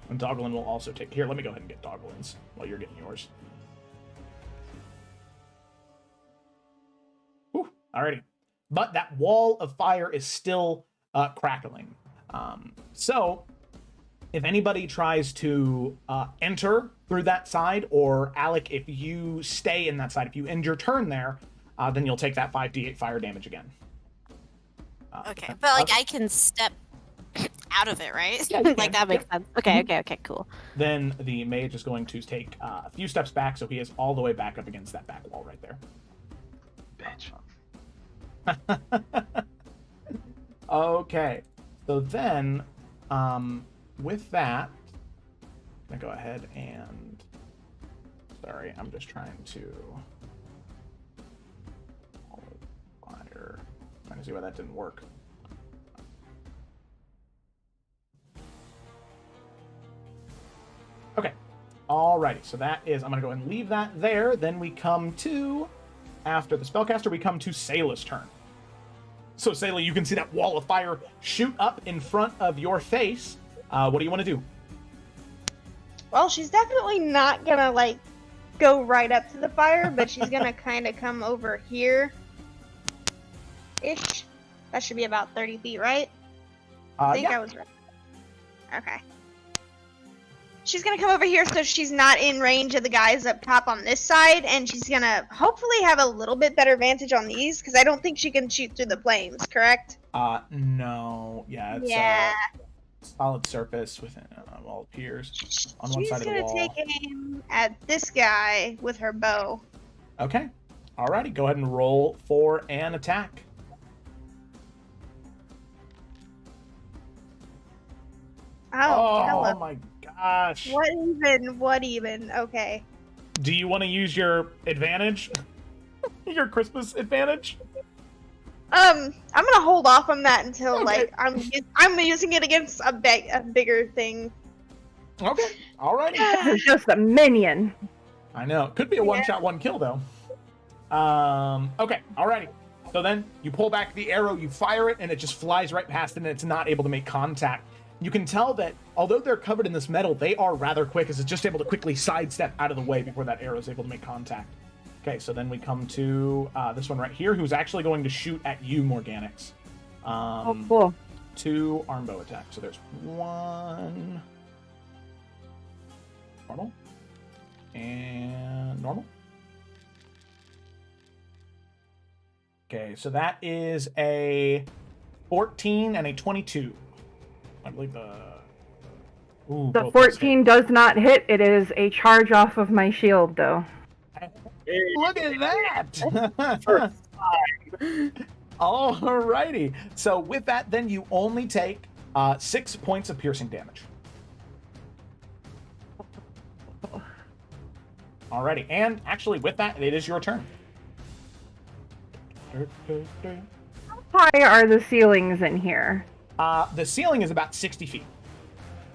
And Dogglin will also take... Here, let me go ahead and get Dogglin's while you're getting yours. Whew, alrighty. But that wall of fire is still crackling. So, if anybody tries to enter through that side, or Alec, if you stay in that side, if you end your turn there, then you'll take that 5d8 fire damage again. Okay, but like I can step out of it, right? Yeah, you Like can. that makes sense. Okay, okay, cool. Then the mage is going to take a few steps back, so he is all the way back up against that back wall right there. Bitch. Okay, so then, with that, I'm gonna go ahead and... Sorry, I'm just trying to... Fire. Trying to see why that didn't work. Okay, alrighty, so that is... I'm gonna go ahead and leave that there. Then we come to... After the spellcaster, we come to Sayla's turn. So, Sayla, you can see that wall of fire shoot up in front of your face. What do you want to do? Well, she's definitely not gonna, like, go right up to the fire, but she's gonna kind of come over here. Ish. That should be about 30 feet, right? I think Yeah. I was right. Okay. She's gonna come over here so she's not in range of the guys up top on this side, and she's gonna hopefully have a little bit better vantage on these, because I don't think she can shoot through the flames, correct? No. Yeah, it's Yeah. solid surface within all appears on one She's side of the gonna wall. take aim at this guy with her bow. Okay. Alrighty, go ahead and roll for an attack. Oh, Oh hello. my gosh. What even? What even? Okay. Do you want to use your advantage? Your Christmas advantage? I'm gonna hold off on that until Okay. like I'm using it against a bigger thing. Okay. Alrighty. It's just a minion. I know. Could be a one-shot, one-kill, though. Okay. Alrighty. So then you pull back the arrow, you fire it, and it just flies right past it, and it's not able to make contact. You can tell that although they're covered in this metal, they are rather quick, as it's just able to quickly sidestep out of the way before that arrow is able to make contact. Okay, so then we come to this one right here, who's actually going to shoot at you, Morganix. Oh, cool. 2 arm bow attacks. So there's 1 normal and normal. Okay, so that is a 14 and a 22. I believe the The 14 does not hit. It is a charge off of my shield, though. Look at that! Alrighty. So with that, then you only take 6 points of piercing damage. Alrighty, and actually with that, it is your turn. How high are the ceilings in here? The ceiling is about 60 feet.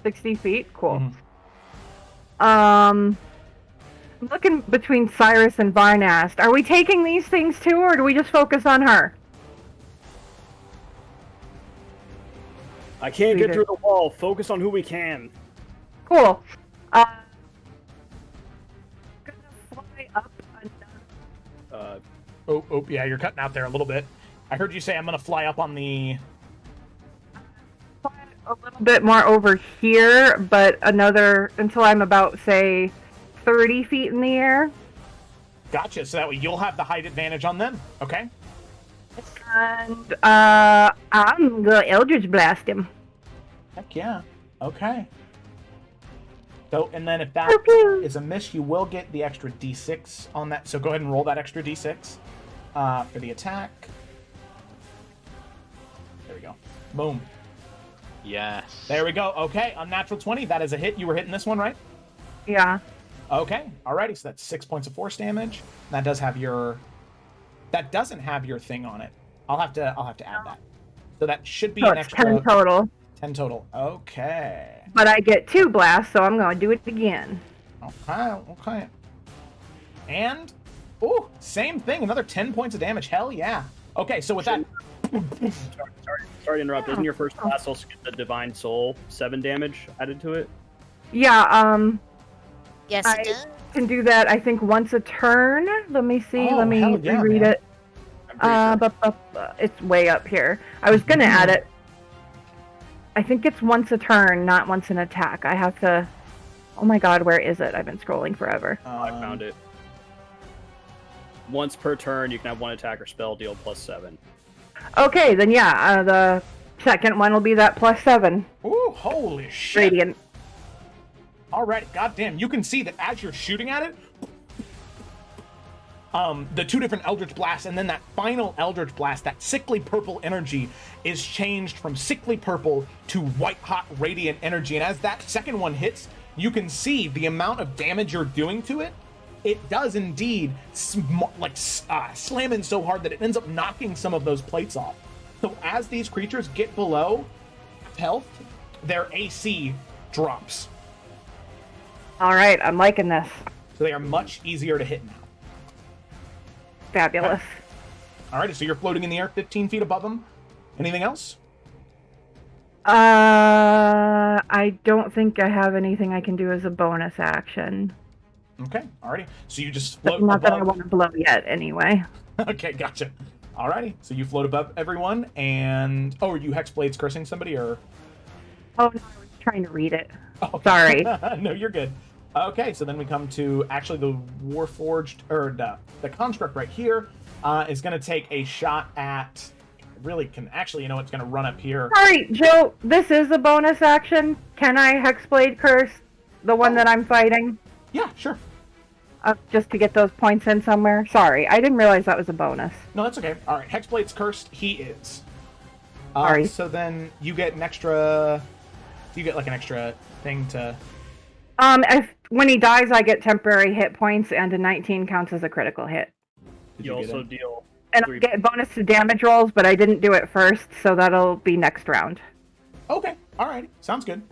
60 feet? Cool. Mhm. Looking between Cyrus and Varnast, are we taking these things too, or do we just focus on her? I can't get Leave through it. the wall. Focus on who we can. Cool. Gonna fly up another... Oh, yeah, you're cutting out there a little bit. I heard you say I'm gonna fly up on the... Fly a little bit more over here, but another until I'm about, say, 30 feet in the air. Gotcha, so that way you'll have the height advantage on them, okay? And I'm gonna Eldritch Blast him. Heck yeah. Okay. So, and then if that is a miss, you will get the extra d6 on that. So go ahead and roll that extra d6 for the attack. There we go. Boom. Yes. There we go. Okay, unnatural 20. That is a hit. You were hitting this one, right? Yeah. Okay. Alrighty. So that's 6 points of force damage. That does have your. That doesn't have your thing on it. I'll have to add that. So that should be So an it's extra 10 total. 10 total. Okay. But I get 2 blasts, so I'm going to do it again. Okay. And, ooh, same thing. Another 10 points of damage. Hell yeah. Okay, so with that. Sorry to interrupt. Doesn't your first class also get the Divine Soul 7 damage added to it? Yeah, Yes, I it does. can do that, I think, once a turn. Let me see. Oh, Let me hell yeah, reread man. it. I'm pretty sure. It's way up here. I was going to add it. I think it's once a turn, not once an attack. I have to... Oh my god, where is it? I've been scrolling forever. I found it. Once per turn, you can have one attack or spell deal +7. Okay, then yeah, the second one will be that +7. Ooh, holy shit. Radiant. Alright, goddamn. You can see that as you're shooting at it, the 2 different Eldritch Blasts, and then that final Eldritch Blast, that sickly purple energy is changed from sickly purple to white-hot radiant energy. And as that second one hits, you can see the amount of damage you're doing to it. It does indeed slam in so hard that it ends up knocking some of those plates off. So as these creatures get below health, their AC drops. Alright, I'm liking this. So they are much easier to hit now. Fabulous. Alright, so you're floating in the air 15 feet above them. Anything else? I don't think I have anything I can do as a bonus action. Okay, alrighty. So you just float Not above. that I want to blow yet, anyway. Okay, gotcha. Alrighty, so you float above everyone, and... Oh, are you Hexblades cursing somebody, or...? Oh, no, I was trying to read it. Oh, Sorry. No, you're good. Okay, so then we come to actually the Warforged, or the construct right here is going to take a shot at... Really can... Actually, you know, it's going to run up here. Sorry, Joe, this is a bonus action. Can I Hexblade curse the one that I'm fighting? Yeah, sure. Just to get those points in somewhere? Sorry, I didn't realize that was a bonus. No, that's okay. Alright, Hexblade's cursed. He is. Sorry. So then you get an extra... You get like an extra thing to... When he dies, I get temporary hit points, and a 19 counts as a critical hit. You also deal... And I get bonus to damage rolls, but I didn't do it first, so that'll be next round. Okay, alright. Sounds good.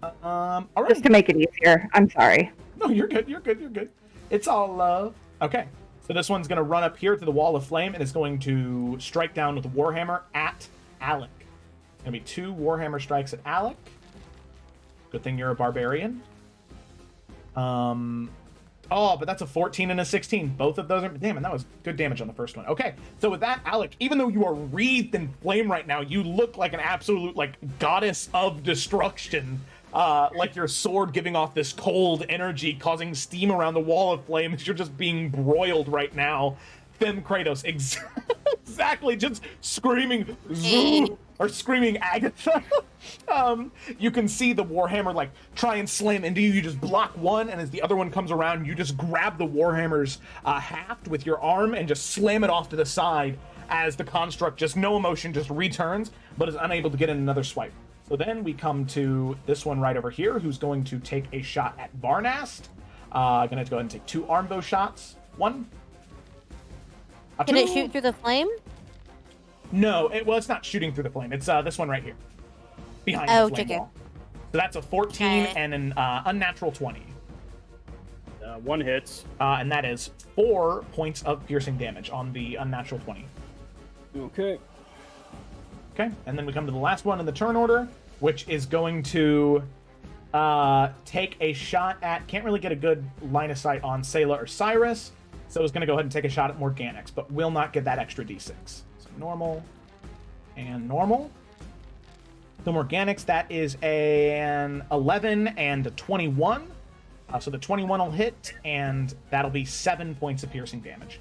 Alright. Just to make it easier. I'm sorry. No, you're good, you're good, you're good. It's all love. Okay, so this one's going to run up here to the wall of flame, and it's going to strike down with a Warhammer at Alec. It's going to be 2 Warhammer strikes at Alec. Good thing you're a barbarian. Oh, but that's a 14 and a 16. Both of those are... Damn, and that was good damage on the first one. Okay, so with that, Alec, even though you are wreathed in flame right now, you look like an absolute, like, goddess of destruction. Like your sword giving off this cold energy, causing steam around the wall of flame as you're just being broiled right now. Fem Kratos, exactly, just screaming, Zoo! Or screaming Agatha. You can see the Warhammer like try and slam into you. You just block one, and as the other one comes around, you just grab the Warhammer's haft with your arm and just slam it off to the side as the construct, just no emotion, just returns, but is unable to get in another swipe. So then we come to this one right over here, who's going to take a shot at Varnast. Gonna go ahead and take 2 armbow shots. 1. Can it shoot through the flame? No, it's not shooting through the flame. It's this one right here. Behind the flame wall. So that's a 14 and an unnatural 20. 1 hits. And that is 4 points of piercing damage on the unnatural 20. Okay. Okay, and then we come to the last one in the turn order, which is going to take a shot at... Can't really get a good line of sight on Sayla or Cyrus, so it's going to go ahead and take a shot at Morganix, but will not get that extra d6. So normal and normal. So Morganix, that is an 11 and a 21. So the 21 will hit, and that'll be 7 points of piercing damage.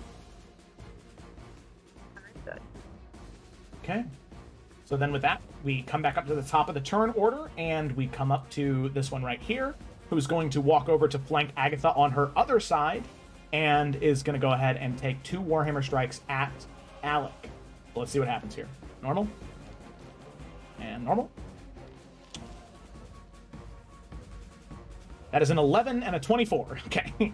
Okay. So then with that, we come back up to the top of the turn order, and we come up to this one right here, who's going to walk over to flank Agatha on her other side, and is going to go ahead and take 2 Warhammer strikes at Alec. So let's see what happens here. Normal. And normal. That is an 11 and a 24. Okay.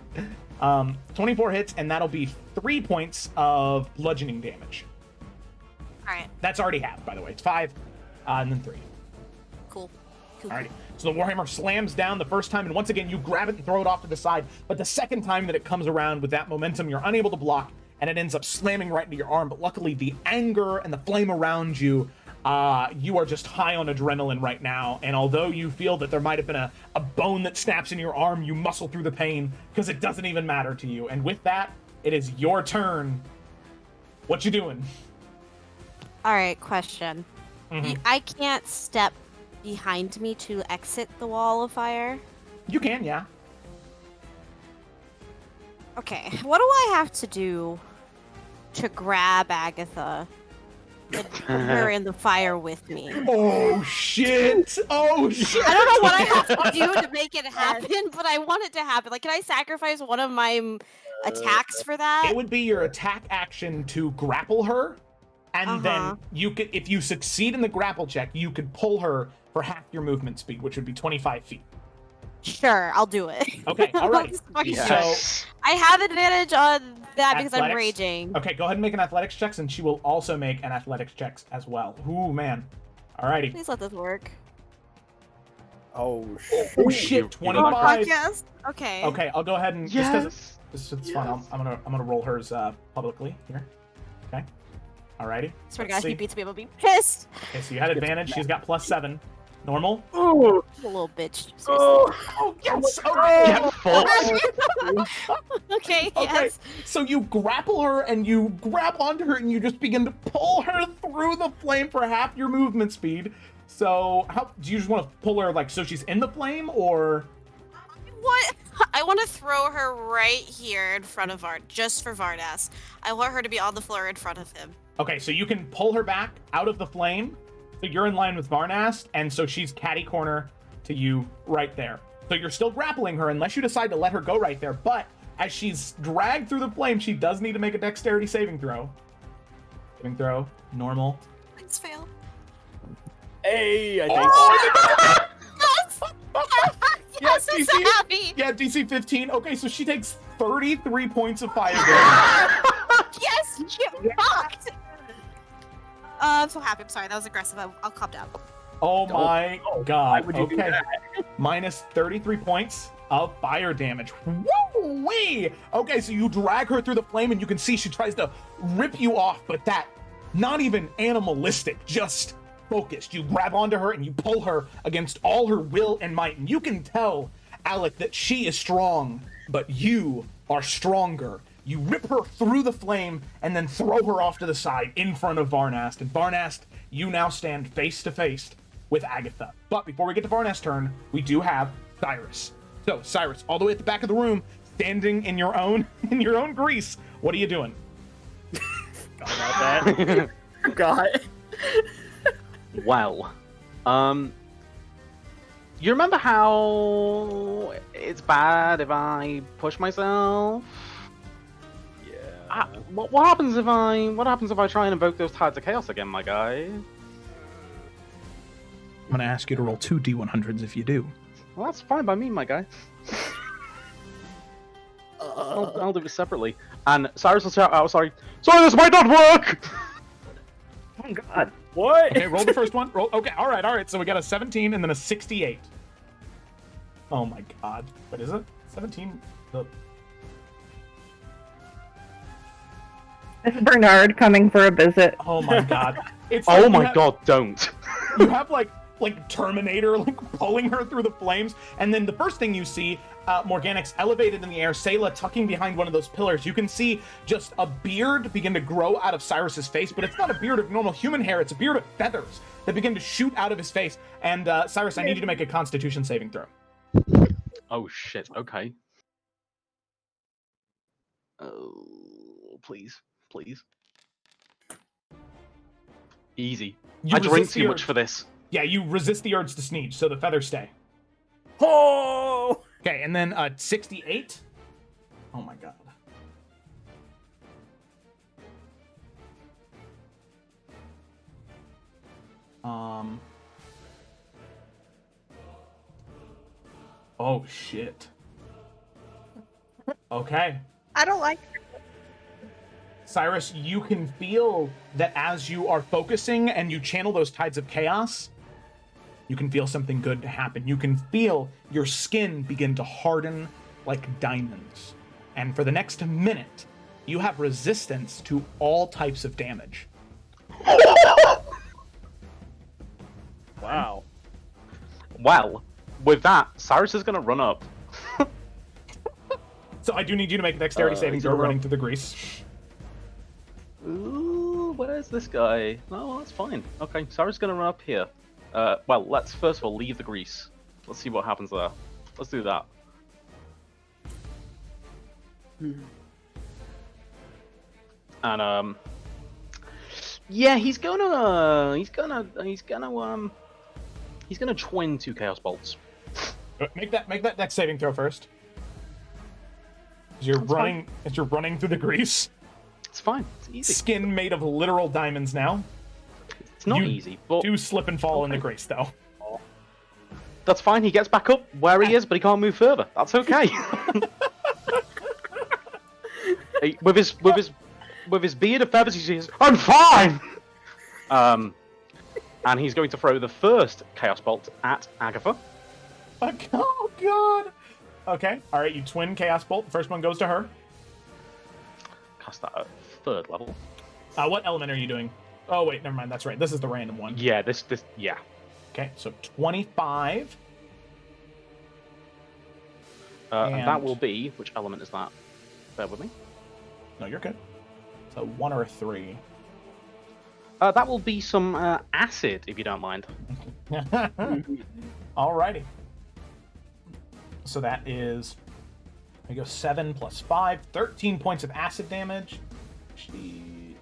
24 hits, and that'll be 3 points of bludgeoning damage. All right. That's already halved, by the way. It's 5, and then 3. Cool. Alrighty. So the Warhammer slams down the first time, and once again, you grab it and throw it off to the side. But the second time that it comes around with that momentum, you're unable to block, and it ends up slamming right into your arm. But luckily, the anger and the flame around you, you are just high on adrenaline right now. And although you feel that there might have been a bone that snaps in your arm, you muscle through the pain because it doesn't even matter to you. And with that, it is your turn. What you doing? All right, question. Mhm. I can't step behind me to exit the wall of fire? You can, yeah. Okay, what do I have to do to grab Agatha and put her in the fire with me? Oh, shit! Oh, shit! I don't know what I have to do to make it happen, but I want it to happen. Like, can I sacrifice one of my attacks for that? It would be your attack action to grapple her, and then you could, if you succeed in the grapple check, you could pull her for half your movement speed, which would be 25 feet. Sure, I'll do it. Okay, all right. Yes. I have advantage on that because I'm Athletics? raging. Okay, go ahead and make an athletics check, and she will also make an athletics check as well. Ooh, man. Alrighty. Please let this work. Oh, Oh, shit, Oh, 25. fuck yes. Okay. Okay, I'll go ahead and Yes. just 'cause it's fun. I'm gonna roll hers publicly here. Okay. Alrighty. Swear to Let's God, he see. beats me, I'm gonna be pissed. Okay, so you had advantage. She's got +7. Normal. Oh, You little bitch. Seriously. Oh, yes. Okay. Get fucked. Okay, Okay, yes. so you grapple her and you grab onto her and you just begin to pull her through the flame for half your movement speed. So, how do you just want to pull her like so she's in the flame, or? What? I want to throw her right here in front of just for Vardas. I want her to be on the floor in front of him. Okay, so you can pull her back out of the flame. So you're in line with Varnast, and so she's catty corner to you right there. So you're still grappling her unless you decide to let her go right there. But as she's dragged through the flame, she does need to make a dexterity saving throw. Saving throw, normal. Please fail. hey, I think. Yes! Yes, I'm so happy! Yeah, DC 15. Okay, so she takes 33 points of fire damage. Yes! You fucked! I'm so happy. I'm sorry, that was aggressive. I'll calm down. Oh my god. would you do Okay. that? Minus 33 points of fire damage. Woo-wee! Okay, so you drag her through the flame and you can see she tries to rip you off, but that, not even animalistic, just focused. You grab onto her and you pull her against all her will and might. And you can tell, Alec, that she is strong, but you are stronger. You rip her through the flame and then throw her off to the side in front of Varnast. And Varnast, you now stand face to face with Agatha. But before we get to Varnast's turn, we do have Cyrus. So, Cyrus, all the way at the back of the room, standing in your own grease. What are you doing? Forgot about that. God. Well, you remember how it's bad if I push myself? Yeah. What happens if I try and invoke those tides of chaos again, my guy? I'm going to ask you to roll 2 D100s if you do. Well, that's fine by me, my guy. I'll do it separately. And Cyrus will shout out, sorry, this might not work! Oh God. What? Okay, roll the first one. Roll. Okay, all right. So we got a 17 and then a 68. Oh my god. What is it? 17? It's Bernard coming for a visit. Oh my god. It's Oh like my god, don't. You have like Terminator pulling her through the flames, and then the first thing you see, Morganix elevated in the air, Sayla tucking behind one of those pillars. You can see just a beard begin to grow out of Cyrus's face, but it's not a beard of normal human hair, it's a beard of feathers that begin to shoot out of his face. And Cyrus, I need you to make a Constitution saving throw. Oh shit, okay. Oh, please. Easy. You I drink resist too the much urge. for this. Yeah, you resist the urge to sneeze, so the feathers stay. Oh! Okay, and then 68. Oh my god. Oh shit. Okay. I don't like Cyrus, you can feel that as you are focusing and you channel those tides of chaos, you can feel something good to happen. You can feel your skin begin to harden like diamonds. And for the next minute, you have resistance to all types of damage. Wow. Well, with that, Cyrus is going to run up. So I do need you to make a dexterity saving throw running through the grease. Ooh, where's this guy? Oh, that's fine. Okay, Cyrus is going to run up here. Well, let's first of all leave the grease. Let's see what happens there. Let's do that. And yeah, he's gonna twin 2 chaos bolts. Make that dex saving throw first. As you're running through the grease. It's fine. It's easy. Skin made of literal diamonds now. It's not easy, but do slip and fall in the grease though. That's fine. He gets back up where he is, but he can't move further. That's okay. with his beard of feathers, he says, "I'm fine." And he's going to throw the first chaos bolt at Agatha. Oh god. Okay. All right. You twin chaos bolt. The first one goes to her. Cast that at 3rd level. What element are you doing? Oh wait, never mind. That's right. This is the random one. Yeah. Yeah. Okay. So 25. And that will be, which element is that? Bear with me. No, you're good. So 1 or a 3. That will be some acid, if you don't mind. Alrighty. So that is, there you go, 7 plus 5, 13 points of acid damage. She,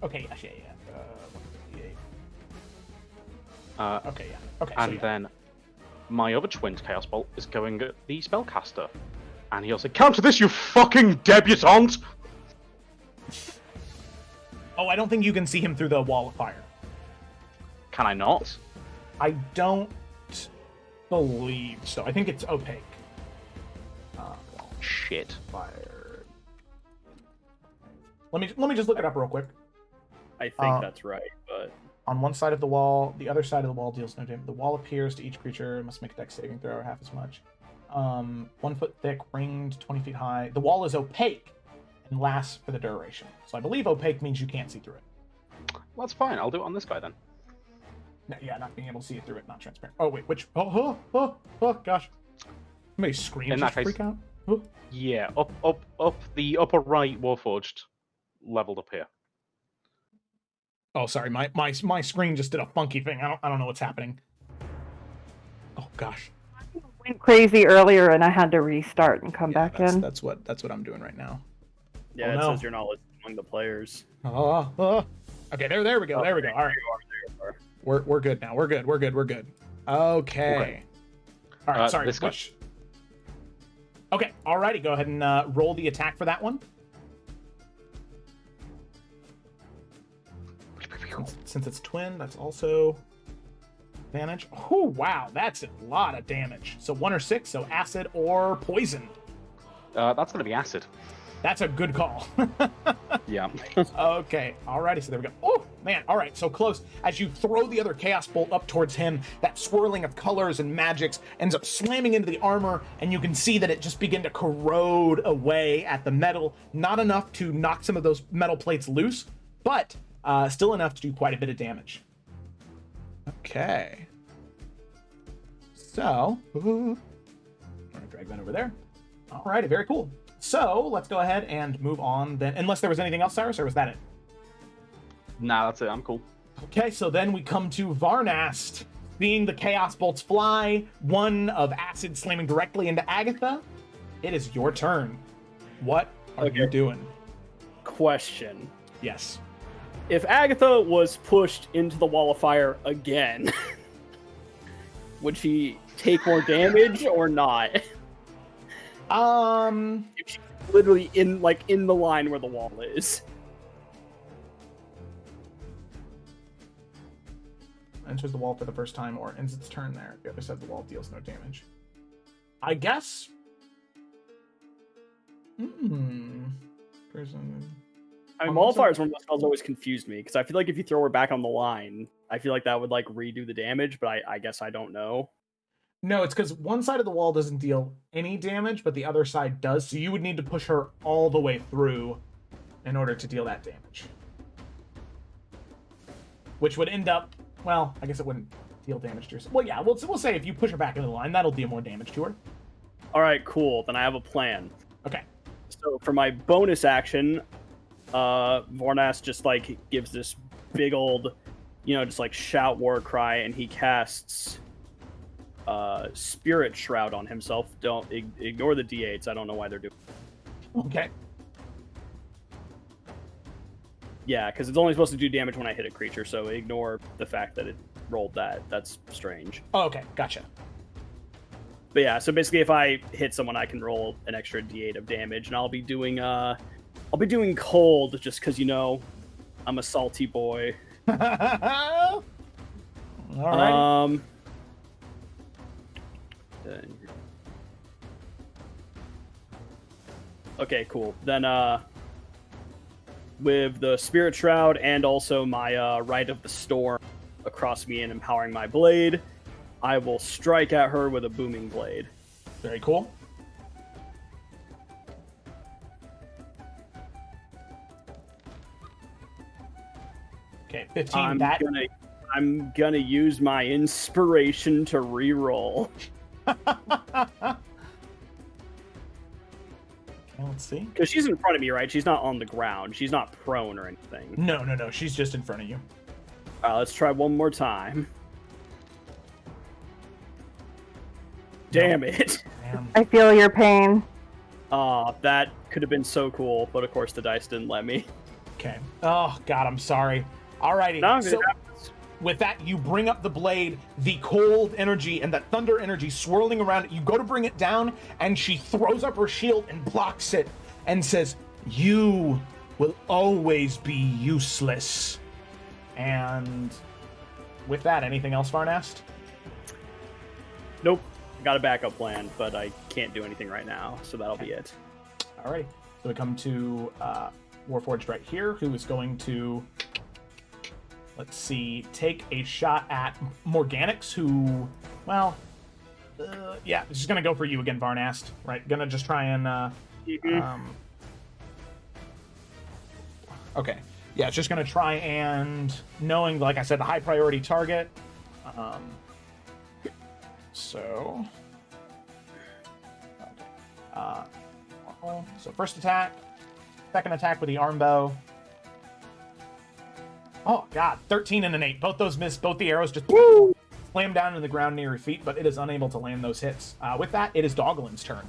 okay, yeah. 158. Okay, yeah. Okay. And then my other twin chaos bolt is going at the spellcaster, and he'll say, "Counter this, you fucking debutante!" Oh, I don't think you can see him through the wall of fire. Can I not? I don't believe so. I think it's opaque. Shit. Fire. Let me just look it up real quick. I think that's right, but on one side of the wall, the other side of the wall deals no damage. The wall appears to each creature, must make a dex saving throw, half as much. 1 foot thick, ringed, 20 feet high. The wall is opaque and lasts for the duration. So I believe opaque means you can't see through it. Well, that's fine. I'll do it on this guy then. No, yeah, not being able to see it through it, not transparent. Oh wait, which? Oh gosh! Somebody scream In that just case, freak out. Oh. Yeah, up the upper right Warforged, leveled up here. Oh, sorry, my screen just did a funky thing. I don't know what's happening. Oh gosh. Went crazy earlier and I had to restart and come back in. That's what I'm doing right now. yeah, it says you're not listed among the players. Okay, there we go. There we go. All right. We're good now. We're good. Okay. All right. Sorry. This guy. Okay. Alrighty. Go ahead and roll the attack for that one. Since it's twin, that's also advantage. Oh wow, that's a lot of damage. So 1 or 6. So acid or poison. That's gonna be acid. That's a good call. Yeah. Okay, alrighty, so there we go. Oh, man, alright, so close. As you throw the other Chaos Bolt up towards him, that swirling of colors and magics ends up slamming into the armor, and you can see that it just begin to corrode away at the metal. Not enough to knock some of those metal plates loose, but still enough to do quite a bit of damage. Okay. So, I'm gonna drag that over there. Alrighty, very cool. So, let's go ahead and move on then. Unless there was anything else, Cyrus, or was that it? Nah, that's it. I'm cool. Okay, so then we come to Varnast. Seeing the Chaos Bolts fly, one of acid slamming directly into Agatha. It is your turn. What are you doing? Question. Yes. If Agatha was pushed into the wall of fire again, would she take more damage or not? If she's literally in the line where the wall is. Enters the wall for the first time or ends its turn there. The other side of the wall deals no damage. I guess. Prison. I mean, Mollifier is one of those spells that always confused me because I feel like if you throw her back on the line, I feel like that would like redo the damage, but I guess I don't know. No, it's because one side of the wall doesn't deal any damage, but the other side does. So you would need to push her all the way through in order to deal that damage. Which would end up, well, I guess it wouldn't deal damage to yourself. Well, yeah, we'll say if you push her back into the line, that'll deal more damage to her. All right, cool. Then I have a plan. Okay. So for my bonus action, Vornas just like gives this big old, just like shout war cry, and he casts Spirit Shroud on himself. Don't ignore the D8s. I don't know why they're doing. Okay. Yeah, because it's only supposed to do damage when I hit a creature, so ignore the fact that it rolled that. That's strange. Oh, okay, gotcha. But yeah, so basically, if I hit someone, I can roll an extra D8 of damage, and I'll be doing cold just because I'm a salty boy. All right. Okay, cool. Then with the Spirit Shroud and also my Rite of the Storm across me and empowering my blade, I will strike at her with a booming blade. Very cool. Okay, 15. I'm gonna use my inspiration to re-roll. Let's see. Because she's in front of me, right? She's not on the ground. She's not prone or anything. No. She's just in front of you. Let's try one more time. Damn it. Damn. I feel your pain. That could have been so cool, but of course the dice didn't let me. Okay. Oh, God, I'm sorry. Alrighty. No, so, with that, you bring up the blade, the cold energy and that thunder energy swirling around it. You go to bring it down, and she throws up her shield and blocks it and says, "You will always be useless." And with that, anything else, Varnast? Nope. Got a backup plan, but I can't do anything right now, so that'll be it. Alrighty. So we come to Warforged right here, who is going to, let's see, take a shot at Morganix, who, well, yeah, she's going to go for you again, Varnast, right? Going to just try and, okay. Yeah, it's just going to try and, knowing, like I said, the high priority target. So first attack, second attack with the arm bow. Oh, God, 13 and an 8. Both those miss. Both the arrows just slam down into the ground near your feet, but it is unable to land those hits. With that, it is Doglin's turn.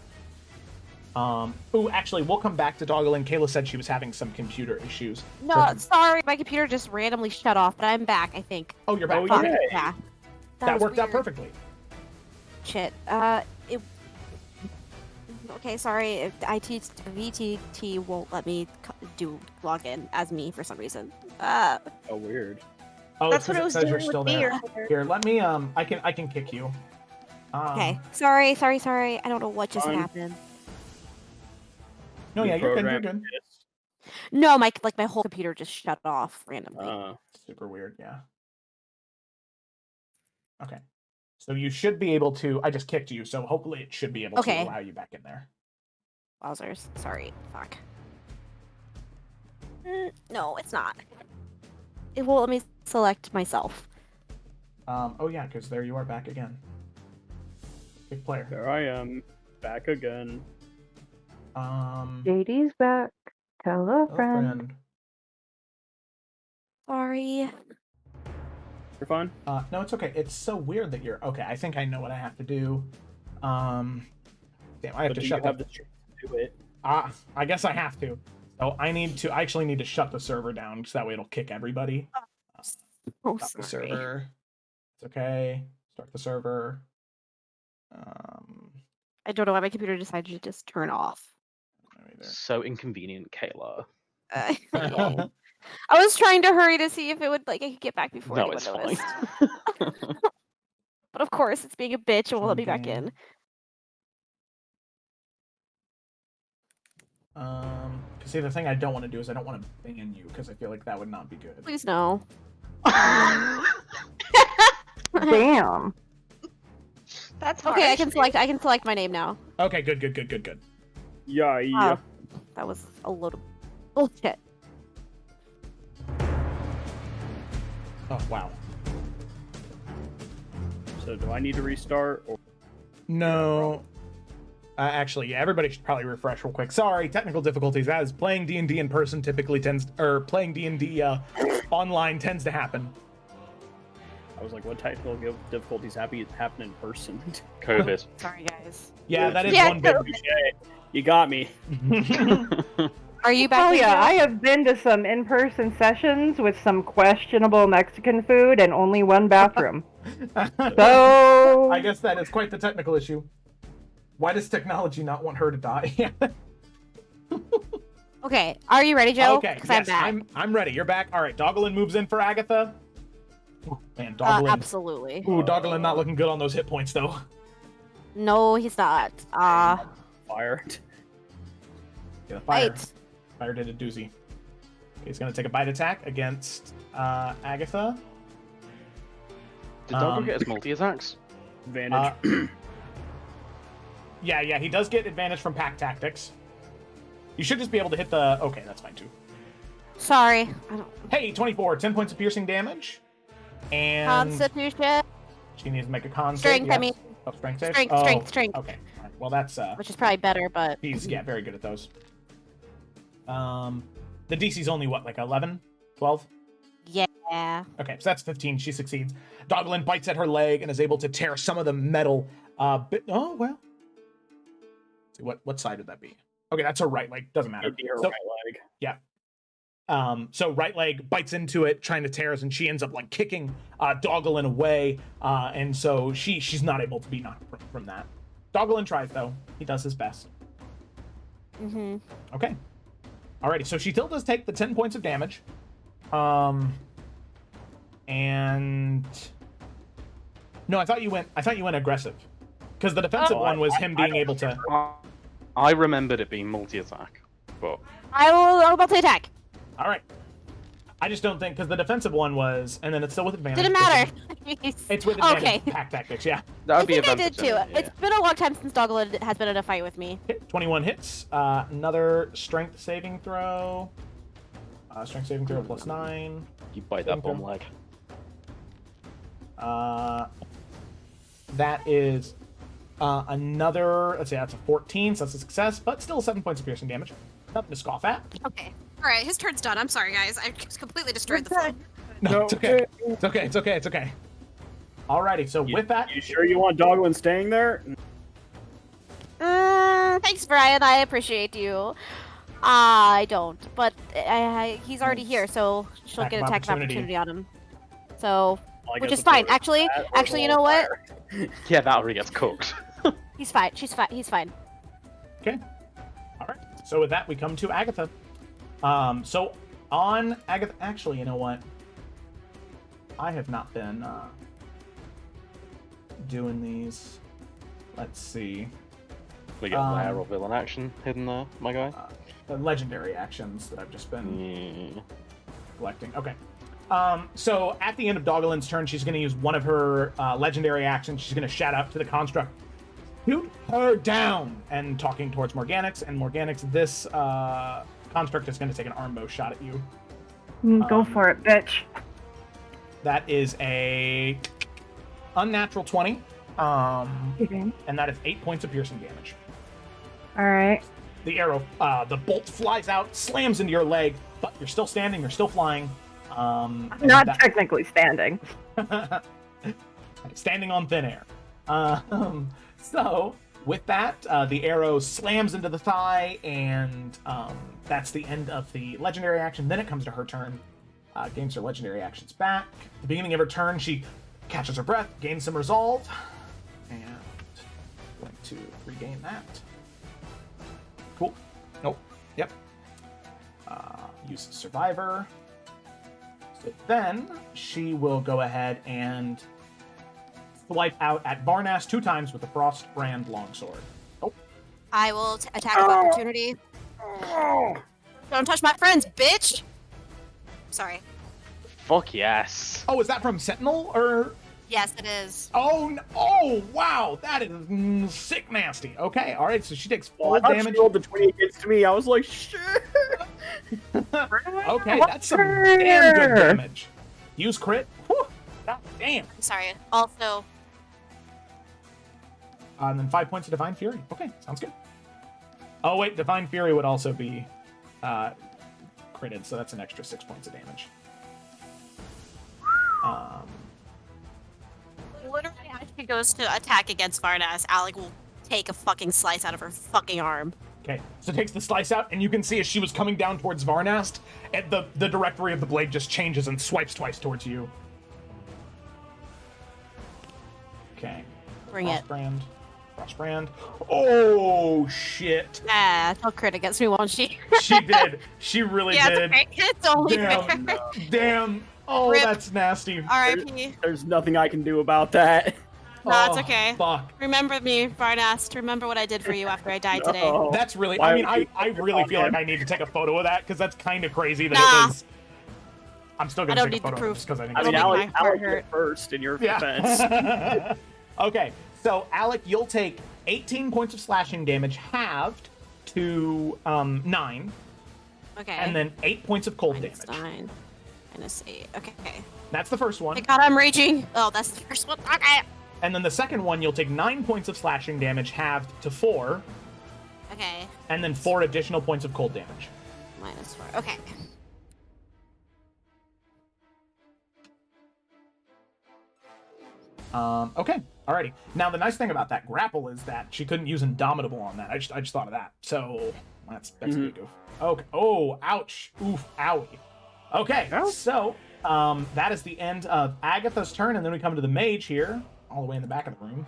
Actually, we'll come back to Doglin. Kayla said she was having some computer issues. No, sorry, my computer just randomly shut off, but I'm back, I think. Oh, you're back. Oh, yeah. Yeah. That was worked out weird. perfectly. Shit. Okay, sorry. VTT won't let me log in as me for some reason. Oh, weird. Oh, That's it's what it was 'cause you're doing still with me there. earlier. Here, let me. I can kick you. Okay. Sorry. I don't know what just Fine. happened. No, yeah, you're good. You're Program good. No, my whole computer just shut off randomly. Super weird. Yeah. Okay. So you should be able to. I just kicked you, so hopefully it should be able to allow you back in there. Wowzers. Sorry. Fuck. No, it's not. It won't let me select myself. Oh yeah, because there you are back again. Big player. There I am, back again. JD's back. Tell a friend. Sorry. You're fine. No, it's okay. It's so weird that you're okay. I think I know what I have to do. Damn, I have But to do shut you have the. the strength to do it? I guess I have to. So I actually need to shut the server down, so that way it'll kick everybody. Oh, Stop the sorry. server. It's okay. Start the server. I don't know why my computer decided to just turn off. So inconvenient, Kayla. Yeah. I was trying to hurry to see if it would I could get back before No, anyone it's noticed. fine. But of course, it's being a bitch and won't let me back in. Because see, the thing I don't want to do is I don't want to ban you because I feel like that would not be good. Please no. Damn. That's harsh. Okay, I can select my name now. Okay, good. Yeah. Wow. That was a load of bullshit. Oh, wow. So do I need to restart? Or... No. Actually, yeah, everybody should probably refresh real quick. Sorry, technical difficulties, as playing D&D in person typically playing D&D online tends to happen. I was like, what technical difficulties happen in person? COVID. Sorry, guys. Yeah, that is Yeah, one big... You got me. Are you back? Oh in yeah, now? I have been to some in-person sessions with some questionable Mexican food and only one bathroom. So I guess that is quite the technical issue. Why does technology not want her to die? Okay, are you ready, Joe? Okay, Because yes, I'm back. I'm ready. You're back. All right, Doggelin moves in for Agatha. Ooh, man, Doggelin. Absolutely. Ooh, Doggelin not looking good on those hit points, though. No, he's not. Fired. Yeah, fire. Right. Fire did a doozy. Okay, he's going to take a bite attack against Agatha. Did Doggo get his multi-attacks? Advantage. Yeah, he does get advantage from pack tactics. You should just be able to hit the... Okay, that's fine, too. Sorry. I don't... Hey, 24. 10 points of piercing damage. And... Constitution. She needs to make a con Strength, save. I mean. Oh, strength save? Strength. Okay. All right. Well, that's... Which is probably better, but... He's, yeah, very good at those. The DC's only, what, like 11? 12? Yeah. Okay, so that's 15. She succeeds. Doggelin bites at her leg and is able to tear some of the metal. Oh, well. Let's see, what side would that be? Okay, that's her right leg. Doesn't matter. It'd be her So- right leg. Yeah. So right leg bites into it, trying to tear us, and she ends up like kicking Doggelin away. And so she's not able to be knocked from that. Doggelin tries though. He does his best. Mm-hmm. Okay. Alrighty, so she still does take the 10 points of damage. And no, I thought you went aggressive. Because the defensive one was him being able to... I remembered it being multi-attack, but... I'll multi-attack. Alright. I just don't think, because the defensive one was, and then it's still with advantage. Didn't matter. It's with advantage. Okay. Pack tactics, yeah. That I would be think I did advantage too. anyway, yeah. It's been a long time since Doggelin has been in a fight with me. Hit, 21 hits. Another strength saving throw. Strength saving throw plus 9. You bite that bum leg. That is another, let's see, that's a 14, so that's a success, but still 7 points of piercing damage. Nothing to scoff at. Okay. All right, his turn's done. I'm sorry, guys. I just completely destroyed the flow. No, it's okay. It's okay. Alrighty, so with that... You sure you want Doggelin staying there? Thanks, Brian. I appreciate you. I don't, but he's already here, so she'll Attack get of attack of opportunity. opportunity on him. So, Well, I which guess is we'll fine. go with Actually, that, you know what? fire. Yeah, that already gets cooked. He's fine. He's fine. Okay. Alright, so with that, we come to Agatha. So on Agatha... Actually, you know what? I have not been doing these. Let's see. We got rare or villain action hidden there, my guy. The legendary actions that I've just been Yeah. collecting. Okay. So at the end of Doggelin's turn, she's going to use one of her legendary actions. She's going to shout out to the construct, "Shoot her down!" And talking towards Morganix. And Morganix, this construct is going to take an armbow shot at you. Go for it, bitch. That is a unnatural 20. Okay. And that is 8 points of piercing damage. All right. The arrow, the bolt flies out, slams into your leg, but you're still standing, you're still flying. Not technically standing. Standing on thin air. So, with that, the arrow slams into the thigh, and that's the end of the legendary action. Then it comes to her turn. Gains her legendary actions back. At the beginning of her turn, she catches her breath, gains some resolve, and going to regain that. Cool. Nope. Yep. Use Survivor. So then she will go ahead and swipe out at Varnas 2 times with the Frost Brand Longsword. Oh. I will attack of opportunity. Don't touch my friends, bitch! Sorry. Fuck yes. Oh, is that from Sentinel or? Yes, it is. Oh, oh, wow, that is sick nasty. Okay, all right, so she takes full I thought damage. she rolled the 20 against me. I was like, shit. Okay, that's some damn good damage. Use crit. Whew, god damn. I'm sorry. Also, And then 5 points of Divine Fury. Okay, sounds good. Oh wait, Divine Fury would also be critted, so that's an extra 6 points of damage. literally as she goes to attack against Varnas, Alec will take a fucking slice out of her fucking arm. Okay, so takes the slice out, and you can see as she was coming down towards Varnast, and the directory of the blade just changes and swipes twice towards you. Okay. Bring it. Frostbrand. Oh, shit. Ah, she'll crit against me, won't she? She did. She really yeah, did. It's only fair. Damn. Damn. Oh, Rip. that's nasty. R.I.P. There's nothing I can do about that. No, it's okay. Fuck. Remember me, Varnast. Remember what I did for you after I died today. No. That's really, Why I mean, would I you- really feel like I need to take a photo of that, because that's kind of crazy that Nah. it was. I'm still I going to don't take a need the photo of it proof. just because I think I it's mean, It'll make Alec, my heart Alec hurt. went first in your Yeah. defense. Okay, so Alec, you'll take 18 points of slashing damage, halved to 9, Okay. and then 8 points of cold Minus damage. 9. Minus 8. Okay. That's the first one. Thank God I'm raging. Oh, that's the first one. Okay. And then the second one, you'll take 9 points of slashing damage, halved to 4, Okay. and then 4 additional points of cold damage. Minus 4. Okay. Okay, alrighty. Now the nice thing about that grapple is that she couldn't use Indomitable on that. I just thought of that. So that's a big goof. Okay. Oh, ouch. Oof. Owie. Okay. So that is the end of Agatha's turn, and then we come to the mage here, all the way in the back of the room.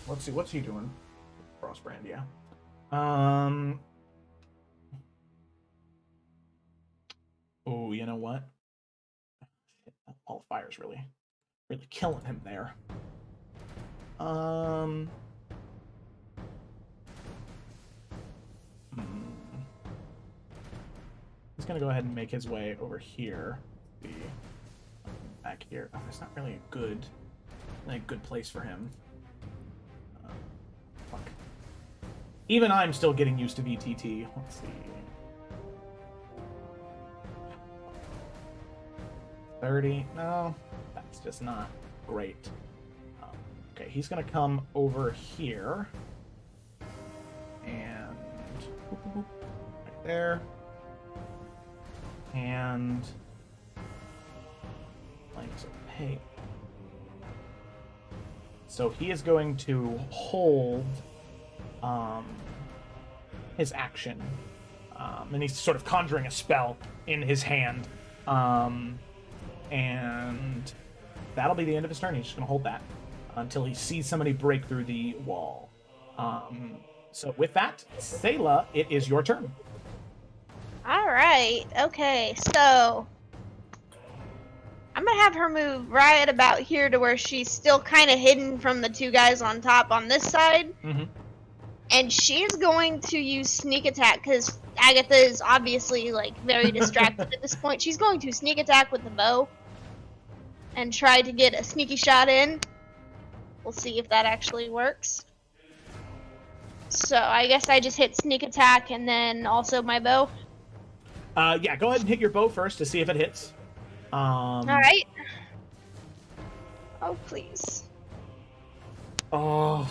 Let's see. What's he doing? Frostbrand. Yeah. Oh, you know what? All the fire's really killing him there. He's gonna go ahead and make his way over here. Back here. Oh, it's not really a good place for him. Fuck. Even I'm still getting used to VTT. Let's see. 30. No, that's just not great. Okay, he's gonna come over here. And right there. And Flames of Hate. So he is going to hold his action. And he's sort of conjuring a spell in his hand. And that'll be the end of his turn. He's just going to hold that until he sees somebody break through the wall. So with that, Sayla, it is your turn. All right. Okay. So I'm gonna have her move right about here to where she's still kind of hidden from the two guys on top on this side. Mm-hmm. And she's going to use sneak attack because Agatha is obviously like very distracted at this point. She's going to sneak attack with the bow and try to get a sneaky shot in. We'll see if that actually works. So I guess I just hit sneak attack and then also my bow. Yeah, go ahead and hit your bow first to see if it hits. All right. Oh please. Oh.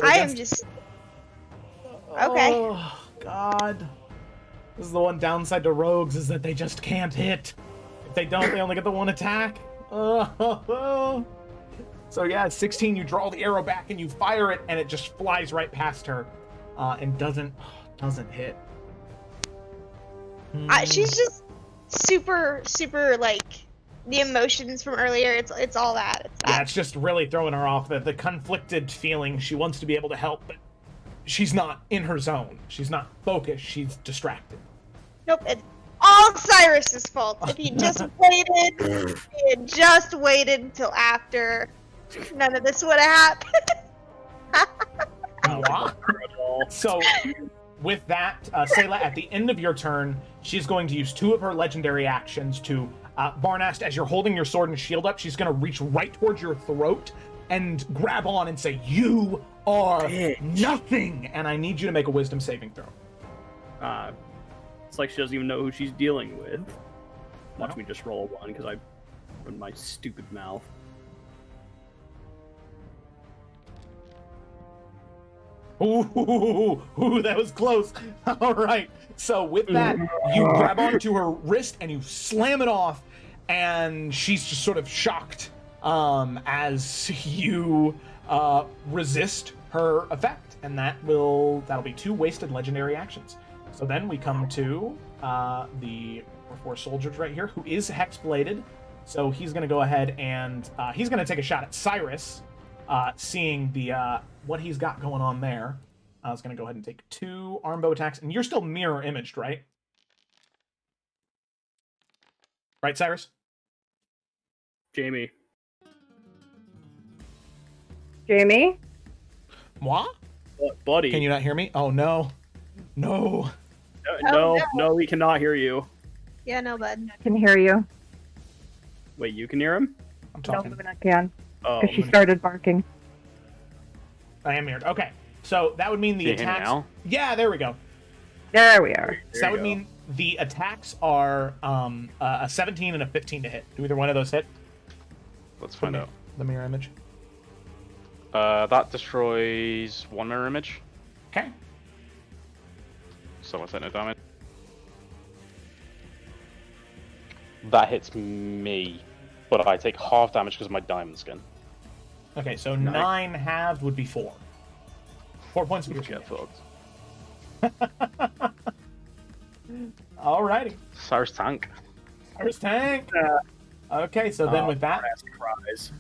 I am just. Okay. Oh, God. This is the one downside to rogues, is that they just can't hit. If they don't, they only get the one attack. Oh. So yeah, at 16, you draw the arrow back and you fire it, and it just flies right past her, and doesn't hit. She's just super, super like the emotions from earlier. It's all that. It's that. Yeah, it's just really throwing her off. The conflicted feeling. She wants to be able to help, but she's not in her zone. She's not focused. She's distracted. Nope, it's all Cyrus's fault. If he just waited until after, none of this would have happened. So, with that, Sayla, at the end of your turn, she's going to use 2 of her legendary actions to, Varnast, as you're holding your sword and shield up, she's going to reach right towards your throat and grab on and say, "You are nothing!" And I need you to make a wisdom saving throw. It's like she doesn't even know who she's dealing with. Watch me just roll a 1 because I opened my stupid mouth. Ooh, that was close. All right. So with that, you grab onto her wrist and you slam it off, and she's just sort of shocked as you resist her effect, and that'll be 2 wasted legendary actions. So then we come to the 4 soldiers right here, who is hexbladed. So he's going to go ahead and he's going to take a shot at Cyrus, seeing the what he's got going on there. I was going to go ahead and take 2 armbow attacks, and you're still mirror imaged, right? Right, Cyrus? Jamie. Jamie? Moi? What, buddy? Can you not hear me? Oh, no. No. No, we cannot hear you. Yeah, no, bud. I can hear you. Wait, you can hear him? I'm talking. No, I can. Oh, Because she started barking. I am mirrored. Okay. So that would mean the Can you hear me attacks... now? Yeah, there we go. There we are. So that would mean the attacks are a 17 and a 15 to hit. Do either one of those hit? Let's find out. The mirror image. That destroys 1 mirror image. Okay. So I take no damage. That hits me, but I take half damage because of my diamond skin. Okay, so 9 halved would be 4. 4 points of your Get fucked. Alrighty. Cyrus tank. Cyrus tank. Okay, so then with that, Cries.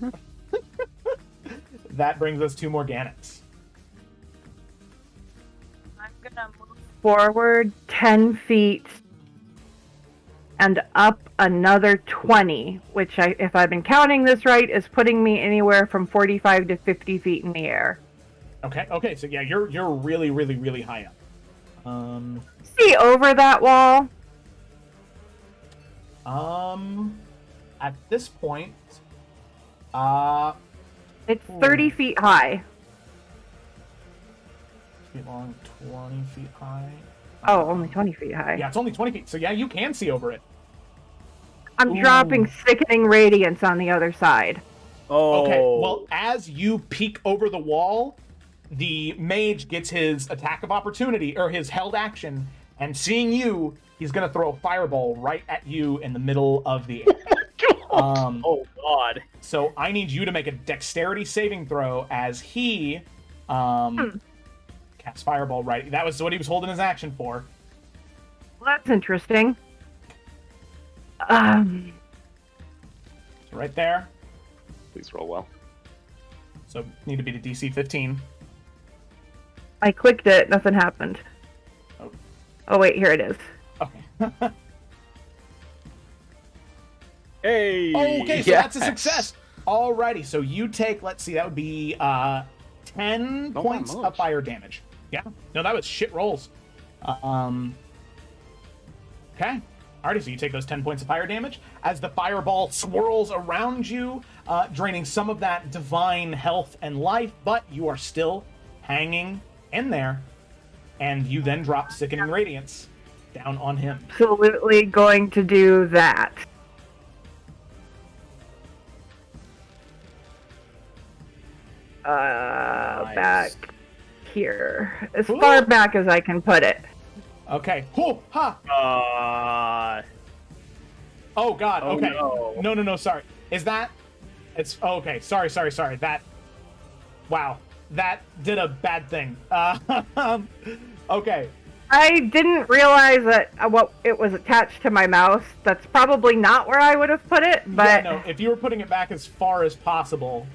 that brings us to Morganax. I'm gonna move forward 10 feet and up another 20, which, if I've been counting this right, is putting me anywhere from 45 to 50 feet in the air. Okay, so yeah, you're really, really, really high up. See over that wall? At this point, It's 30 feet high. feet long, 20 feet high. Oh, only 20 feet high. Yeah, it's only 20 feet, so yeah, you can see over it. I'm dropping sickening radiance on the other side. Oh. Okay, well, as you peek over the wall, the mage gets his attack of opportunity, or his held action, and seeing you, he's going to throw a fireball right at you in the middle of the air. Oh, God. So I need you to make a dexterity saving throw as he casts fireball right. That was what he was holding his action for. Well, that's interesting. So right there. Please roll well. So need to beat a DC 15. I clicked it, nothing happened. Oh wait, here it is. Okay. Hey! Okay, so that's a success. Alrighty, so you take, let's see, that would be 10 Not points that of much. fire damage. Yeah, no, that was shit rolls. Okay. Alrighty, so you take those 10 points of fire damage as the fireball swirls around you, draining some of that divine health and life, but you are still hanging in there. And you then drop Sickening Radiance down on him. Absolutely going to do that. Back here. As far back as I can put it. Okay. Hoo, ha! Oh god, Oh, okay. no. No, sorry. Is that... It's... Oh, okay, sorry. That... Wow. That did a bad thing. Okay. I didn't realize that what it was attached to my mouse. That's probably not where I would have put it, but... Yeah, no, if you were putting it back as far as possible,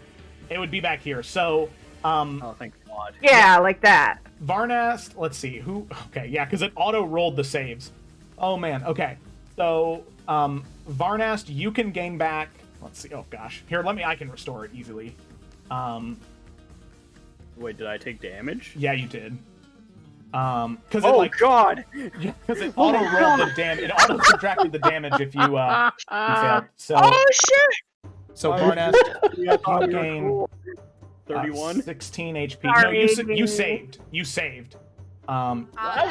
it would be back here. So, Oh, thank God. Yeah, like that. Varnast, let's see, who... Okay, yeah, because it auto-rolled the saves. Oh, man, okay. So, Varnast, you can gain back... Let's see, oh, gosh. Here, I can restore it easily. Wait, did I take damage? Yeah, you did. Because God! Because it auto-rolled the damage. It auto-subtracted the damage if you failed. So, Oh shit! so Varnast, Yeah, I thought you we were gain cool. 31? 16 HP. Sorry. No, you saved. You saved. I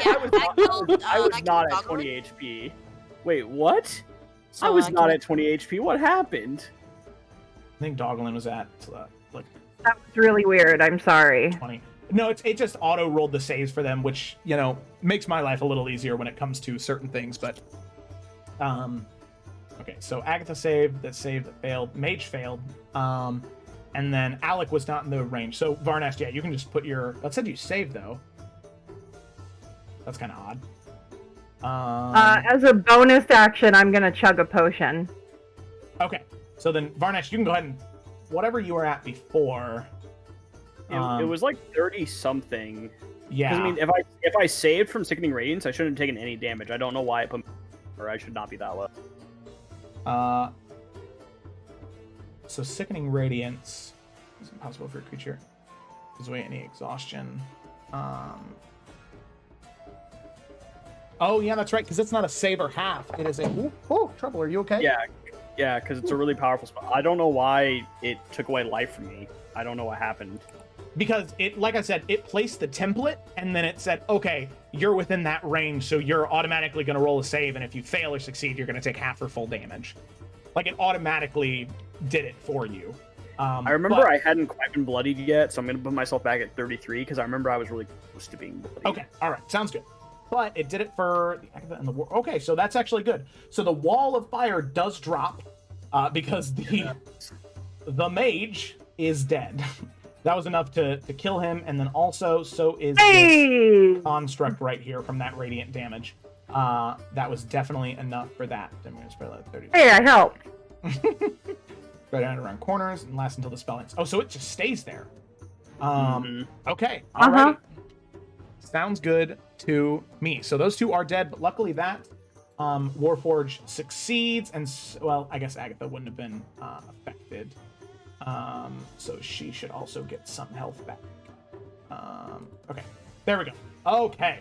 Yeah, was that killed, that not killed at Dogwood. 20 HP. Wait, what? So, I was uh, not at 20 HP. What happened? I think Doglin was at like That was really weird. I'm sorry. 20. No, it just auto-rolled the saves for them, which, makes my life a little easier when it comes to certain things, but... Okay, so Agatha saved, that failed, Mage failed, and then Alec was not in the range. So, Varnast, yeah, you can just put your... That said you saved, though. That's kind of odd. As a bonus action, I'm gonna chug a potion. Okay, so then, Varnast, you can go ahead and... Whatever you were at before... It was like 30-something. Yeah. I mean, if I saved from Sickening Radiance, I shouldn't have taken any damage. I don't know why I put... Or I should not be that low. So Sickening Radiance is impossible for a creature. Gives away any exhaustion. Oh yeah, that's right, because it's not a save or half. It is a... Oh, Trouble, are you okay? Yeah, because it's a really powerful spell. I don't know why it took away life from me. I don't know what happened. Because it, like I said, it placed the template, and then it said, okay, you're within that range, so you're automatically going to roll a save, and if you fail or succeed, you're going to take half or full damage. Like, it automatically did it for you. I remember I hadn't quite been bloodied yet, so I'm going to put myself back at 33, because I remember I was really close to being bloodied. Okay, all right, sounds good. But it did it for the Agatha and the war. Okay, so that's actually good. So the wall of fire does drop, because the mage is dead. That was enough to kill him, and then also, so is this construct right here from that radiant damage. That was definitely enough for that. I'm going to spread that 30. Hey, I helped. Spread out around corners and last until the spell ends. Oh, so it just stays there. Okay, alrighty. Sounds good to me. So those two are dead, but luckily that Warforged succeeds, and well, I guess Agatha wouldn't have been affected. So she should also get some health back. Okay, there we go. Okay,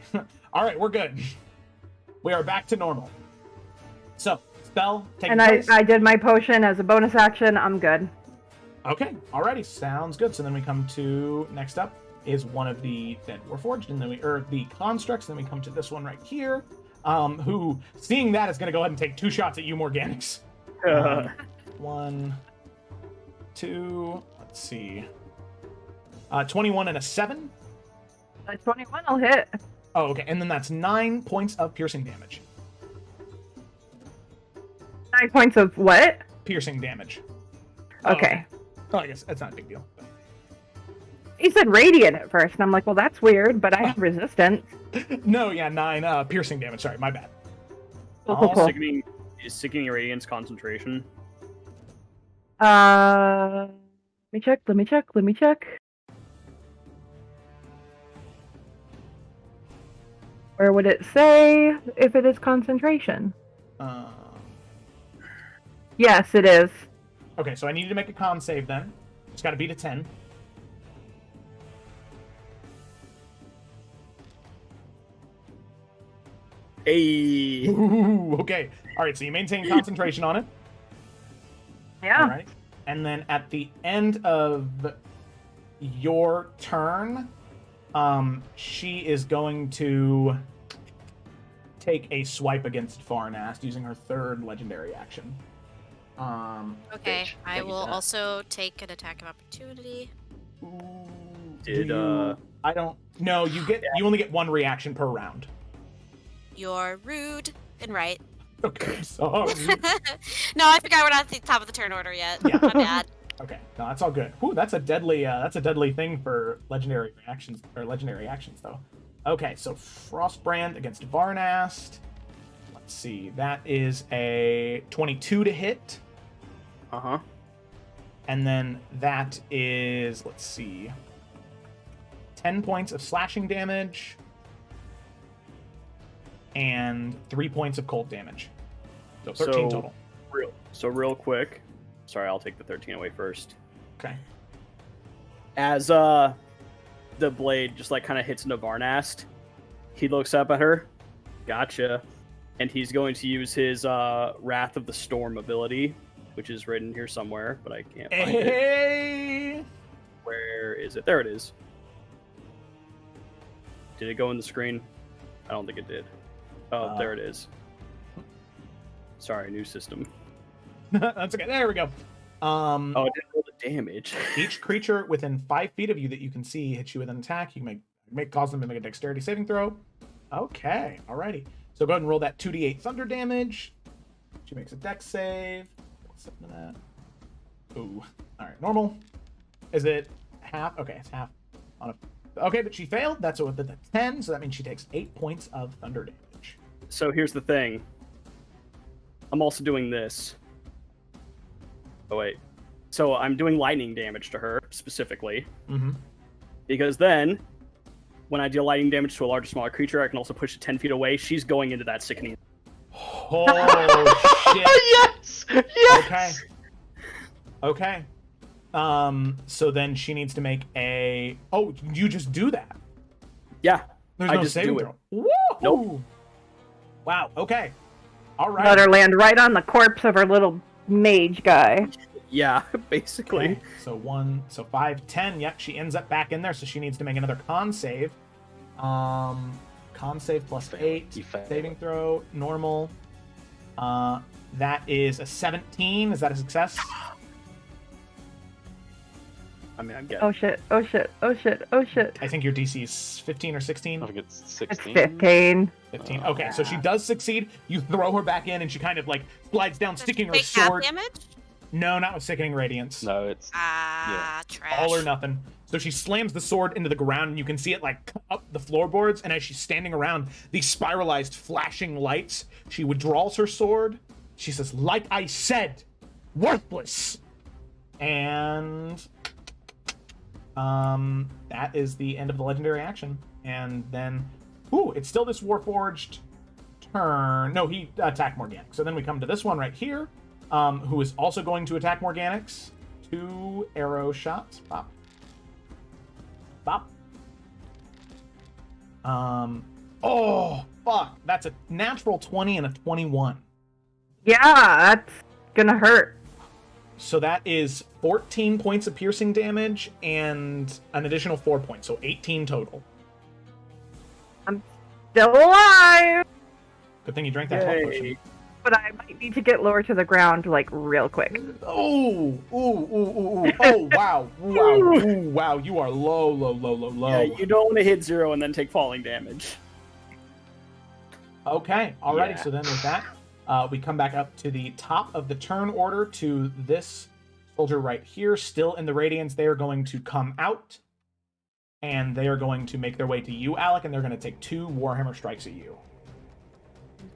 all right, we're good. We are back to normal. So spell taking place. I did my potion as a bonus action. I'm good. Okay, alrighty, sounds good. So then we come to next up is one of the dead Warforged, and then the constructs. Then we come to this one right here. Who, seeing that, is going to go ahead and take 2 shots at you, Morganix. 1, 2, let's see. 21 and a 7. 21 will hit. Oh, okay, and then that's 9 points of piercing damage. 9 points of what? Piercing damage. Okay. Oh, I guess that's not a big deal. He said radiant at first, and I'm like, well, that's weird, but I have resistance. No, yeah, 9 piercing damage. Sorry, my bad. Cool. Is Sickening Radiance concentration? Let me check. Where would it say if it is concentration? Yes, it is. Okay, so I need you to make a con save then. It's got to beat a 10. Hey. Ooh, okay. All right, so you maintain concentration on it. Yeah. All right. And then at the end of your turn, she is going to take a swipe against Varnast using her 3rd legendary action. Okay, I will also take an attack of opportunity. I don't. No, you only get 1 reaction per round. You're rude and right. Okay, sorry. No, I forgot we're not at the top of the turn order yet. Yeah. My bad. Okay, no, that's all good. Ooh, that's a deadly thing for legendary reactions or legendary actions though. Okay, so Frostbrand against Varnast. Let's see. That is a 22 to hit. Uh-huh. And then that is, let's see, 10 points of slashing damage and 3 points of cold damage. So 13 total. Real quick. Sorry, I'll take the 13 away first. Okay. As the blade just like kind of hits into Varnast, he looks up at her. Gotcha. And he's going to use his Wrath of the Storm ability, which is written here somewhere, but I can't find it. Where is it? There it is. Did it go in the screen? I don't think it did. Oh, there it is. Sorry, new system. That's okay. There we go. Oh, it didn't roll the damage. Each creature within 5 feet of you that you can see hits you with an attack. You can cause them to make a dexterity saving throw. Okay, alrighty. So go ahead and roll that 2d8 thunder damage. She makes a dex save. What's up to that? Ooh. Alright, normal. Is it half? Okay, it's half. Okay, but she failed. That's with the 10, so that means she takes 8 points of thunder damage. So here's the thing. I'm also doing this. Oh, wait. So I'm doing lightning damage to her, specifically. Mm-hmm. Because then, when I deal lightning damage to a larger, smaller creature, I can also push it 10 feet away. She's going into that sickening. Oh, shit. Yes! Yes! Okay. So then she needs to make a... Oh, you just do that? Yeah. There's I no just saving do it. throw. Woo! Nope. Wow, okay. All right. Let her land right on the corpse of her little mage guy. Yeah, basically. Okay. So 5, 10. Yep, she ends up back in there, so she needs to make another con save. Con save plus 8. Saving throw, normal. That is a 17. Is that a success? I mean, I'm getting... Oh shit, oh shit, oh shit, oh shit. I think your DC is 15 or 16. I think it's It's 16. 15. 15. Okay, so she does succeed. You throw her back in, and she kind of like slides down, sticking her Take half sword. damage? No, not with Sickening Radiance. No, it's Trash. All or nothing. So she slams the sword into the ground, and you can see it like up the floorboards. And as she's standing around these spiralized, flashing lights, she withdraws her sword. She says, "Like I said, worthless." And that is the end of the legendary action. And then, it's still this Warforged turn. No, he attacked Morganic. So then we come to this one right here, who is also going to attack Morganics. 2 arrow shots. Bop. Bop. Oh, fuck. That's a natural 20 and a 21. Yeah, that's gonna hurt. So that is 14 points of piercing damage and an additional 4 points. So 18 total. I'm still alive, Good thing you drank that health potion. but I might need to get lower to the ground, like, real quick. Oh, oh, wow, wow, you are low. Yeah, you don't want to hit 0 and then take falling damage. Okay, alrighty, Yeah. so then with that, we come back up to the top of the turn order to this soldier right here, still in the Radiance. They are going to come out, and they are going to make their way to you, Alec, and they're going to take 2 Warhammer strikes at you.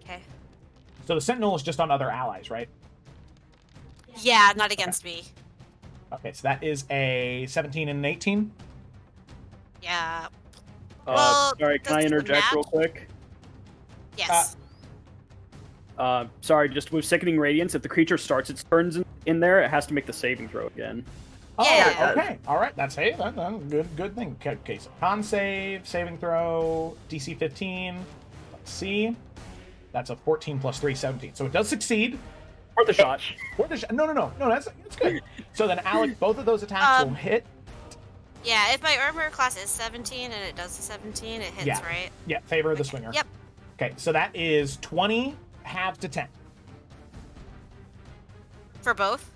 Okay. So the Sentinel is just on other allies, right? Yeah, not against me. Okay, so that is a 17 and an 18. Yeah. Well, Sorry, can I does it interject match? real quick? Yes. Sorry, just with Sickening Radiance, if the creature starts its turns in there, it has to make the saving throw again. Oh, Yeah. okay. All right. That's good thing. Okay, so con save, saving throw, DC 15. Let's see. That's a 14 plus 3, 17. So it does succeed. Worth a shot. No, that's good. So then, Alec, both of those attacks will hit. Yeah, if my armor class is 17 and it does the 17, it hits, Yeah. right? Yeah, favor of the swinger. Yep. Okay, so that is 20 halved to 10. For both?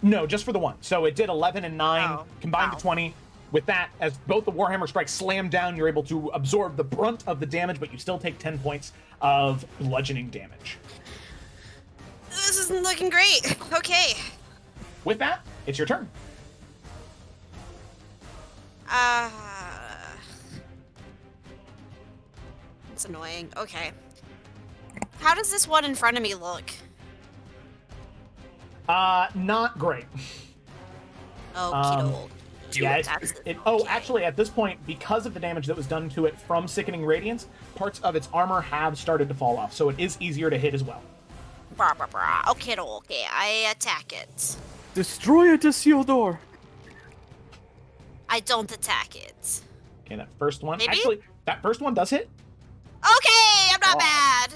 No, just for the one. So it did 11 and 9, Oh, combined wow. to 20. With that, as both the Warhammer strikes slam down, you're able to absorb the brunt of the damage, but you still take 10 points of bludgeoning damage. This isn't looking great. Okay. With that, it's your turn. That's annoying. Okay. How does this one in front of me look? Not great. Oh, Yeah, actually, at this point, because of the damage that was done to it from Sickening Radiance, parts of its armor have started to fall off, so it is easier to hit as well. Okay, I attack it. Destroy it, Isildur! I don't attack it. Okay, that first one. Maybe? Actually, that first one does hit. Okay, I'm not bad.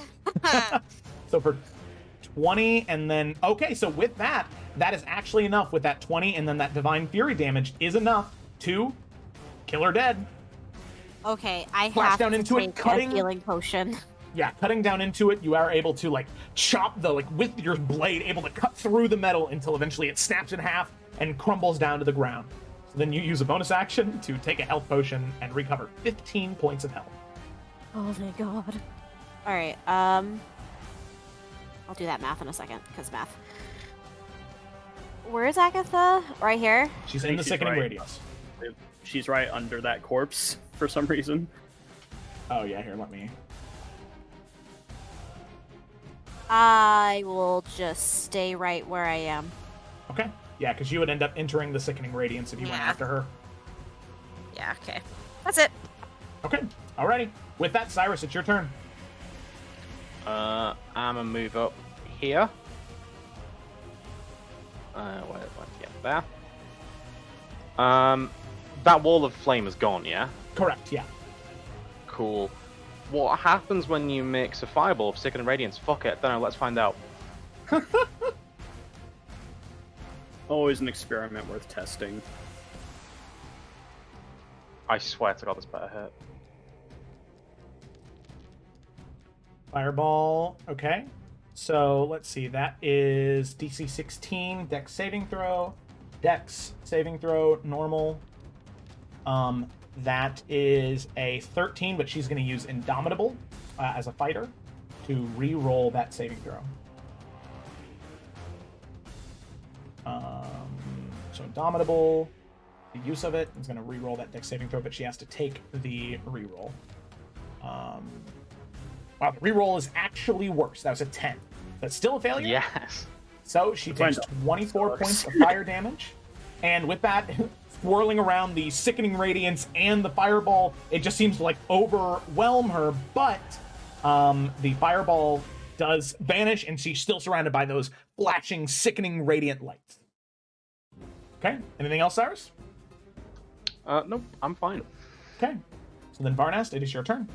So for 20, and then... Okay, so with that, that is actually enough. With that 20, and then that Divine Fury damage is enough to kill her dead. Okay, I Flash have down to into it, take cutting- a healing potion. Yeah, cutting down into it, you are able to, like, chop the... Like, with your blade, able to cut through the metal until eventually it snaps in half and crumbles down to the ground. So then you use a bonus action to take a health potion and recover 15 points of health. Oh my god. Alright, I'll do that math in a second, because math. Where is Agatha? Right here? She's I in think the she's Sickening right. Radiance. She's right under that corpse for some reason. Oh, yeah, here, let me... I will just stay right where I am. Okay. Yeah, because you would end up entering the Sickening Radiance if you went Yeah. after her. Yeah, okay. That's it. Okay, alrighty. With that, Cyrus, it's your turn. I'm gonna move up here. Where to get there? That wall of flame is gone, yeah? Correct, yeah. Cool. What happens when you mix a fireball of Sickening Radiance? Fuck it, don't know, let's find out. Always an experiment worth testing. I swear to God, this better hit. Fireball, okay. So, let's see, that is DC 16, Dex saving throw, Dex saving throw, normal. That is a 13, but she's going to use Indomitable as a fighter to re-roll that saving throw. So Indomitable, the use of it is going to re-roll that Dex saving throw, but she has to take the re-roll. Wow, the re-roll is actually worse. That was a 10. That's still a failure? Yes. So she takes 24 points of fire damage. And with that, swirling around the Sickening Radiance and the Fireball, it just seems to, like, overwhelm her. But the Fireball does vanish, and she's still surrounded by those flashing, sickening, radiant lights. Okay, anything else, Cyrus? Nope, I'm fine. Okay, so then Varnast, it is your turn.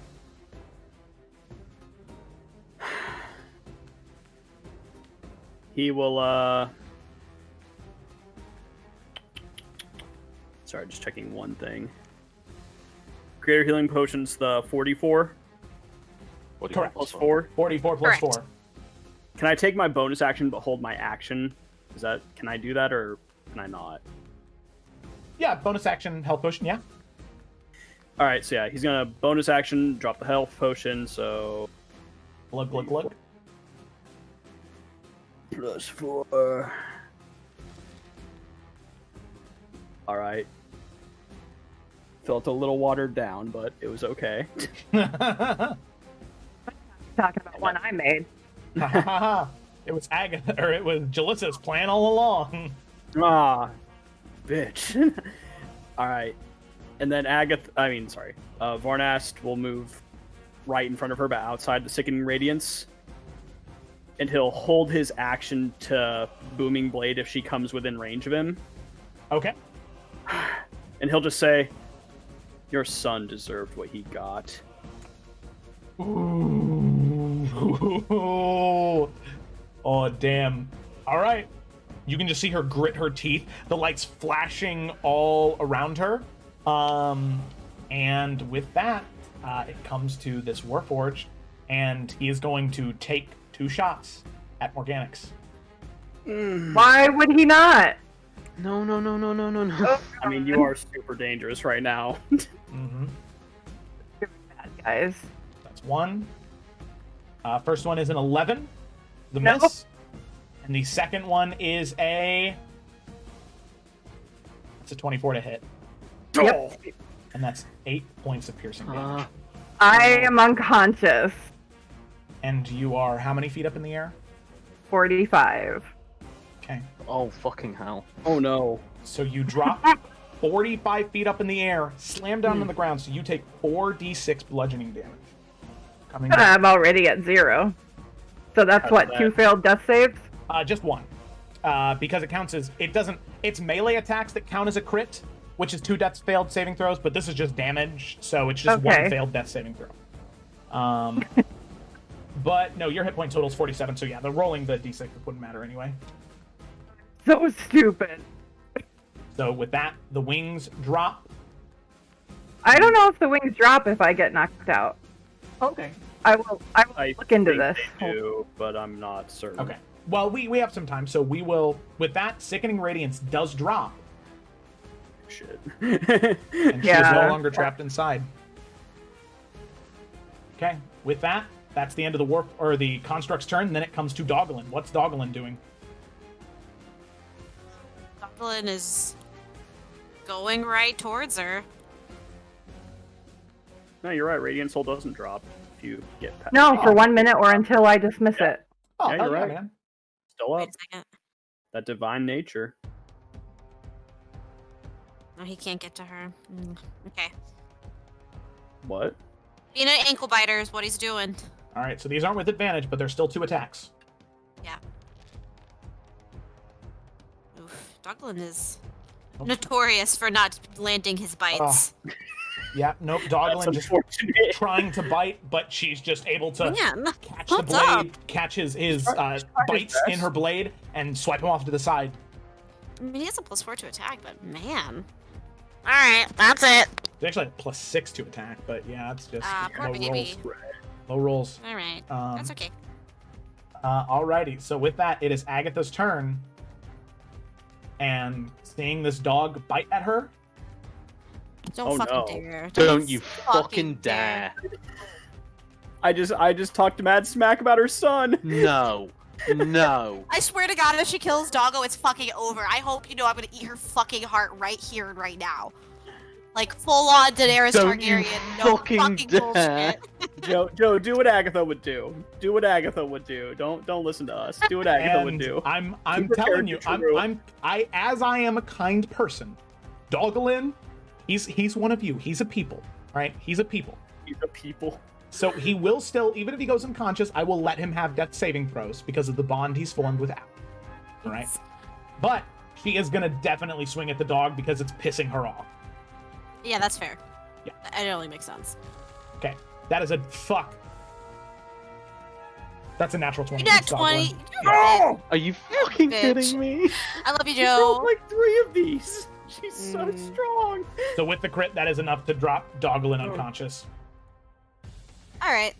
He will, Sorry, just checking one thing. Creator Healing Potions, the 44? Correct. Plus 4? 44 plus Correct. 4. Can I take my bonus action but hold my action? Can I do that or can I not? Yeah, bonus action, health potion, yeah. Alright, so yeah, he's gonna bonus action, drop the health potion, so... Glug, glug, glug. Plus 4. Alright. Felt a little watered down, but it was okay. Talking about one I made. It was Agatha, or it was Jalissa's plan all along. Ah, bitch. Alright. And then Varnast will move right in front of her, but outside the Sickening Radiance. And he'll hold his action to Booming Blade if she comes within range of him. Okay. And he'll just say, "Your son deserved what he got." Ooh. Oh, damn. All right. You can just see her grit her teeth, the lights flashing all around her. And with that, it comes to this Warforged, and he is going to take 2 shots at Morganix. Why would he not? No. I mean, you are super dangerous right now. Mm-hmm. You're bad, guys. That's 1. First one is an 11. The No. miss. And the second one is it's a 24 to hit. Yep. And that's 8 points of piercing damage. I am unconscious. And you are how many feet up in the air? 45. Okay. Oh, fucking hell. Oh no. So you drop 45 feet up in the air, slam down on the ground, so you take 4d6 bludgeoning damage. Coming down. I'm already at 0. So that's How's what, that? 2 failed death saves? Just one. Because it counts as, it's melee attacks that count as a crit, which is 2 death failed saving throws, but this is just damage, so it's just Okay. 1 failed death saving throw. But no, your hit point total is 47, so yeah, the rolling the d6 wouldn't matter anyway. So stupid. So with that, the wings drop. I don't know if the wings drop if I get knocked out. Okay. I will I look into think this. They do, but I'm not certain. Okay. Well, we have some time, so we will, with that, Sickening Radiance does drop, Shit. and she is no longer trapped inside. Okay, with that, that's the end of the warp, or the construct's turn, and then it comes to Doglin. What's Doglin doing? Goblin is going right towards her. No, you're right. Radiant Soul doesn't drop if you get past. No, for 1 minute or until I dismiss it. Oh, Yeah, you're hell yeah, right. man. Still Wait up. a second. That divine nature. No, he can't get to her. Okay. What? Being an ankle biter is what he's doing. All right, so these aren't with advantage, but there's still 2 attacks. Yeah. Oof. Doglin is notorious for not landing his bites. Yeah, nope, Doglin That's just unfortunate. trying to bite, but she's just able to Man, catch the what's blade, up? catch his his bites in best. her blade, and swipe him off to the side. I mean, he has a +4 to attack, but man. Alright, that's it. They actually have +6 to attack, but yeah, it's just Poor low baby. rolls. Low rolls. Alright, Um, that's okay. Alrighty, so with that, it is Agatha's turn. And seeing this dog bite at her, Don't Oh, fucking no. dare. Don't you fucking dare. I just talked mad smack about her son. No. No. I swear to God, if she kills Doggo, it's fucking over. I hope you know I'm gonna eat her fucking heart right here and right now. Like, full-on Daenerys Don't you Targaryen. No fucking fucking dare. bullshit. Joe, do what Agatha would do. Do what Agatha would do. Don't listen to us. Do what Agatha would and do. I'm Keep her telling you, character true. as I am a kind person, Doglin, he's one of you. He's a people, right? He's a people. He's a people. So he will still, even if he goes unconscious, I will let him have death saving throws because of the bond he's formed with Al. All right? But she is gonna definitely swing at the dog because it's pissing her off. Yeah, that's fair. Yeah. It only makes sense. Okay, that is a fuck. That's a natural 20. You're not Doglin. 20. You're a Oh! Are you fucking bitch. kidding me? I love you, She rolled Joe. like 3 of these. She's so Mm. strong. So with the crit, that is enough to drop Doglin unconscious. Alright.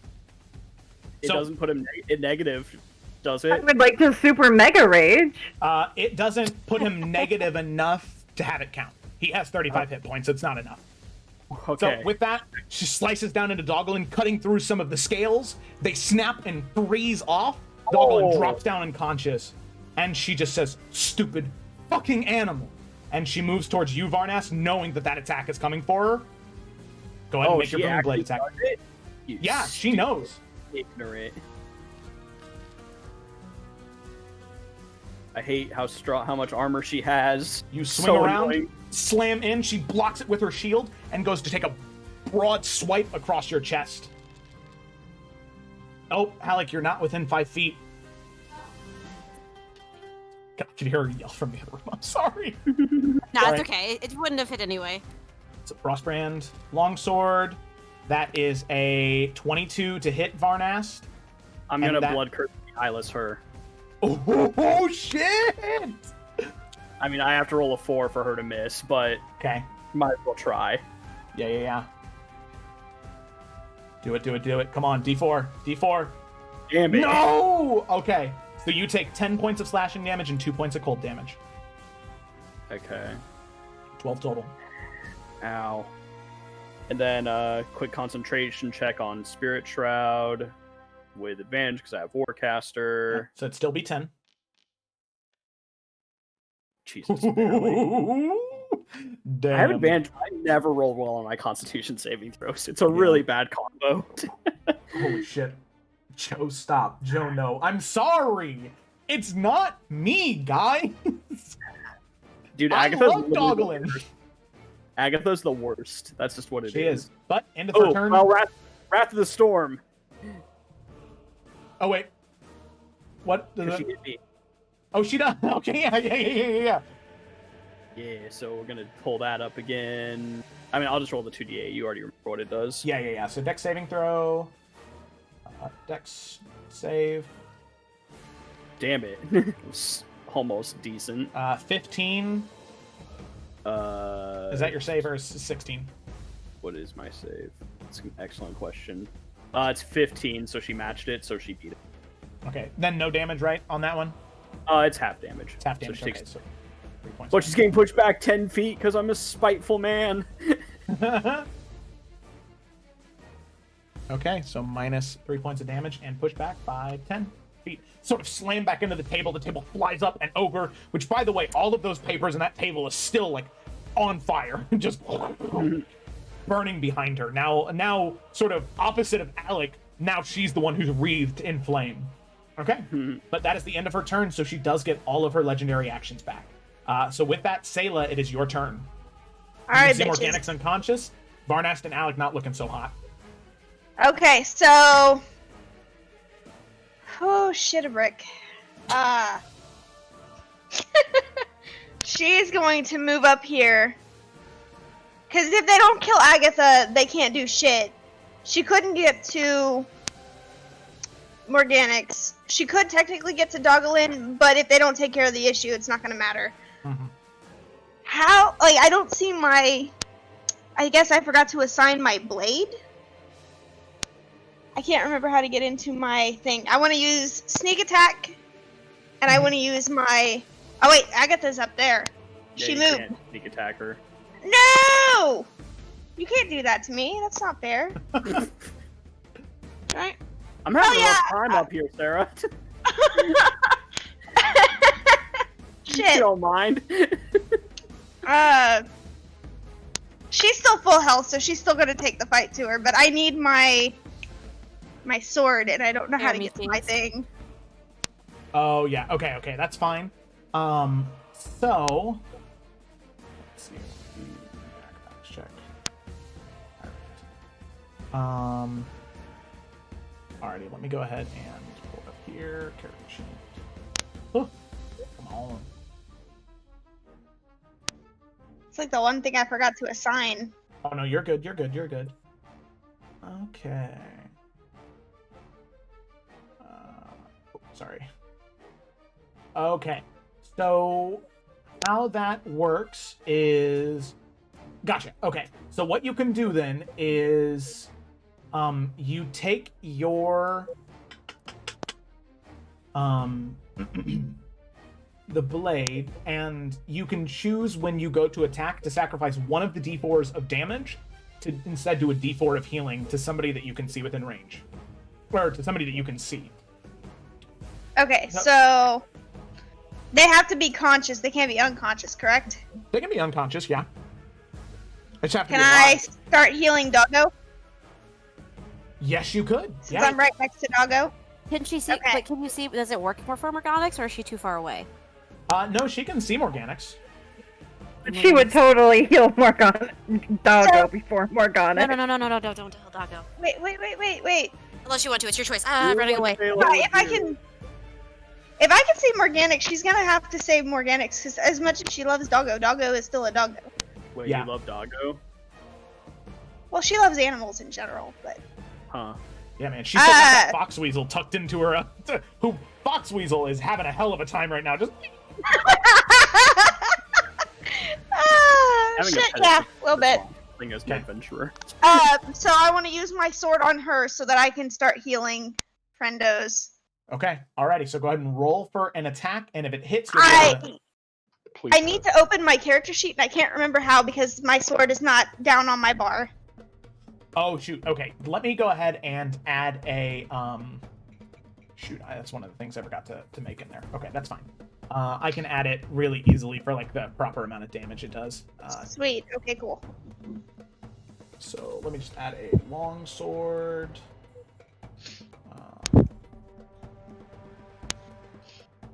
It So- doesn't put him in negative, does I it? would like to super mega rage. It doesn't put him negative enough to have it count. He has 35 hit points. It's not enough. Okay. So with that, she slices down into Doglin, cutting through some of the scales. They snap and freeze off. Doglin Oh. drops down unconscious, and she just says, "Stupid fucking animal." And she moves towards you, Varnas, knowing that attack is coming for her. Go ahead and make your she booming blade actually attack. does it? You Yeah, she knows. ignorant. I hate how much armor she has. You swing So around, annoying. slam in, she blocks it with her shield, and goes to take a broad swipe across your chest. Oh, Halleck, you're not within 5 feet. I could hear her yell from the other room. I'm sorry. No, Alright. it's okay. It wouldn't have hit anyway. So Frostbrand, longsword. That is a 22 to hit Varnast. I'm And gonna that- blood curse the eyeless her. Oh, shit! I mean, I have to roll a 4 for her to miss, but Okay. might as well try. Yeah. Do it. Come on, D4. D4. Damn it. No! Okay. So you take 10 points of slashing damage and 2 points of cold damage. Okay. 12 total. Ow. And then quick concentration check on Spirit Shroud with advantage because I have Warcaster. So it'd still be 10. Jesus, barely. Damn. I have advantage. I never roll well on my Constitution saving throws. It's a really bad combo. Holy shit. Joe, stop. Joe, no. I'm sorry. It's not me, guys. Dude, I Agatha's love Doglin. Agatha's the worst. That's just what it is. She is. But end of her turn. Well, Wrath of the Storm. Oh wait. What? She hit me. Oh, she does. Okay, yeah. Yeah, so we're gonna pull that up again. I mean, I'll just roll the 2d8. You already remember what it does. Yeah. So Dex saving throw. Dex save. Damn it. It was almost decent. 15. Is that your save or 16? What is my save? It's an excellent question. It's 15, so she matched it, so she beat it. Okay, then no damage, right, on that one? It's half damage. It's half damage, So she takes... so 3 points. But she's getting pushed back 10 feet because I'm a spiteful man. Okay, so minus 3 points of damage and push back by 10 feet. Sort of slam back into the table. The table flies up and over, which, by the way, all of those papers on that table is still, like, on fire. Just burning behind her. Now, sort of opposite of Alec, now she's the one who's wreathed in flame. Okay? But that is the end of her turn, so she does get all of her legendary actions back. So with that, Sayla, it is your turn. All right, you see bitches. Morganix unconscious. Varnast and Alec not looking so hot. Okay, so... Oh, shit a brick. She's going to move up here. Because if they don't kill Agatha, they can't do shit. She couldn't get to Morganix. She could technically get to Dogalin, but if they don't take care of the issue, it's not going to matter. Mm-hmm. How? Like, I don't see my... I guess I forgot to assign my blade? I can't remember how to get into my thing. I want to use sneak attack, and I want to use my... Oh wait, Agatha's up there. Yeah, She you moved. can't sneak attack her. No! You can't do that to me. That's not fair. Right? I'm having Oh, a rough yeah. time up here, Sarah. You Shit. don't mind. She's still full health, so she's still gonna take the fight to her, but I need my sword, and I don't know how Yeah, to me get to too. my thing. Oh, yeah. Okay, that's fine. So... Let's see. Backpacks check. Alright, let me go ahead and pull up here. Character sheet. Oh, come on. It's like the one thing I forgot to assign. Oh, no, you're good. Okay. Sorry. Okay. So, how that works is... Gotcha. Okay. So what you can do then is... you take your... the blade, and you can choose when you go to attack to sacrifice one of the d4s of damage to instead do a d4 of healing to somebody that you can see within range. Or to somebody that you can see. Okay, so they have to be conscious. They can't be unconscious, correct? They can be unconscious, yeah. They just have to Can be I alive. start healing Doggo? Yes, you could. Since Yeah. I'm right next to Doggo? Can she see? Okay. But can you see? Does it work for Morganix, or is she too far away? No, she can see Morganix. She would totally heal Doggo before Morgana. No, don't tell Doggo. Wait. Unless you want to, it's your choice. I'm running away. Yeah, if I can save Morganix, she's gonna have to save Morganix, because as much as she loves Doggo, Doggo is still a Doggo. Wait, Yeah. you love Doggo? Well, she loves animals in general, but... Huh. Yeah, man. She's still got that Foxweasel tucked into her... who Foxweasel is having a hell of a time right now. Just... Having a Shit, pet yeah, is a little bit. Thing as an adventurer. So I want to use my sword on her so that I can start healing friendos. Okay, alrighty. So go ahead and roll for an attack, and if it hits... I need to open my character sheet, and I can't remember how because my sword is not down on my bar. Oh, shoot. Okay, let me go ahead and add a... Shoot, that's one of the things I forgot to make in there. Okay, that's fine. I can add it really easily for like the proper amount of damage it does. Sweet. Okay, cool. So let me just add a long sword.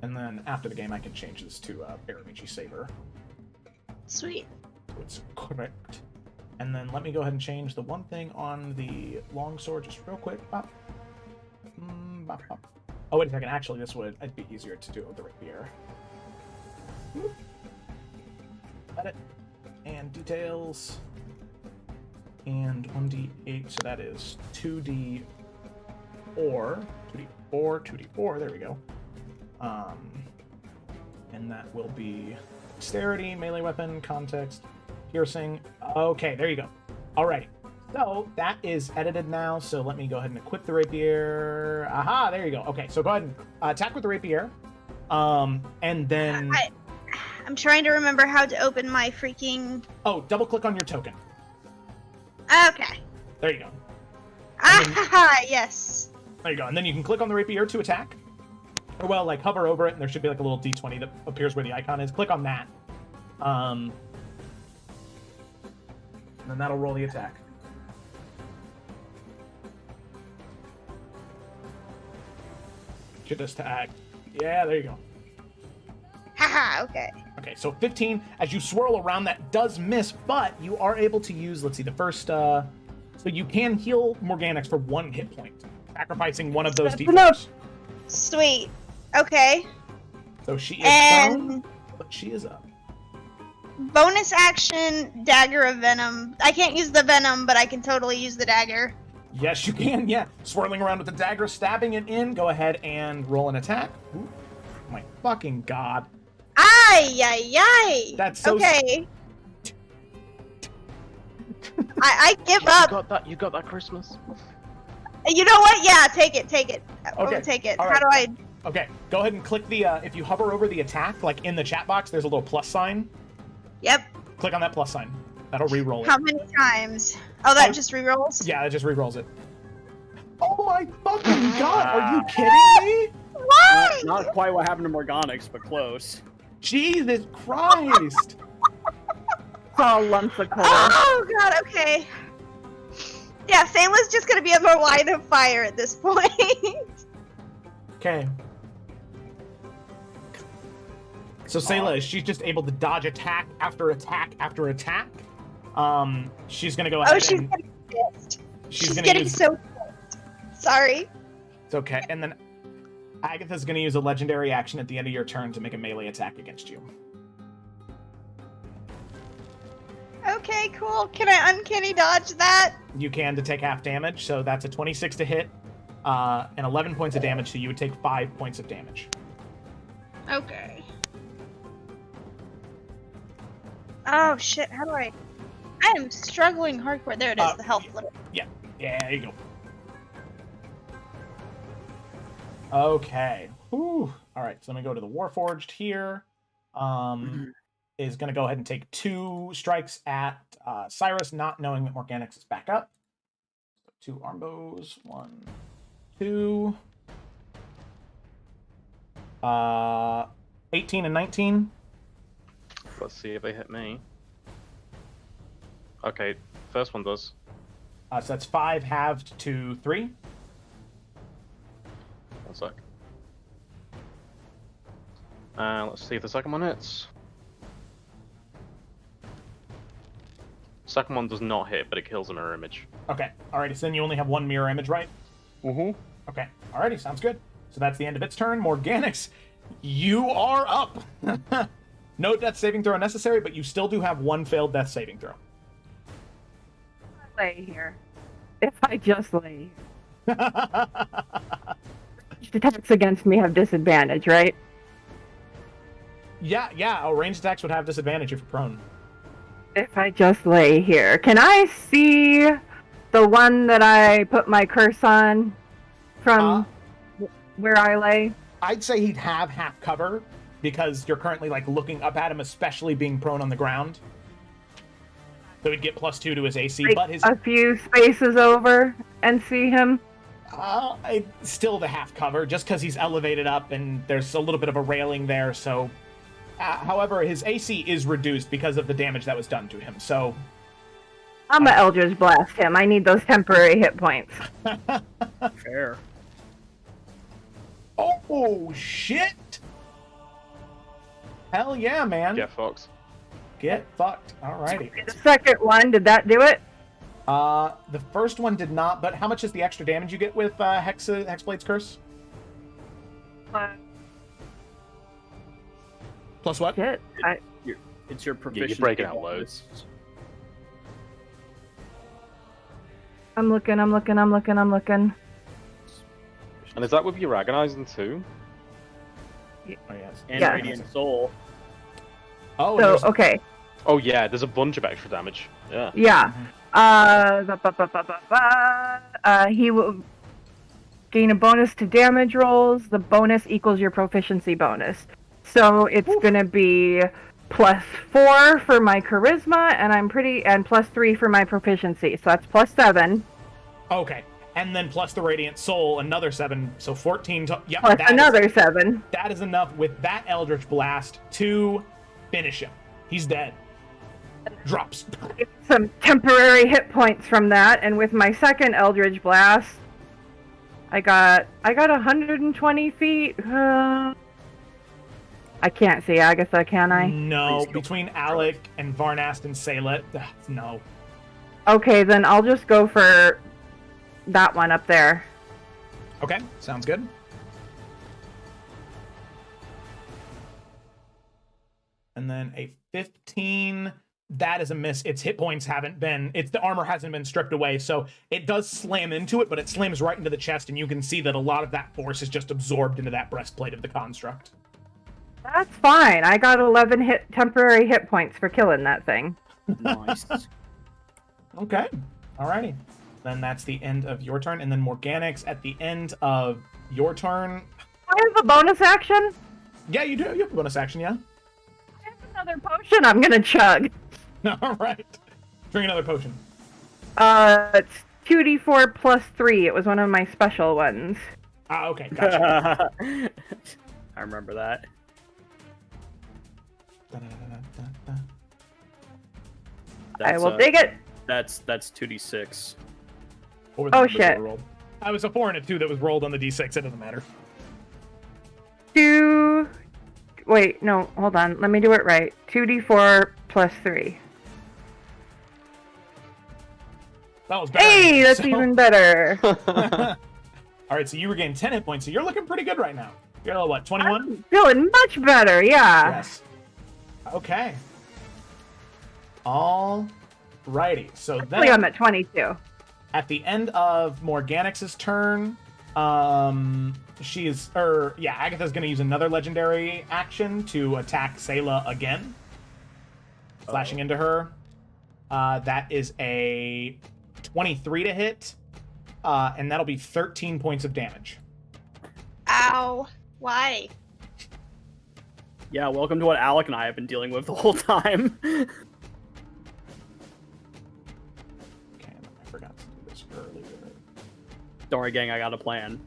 And then after the game, I can change this to Baramichi Saber. Sweet. So it's correct. And then let me go ahead and change the one thing on the long sword just real quick. Bop. Bop, bop. Oh, wait a second. Actually, it'd be easier to do it with the rapier. Edit. And details. And 1d8, so that is 2d4. 2d4. There we go. And that will be dexterity, melee weapon, context, piercing. Okay, there you go. Alrighty. So that is edited now. So let me go ahead and equip the rapier. Aha, there you go. Okay, so go ahead and attack with the rapier. And then I'm trying to remember how to open my freaking. Oh, double click on your token. Okay. There you go. Yes. There you go. And then you can click on the rapier to attack. Or, well, like, hover over it, and there should be, like, a little D20 that appears where the icon is. Click on that. And then that'll roll the attack. Should just attack. Yeah, there you go. Haha, okay. Okay, so 15. As you swirl around, that does miss, but you are able to use, let's see, the first... So you can heal Morganix for 1 hit point, sacrificing one of those D4s. Sweet. Okay. So she is prone, but she is up. Bonus action, Dagger of Venom. I can't use the Venom, but I can totally use the dagger. Yes, you can, yeah. Swirling around with the dagger, stabbing it in. Go ahead and roll an attack. Ooh, my fucking god. Ay. That's so... Okay. I give up. You got that Christmas? You know what? Yeah, take it. Okay. I'll take it. All How right. do I... Okay, go ahead and click the, if you hover over the attack, like in the chat box, there's a little plus sign. Yep. Click on that plus sign. That'll re-roll it. How many times? Oh, that just re-rolls? Yeah, it just re-rolls it. Oh my fucking god, are you kidding me? Why? Not quite what happened to Morganix, but close. Jesus Christ! It's all lumps of coal. Oh, God, okay. Yeah, Sayla's just gonna be in the line of fire at this point. Okay. So Sayla, she's just able to dodge attack after attack after attack. She's gonna go ahead she's and... getting pissed. She's gonna getting use... so pissed. Sorry. It's okay. And then Agatha's gonna use a legendary action at the end of your turn to make a melee attack against you. Okay, cool. Can I uncanny dodge that? You can to take half damage, so that's a 26 to hit, and 11 points of damage, so you would take 5 points of damage. Okay. Oh shit, how do I am struggling hardcore. There it is, the health little. Yeah, there you go. Okay. Whew. Alright, so let me go to the Warforged here. Is going to go ahead and take 2 strikes at Cyrus, not knowing that Morganix is back up. So 2 arm bows. 1, 2. 18 and 19. Let's see if they hit me. Okay, first one does. So that's 5 halved to 3. 1 sec. Let's see if the second one hits. Second one does not hit, but it kills a mirror image. Okay. Alrighty, so then you only have 1 mirror image, right? Mm-hmm. Okay. Alrighty, sounds good. So that's the end of its turn. Morganix, you are up. No death saving throw necessary, but you still do have 1 failed death saving throw. Lay here. If I just lay here. Attacks against me have disadvantage, right? Yeah. Ranged attacks would have disadvantage if you're prone. If I just lay here. Can I see the one that I put my curse on from where I lay? I'd say he'd have half cover because you're currently like looking up at him, especially being prone on the ground. So he'd get +2 to his AC, like but his a few spaces over and see him. Still the half cover, just because he's elevated up and there's a little bit of a railing there. So, however, his AC is reduced because of the damage that was done to him. So, I'm gonna Eldritch Blast him. I need those temporary hit points. Fair. Oh shit! Hell yeah, man! Get fucked. Get fucked. Alrighty. The second one, did that do it? The first one did not. But how much is the extra damage you get with Hexblade's Curse? Plus what? Shit. It's your proficiency. you break it out loads. I'm looking. And is that with your agonizing too? Oh yes. And Yeah. Radiant Soul. Oh. So, there's- okay. Oh yeah, there's a bunch of extra damage. Yeah. Yeah. He will gain a bonus to damage rolls. The bonus equals your proficiency bonus. So it's gonna be +4 for my charisma, and +3 for my proficiency. So that's +7. Okay. And then plus the Radiant Soul, another 7, so 14. Yep. Plus that another is, 7. that is enough with that Eldritch Blast to finish him. He's dead. Drops. Some temporary hit points from that, and with my second Eldritch Blast, I got 120 feet. I can't see Agatha, can I? No, between Alec and Varnast and Saylet, no. Okay, then I'll just go for that one up there. Okay, sounds good. And then a 15. That is a miss. Its hit points haven't been... the armor hasn't been stripped away, so it does slam into it, but it slams right into the chest, and you can see that a lot of that force is just absorbed into that breastplate of the construct. That's fine. I got 11 temporary hit points for killing that thing. Nice. Okay, alrighty. Then that's the end of your turn, and then Morganix at the end of your turn. I have a bonus action? Yeah, you do. You have a bonus action, yeah? I have another potion I'm gonna chug. Alright. Drink another potion. It's 2d4 +3. It was one of my special ones. Okay, gotcha. I remember that. I will dig it. That's 2d6. What were the Oh, numbers that shit. were rolled? I was a 4 and a 2 that was rolled on the d6. It doesn't matter. Wait, no, hold on. Let me do it right. 2d4 +3. That was better. Hey, that's So- even better. Alright, so you regain 10 hit points, so you're looking pretty good right now. You're at what, 21? I'm feeling much better, yeah. Yes. Okay. Alrighty. So Actually, I'm then, at 22. at the end of Morganix's turn, Agatha's going to use another legendary action to attack Sayla again. Flashing into her. That is a 23 to hit, and that'll be 13 points of damage. Ow. Why? Yeah, welcome to what Alec and I have been dealing with the whole time. Okay, I forgot to do this earlier. Don't worry, gang, I got a plan.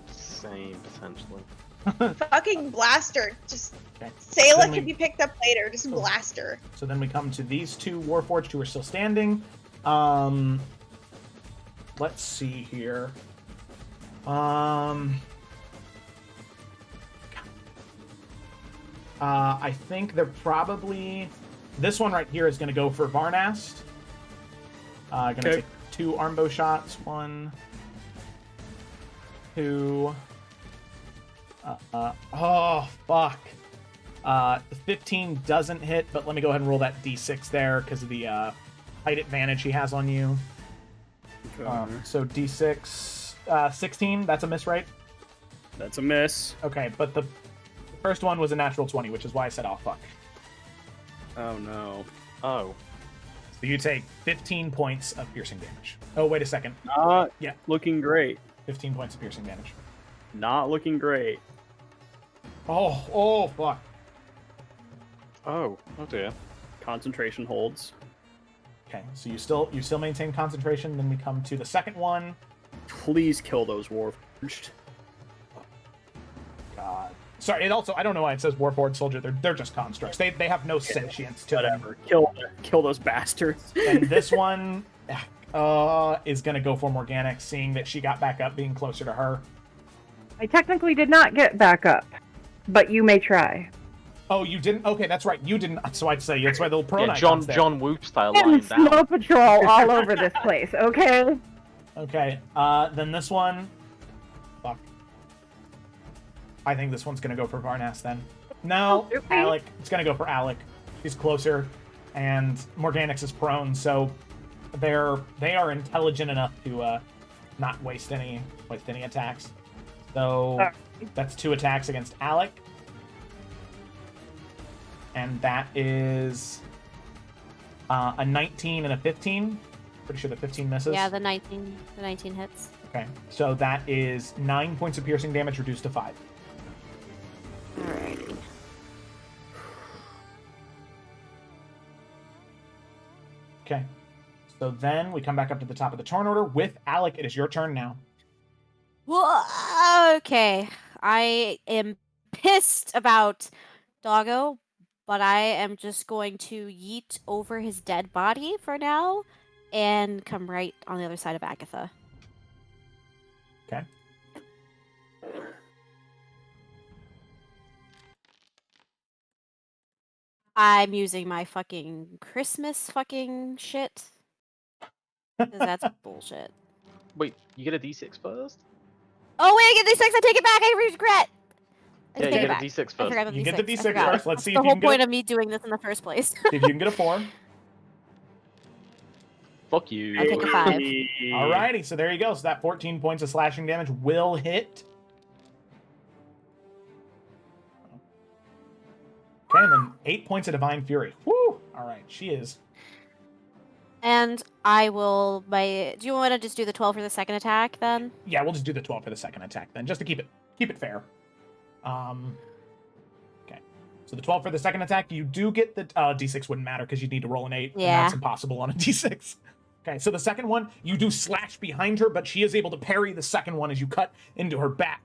Same, potentially. Fucking blaster. Just Okay. Sayla Then can be picked up later. Just blaster. So then we come to these two Warforged who are still standing. Let's see here. I think they're probably... This one right here is going to go for Varnast. Going to take 2 armbow shots. 1, 2... oh, fuck. 15 doesn't hit, but let me go ahead and roll that d6 there because of the height advantage he has on you. So d6, 16, that's a miss, right? That's a miss. Okay, but the first one was a natural 20, which is why I said, oh, fuck. Oh, no. Oh. So you take 15 points of piercing damage. Oh, wait a second. Not Yeah. looking great. 15 points of piercing damage. Not looking great. Oh, fuck. Oh dear. Concentration holds. Okay, so you still maintain concentration. Then we come to the second one. Please kill those Warforged. God. Sorry, it also, I don't know why it says Warforged Soldier. They're just constructs. They have no sentience to them. Whatever. Kill those bastards. And this one is going to go for Morganic, seeing that she got back up, being closer to her. I technically did not get back up, but you may try. Oh, you didn't? Okay, that's right. You didn't. So I'd say that's why the prone Yeah, icon's there. John Woo style lying And down. snow patrol all over this place, okay? Okay, then this one... Fuck. I think this one's going to go for Varnas then. No, Oh, okay. Alec. It's going to go for Alec. She's closer, and Morganix is prone, so they are intelligent enough to not waste any attacks. So that's 2 attacks against Alec. And that is a 19 and a 15. Pretty sure the 15 misses. Yeah, the 19 hits. Okay, so that is 9 points of piercing damage reduced to 5. Alrighty. Okay, so then we come back up to the top of the turn order with Alec. It is your turn now. Whoa, okay. I am pissed about Doggo, but I am just going to yeet over his dead body for now and come right on the other side of Agatha. Okay. I'm using my fucking Christmas fucking shit. 'Cause that's bullshit. Wait, you get a D6 first? Oh wait, I get D6, I take it back, I regret! I Yeah, take you it get a back. D6 I first. forgot about You D6. get the I D6 forgot. first. Let's see That's if the you whole can get point a- of me doing this in the first place. See if you can get a 4. Fuck you. I take a 5. Alrighty, so there you go. So that 14 points of slashing damage will hit. Okay, and then 8 points of Divine Fury. Woo! Alright, she is. And I will do you want to just do the 12 for the second attack then? Yeah, we'll just do the 12 for the second attack then, just to keep it fair. Okay. So the 12 for the second attack, you do get the D6 wouldn't matter because you'd need to roll an 8. And Yeah. that's impossible on a D6. Okay, so the second one, you do slash behind her, but she is able to parry the second one as you cut into her back.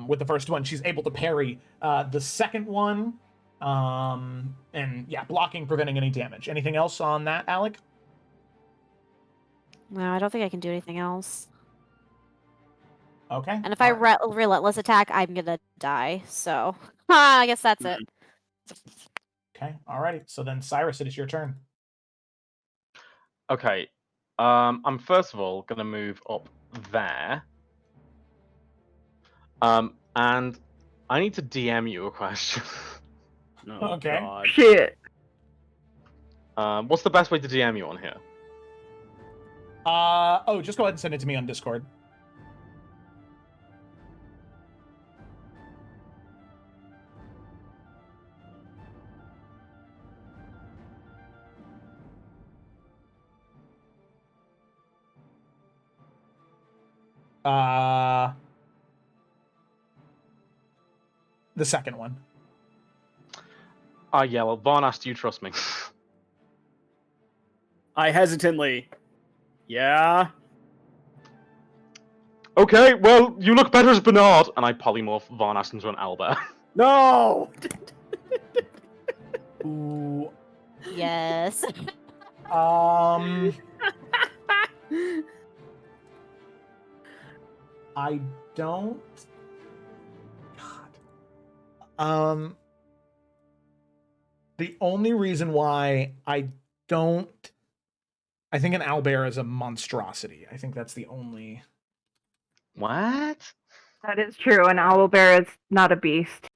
With the first one, she's able to parry the second one. And yeah, blocking, preventing any damage. Anything else on that, Alec? No, I don't think I can do anything else. Okay. And if I relentless attack, I'm gonna die. So I guess that's it. Okay, alrighty. So then, Cyrus, it is your turn. Okay. I'm first of all gonna move up there. And I need to DM you a question. No, Okay. God. Shit. What's the best way to DM you on here? Just go ahead and send it to me on Discord. The second one. Yeah, well, Varnas, do you trust me? I hesitantly. Yeah. Okay, well, you look better as Bernard. And I polymorph Varnas into an owlbear. No. Ooh. Yes. I don't. God. The only reason why I don't. I think an owlbear is a monstrosity. I think that's the only. What? That is true. An owlbear is not a beast.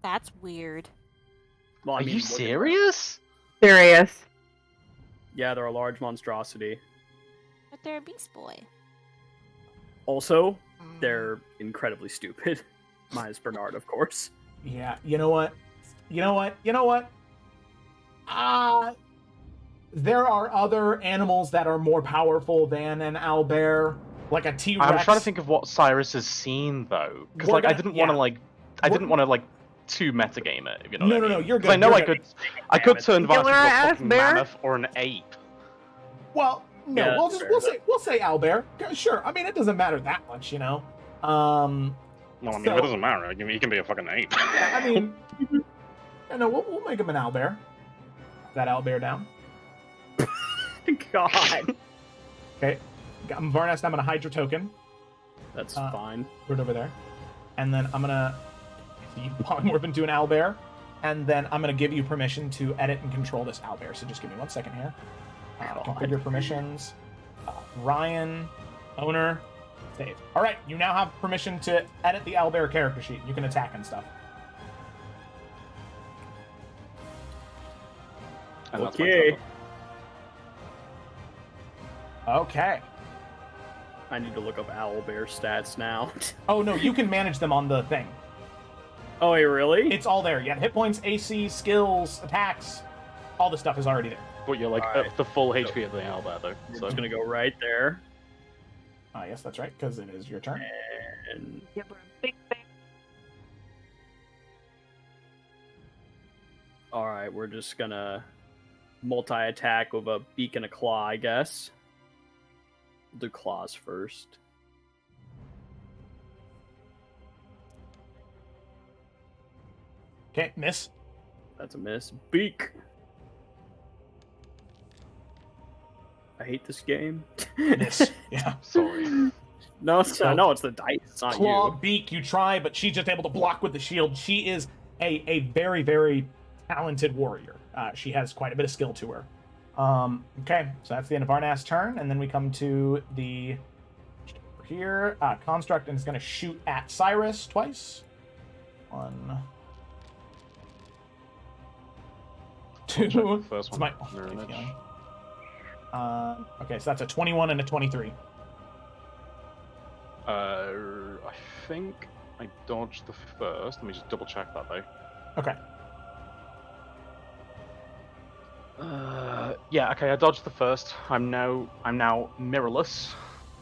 That's weird. Well, I Are mean, you look at- serious? Serious. Yeah, they're a large monstrosity. But they're a beast boy. Also, they're incredibly stupid. Minus Bernard, of course. Yeah, you know what? There are other animals that are more powerful than an owlbear, like a T-Rex. I was trying to think of what Cyrus has seen though, because We're like I gonna- didn't yeah. want to like too metagame it. If you know No, what I no, mean. you're 'Cause I good. know you're I good. could turn Varnas into Killer a ass fucking bear? mammoth or an ape. Well, no, Yeah, we'll say owlbear. Sure. I mean, it doesn't matter that much, you know. Well, I mean, So- it doesn't matter. He can be a fucking ape. I mean, no, we'll make him an owlbear. That owlbear down. God. Okay. Got Varnest, I'm gonna hide your token. That's fine. Put it over there. And then I'm gonna polymorph into an owlbear. And then I'm gonna give you permission to edit and control this owlbear. So just give me 1 second here. Configure permissions. Ryan, owner, save. All right, you now have permission to edit the owlbear character sheet. You can attack and stuff. And that's my Okay. turn. Okay. I need to look up owlbear stats now. Oh no, you can manage them on the thing. Oh, wait, really? It's all there. Yeah, hit points, AC, skills, attacks, all the stuff is already there. But you're like Alright. at the full HP of the owlbear, though. I'm So just gonna go right there. Yes, that's right, because it is your turn. And Yeah, we're a big bear. alright, we're just gonna multi-attack with a beak and a claw, I guess. We'll do claws first. Okay, miss. That's a miss. Beak! I hate this game. Miss. Yeah. sorry. No, it's no, it's the dice. It's not Claw, you. beak, you try, but she's just able to block with the shield. She is a very, very talented warrior. She has quite a bit of skill to her. Okay, so that's the end of Varnast's turn, and then we come to the over here. Construct, and it's going to shoot at Cyrus twice. 1, 2. First It's one. my Mirror image. feeling. Okay, so that's a 21 and a 23. I think I dodged the first. Let me just double check that though. Okay. Yeah, okay, I dodged the first. I'm now mirrorless,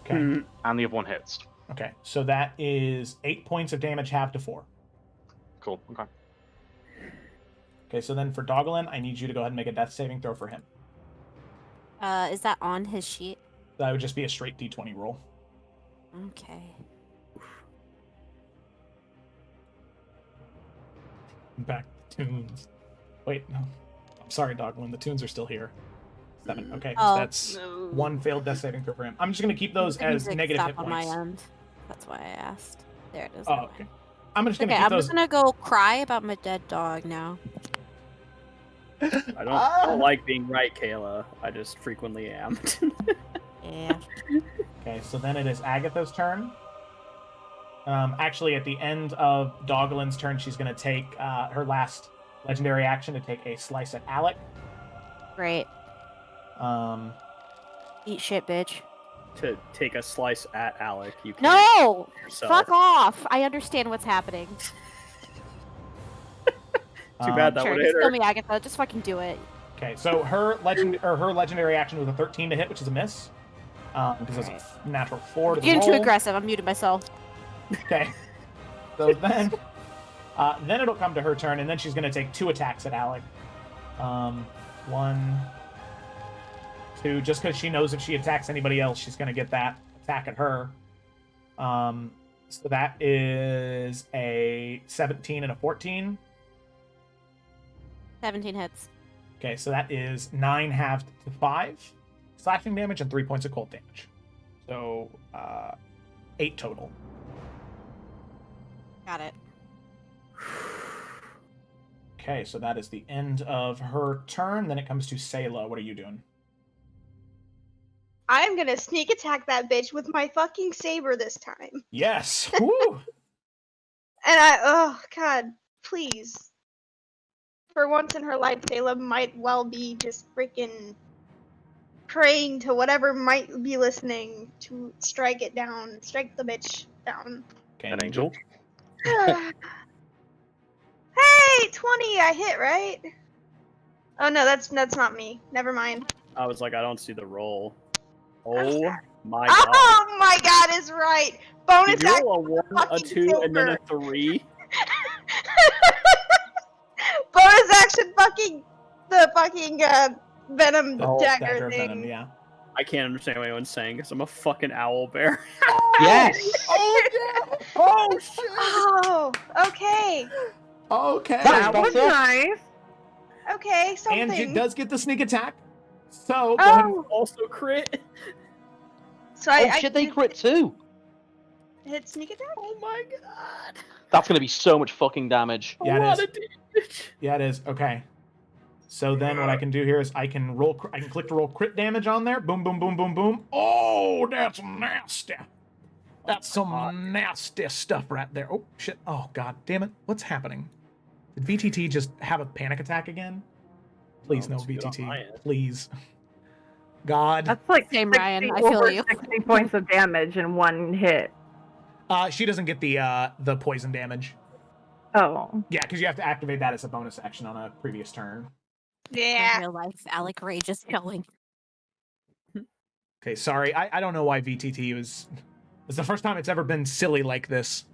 Okay. Mhm. and the other one hits. Okay. So that is 8 points of damage, half to 4. Cool. Okay. Okay, so then for Dogalin, I need you to go ahead and make a death saving throw for him. Is that on his sheet? That would just be a straight d20 roll. Okay. Back to tunes. Wait, no. I'm sorry, Dogalin. The tunes are still here. 7. Okay, so Oh. that's 1 failed death saving throw for him. I'm just going to keep those The as music negative stopped hit on my points. end. That's why I asked. There it is. Oh, okay. I'm just going to Okay, keep I'm those. just gonna go cry about my dead dog now. I don't like being right, Kayla. I just frequently am. Yeah. Okay, so then it is Agatha's turn. Actually, at the end of Dogalin's turn, she's going to take her last legendary action to take a slice at Alec. Great. Eat shit, bitch. To take a slice at Alec, you can't No! yourself. Fuck off! I understand what's happening. Too bad that Sure, would just hit kill her. me, Agatha. Just fucking do it. Okay, so her legendary action was a 13 to hit, which is a miss. Because it's a natural 4 to the Getting too roll. aggressive. I'm muting myself. Okay. So then it'll come to her turn, and then she's going to take 2 attacks at Alec. 1, 2. Just because she knows if she attacks anybody else, she's going to get that attack at her. So that is a 17 and a 14. 17 hits. Okay, so that is 9 halved to 5 slashing damage and 3 points of cold damage. So 8 total. Got it. Okay, so that is the end of her turn. Then it comes to Sayla. What are you doing? I'm gonna sneak attack that bitch with my fucking saber this time. Yes. Woo! And oh god, please. For once in her life, Sayla might well be just freaking praying to whatever might be listening to strike it down, strike the bitch down. Okay, An angel. Hey, 20, I hit, right? Oh no, that's not me. Never mind. I was like, I don't see the roll. I'm Oh sorry. my god. Oh my god, is right. Bonus Did you action. roll a 1, a fucking 2, and then a silver. 3? Bonus action fucking the fucking venom The dagger dagger thing. venom, yeah. I can't understand what anyone's saying because I'm a fucking owl bear. Yes. Oh yeah! Oh shit! Oh, okay. Okay. That was better. nice. Okay, And something. it does get the sneak attack. So go ahead. Oh, Also crit. So Oh I shit, they can crit too. hit sneak attack? Oh my god. That's gonna be so much fucking damage. Yeah, a it lot is. of damage. Yeah, it is. Okay. So then what I can do here is I can click to roll crit damage on there. Boom, boom, boom, boom, boom. Oh, that's nasty. That's some nasty stuff right there. Oh, shit. Oh, god damn it. What's happening? Did VTT just have a panic attack again? Please, no, it's good on my VTT. end. Please. God. that's like Same, 60 Ryan. I feel over you. 60 points of damage in one hit. She doesn't get the poison damage. Oh. Yeah, because you have to activate that as a bonus action on a previous turn. In Yeah. real life, Alec Rage is showing. Okay, sorry. I don't know why VTT was... It's the first time it's ever been silly like this.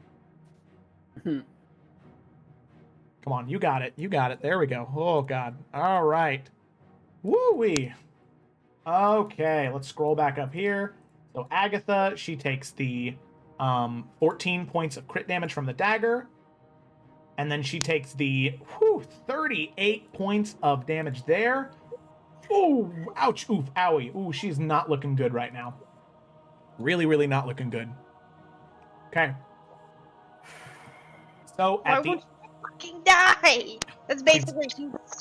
Come on, you got it. You got it. There we go. Oh, God. All right. Woo-wee. Okay, let's scroll back up here. So Agatha, she takes the 14 points of crit damage from the dagger. And then she takes the 38 points of damage there. Ooh, ouch, oof, owie. Ooh, she's not looking good right now. Really, really not looking good. Okay. So Why at the won't you fucking die? That's basically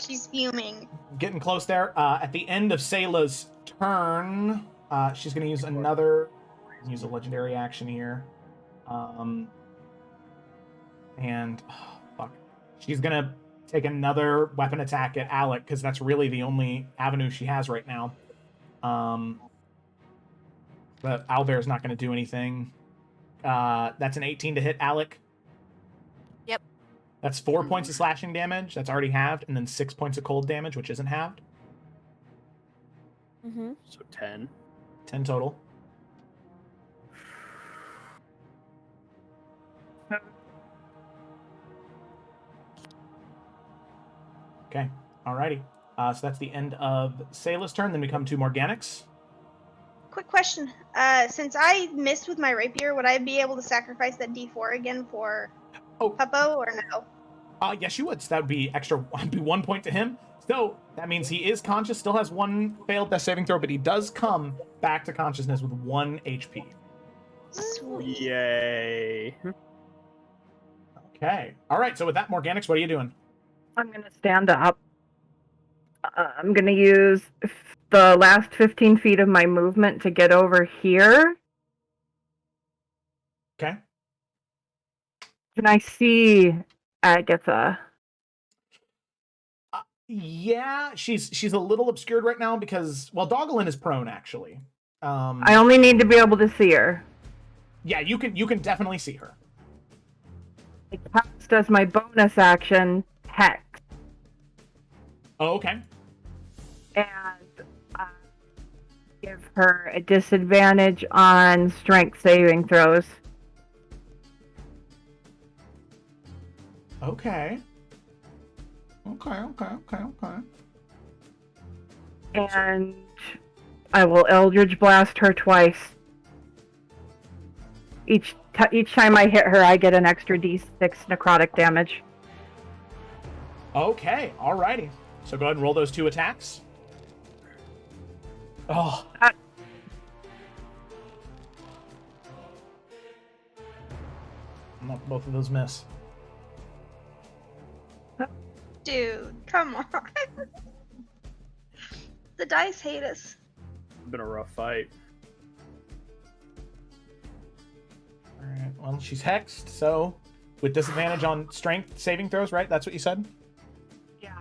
she's fuming. getting close there. At the end of Sayla's turn, she's going to use use a legendary action here. And fuck, she's going to take another weapon attack at Alec because that's really the only avenue she has right now. But Owlbear's not going to do anything. That's an 18 to hit Alec. Yep. That's 4 points of slashing damage. That's already halved, and then 6 points of cold damage, which isn't halved. Mm-hmm. So 10. 10 total. Okay. Alrighty. So that's the end of Sayla's turn. Then we come to Morganix. Quick question. Since I missed with my rapier, would I be able to sacrifice that D4 again for Puppo or no? Yes, you would. So that would be extra. Would be 1 point to him. So that means he is conscious. Still has one failed death saving throw, but he does come back to consciousness with 1 HP. Sweet. Yay. Okay. All right. So with that, Morganix, what are you doing? I'm going to stand up. I'm going to use the last 15 feet of my movement to get over here. Okay. Can I see Agatha? Yeah, she's a little obscured right now because Dogalin is prone actually. I only need to be able to see her. Yeah, you can definitely see her. I cast as my bonus action Hex, Oh, okay. and give her a disadvantage on strength saving throws. Okay. And I will Eldritch Blast her twice. Each time I hit her, I get an extra D6 necrotic damage. Okay, alrighty. So go ahead and roll those 2 attacks. Oh. Both of those miss. Dude, come on. The dice hate us. It's been a rough fight. Alright, well, she's hexed, so with disadvantage on strength saving throws, right? That's what you said? Yeah.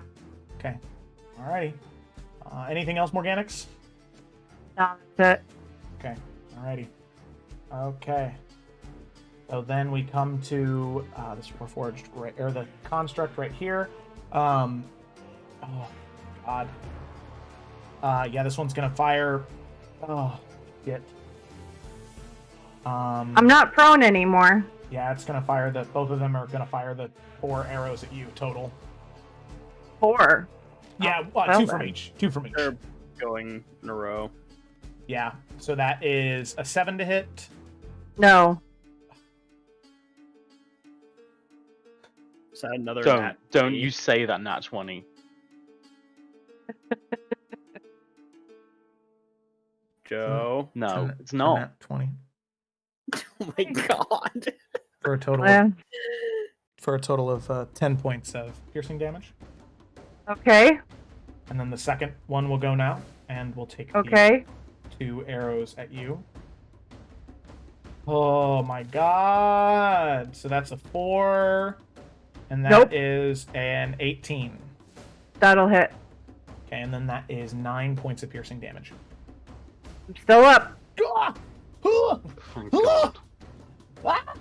Okay. Alrighty. Anything else, Morganix? No, that's it. Okay. Alrighty. Okay. So then we come to this Warforged, right, or the construct right here. Oh, God. Yeah, this one's gonna fire. Oh, shit. I'm not prone anymore. Yeah, it's gonna fire both of them are gonna fire the 4 arrows at you total. 4. Yeah, well 2 from then. each. 2 from each. They're going in a row. Yeah. So that is a 7 to hit. No. Is that another Don't nat don't 20? you say that nat 20. Joe? No, it's a not. nat 20 Oh my god. for a total Yeah. of 10 points of piercing damage. Okay. And then the second one will go now, and we'll take the Okay. 2 arrows at you. Oh my god! So that's a 4, and that is Nope. an 18. That'll hit. Okay, and then that is 9 points of piercing damage. I'm still up. Ah! Ah! Thank God. Ah!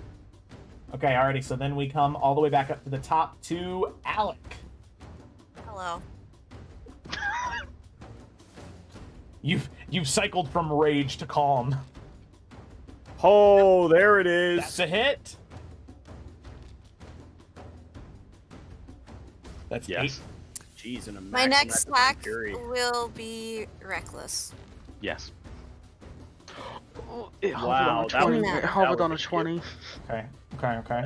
Okay, alrighty, so then we come all the way back up to the top to Alec. Hello. You've cycled from rage to calm. Oh, there it is. That's a hit. That's Yes. Jeez, and a My max next on that attack fury. will be reckless. Yes. Oh, it Wow, hovered on a that 20. was- It hovered that on a was 20. Okay.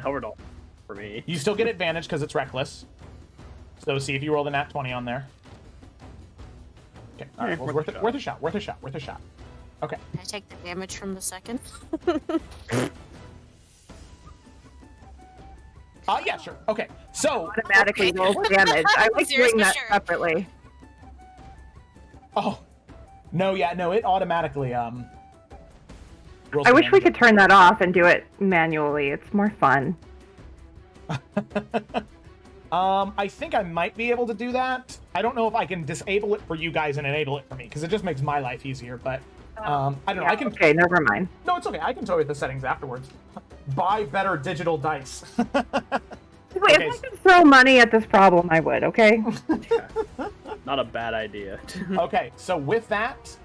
Hovered all for me. You still get advantage because it's reckless. So see if you roll the nat 20 on there. Okay. All right. Well, worth a worth a shot. Okay. Can I take the damage from the second? Yeah, sure. Okay. So. Automatically rolls damage. I like Serious doing for that sure. separately. Oh. No. Yeah. No. It automatically rolls I wish we damage. could turn that off and do it manually. It's more fun. I think I might be able to do that. I don't know if I can disable it for you guys and enable it for me because it just makes my life easier. But I don't know. Yeah, I can. Okay, never mind. No, it's okay. I can tell you the settings afterwards. Buy better digital dice. Wait, Okay. if I could throw money at this problem, I would, okay? Not a bad idea. Okay, so with that,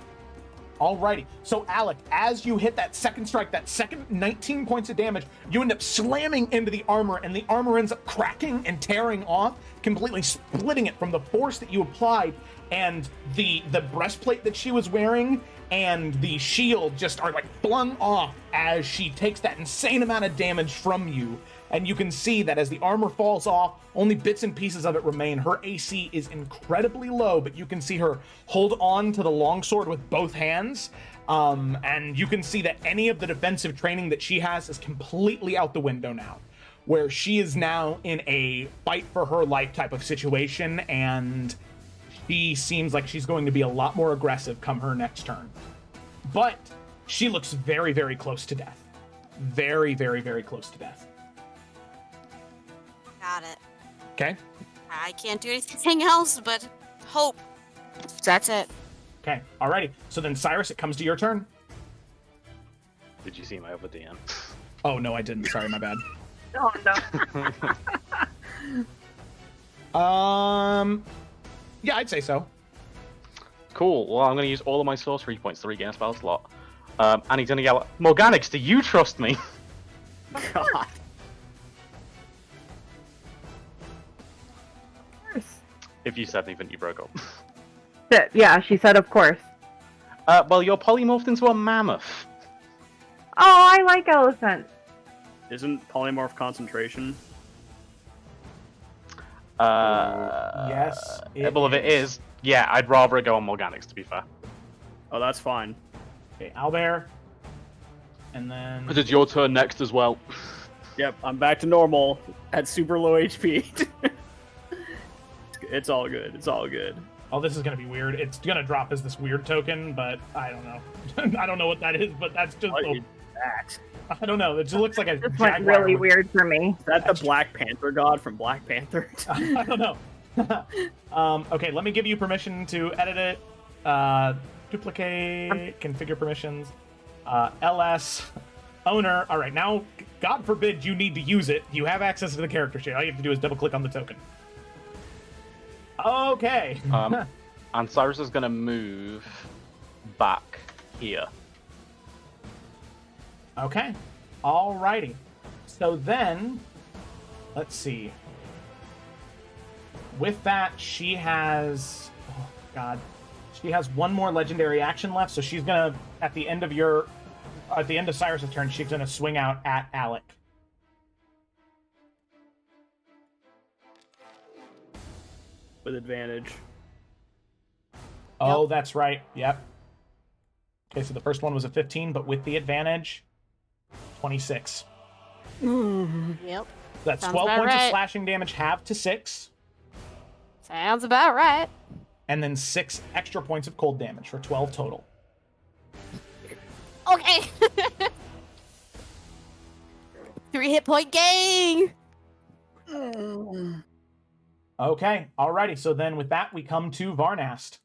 alrighty. So Alec, as you hit that second strike, that second 19 points of damage, you end up slamming into the armor, and the armor ends up cracking and tearing off, completely splitting it from the force that you applied, and the breastplate that she was wearing and the shield just are like flung off as she takes that insane amount of damage from you. And you can see that as the armor falls off, only bits and pieces of it remain. Her AC is incredibly low, but you can see her hold on to the longsword with both hands. And you can see that any of the defensive training that she has is completely out the window now, where she is now in a fight for her life type of situation, and she seems like she's going to be a lot more aggressive come her next turn. But she looks very, very close to death. Very, very, very close to death. Got it. Okay? I can't do anything else but hope. That's it. Okay, alrighty. So then, Cyrus, it comes to your turn. Did you see my other DM? Oh, no, I didn't. Sorry, my bad. Oh, no. Yeah, I'd say so. Cool. Well, I'm going to use all of my sorcery points to regain a spell slot. And he's going to yell, Morganix, do you trust me? God. If you said anything, you broke up. Yeah, she said, of course. Well, you're polymorphed into a mammoth. Oh, I like elephants. Isn't polymorph concentration? Yes. Well, if it is, yeah, I'd rather it go on Morganix, to be fair. Oh, that's fine. Okay, Owlbear. And then... But it's your turn next as well. Yep, I'm back to normal at super low HP. It's all good. It's all good. Oh, this is going to be weird. It's going to drop as this weird token, but I don't know. I don't know what that is, but that's just... What is that? I don't know. It just looks like a This went jaguar really with- weird for me. Is that the Black Panther god from Black Panther? I don't know. Okay, let me give you permission to edit it. Duplicate, configure permissions, LS, owner. All right, now, God forbid you need to use it. You have access to the character sheet. All you have to do is double click on the token. Okay. And Cyrus is going to move back here. Okay. Alrighty. So then, let's see. With that, she has... Oh, God. She has one more legendary action left, so she's gonna, at the end of Cyrus's turn, she's gonna swing out at Alec. With advantage. Oh, that's right. Yep. Okay, so the first one was a 15, but with the advantage, 26. Yep. That's Sounds 12 about points of right. slashing damage, halved to 6, Sounds about right. and then 6 extra points of cold damage for 12 total. Okay. 3 hit point gain. Okay, alrighty. So then with that, we come to Varnast.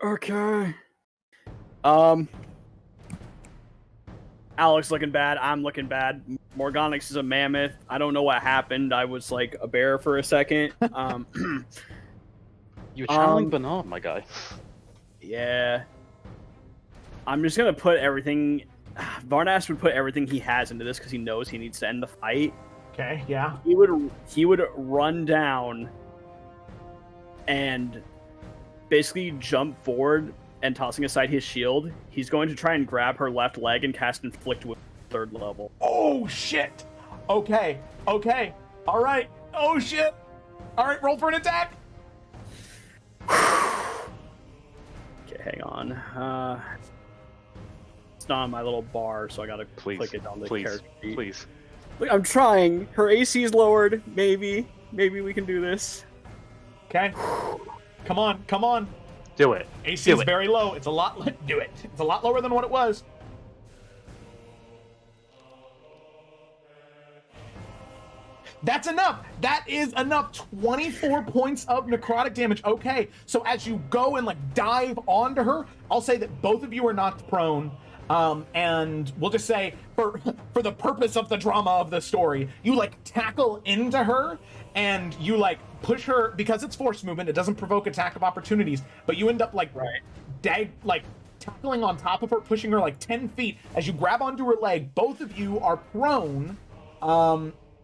Okay. Alex looking bad. I'm looking bad. Morganix is a mammoth. I don't know what happened. I was like a bear for a second. You're channeling Bernard, my guy. Yeah. I'm just gonna put everything. Varnas would put everything he has into this because he knows he needs to end the fight. Okay, yeah. He would run down and basically jump forward and tossing aside his shield. He's going to try and grab her left leg and cast Inflict with 3rd level. Oh, shit! Okay, all right. Oh, shit! All right, roll for an attack! Okay, hang on. It's not on my little bar, so I gotta click it on the character sheet. Please. Look, I'm trying. Her AC is lowered. Maybe we can do this. Okay. Come on. Do it. AC is very low. It's a lot. Do it. It's a lot lower than what it was. That's enough. That is enough. 24 points of necrotic damage. Okay. So as you go and dive onto her, I'll say that both of you are knocked prone. And we'll just say for the purpose of the drama of the story, you tackle into her and you push her because it's force movement. It doesn't provoke attack of opportunities, but you end up tackling on top of her, pushing her 10 feet. As you grab onto her leg, both of you are prone,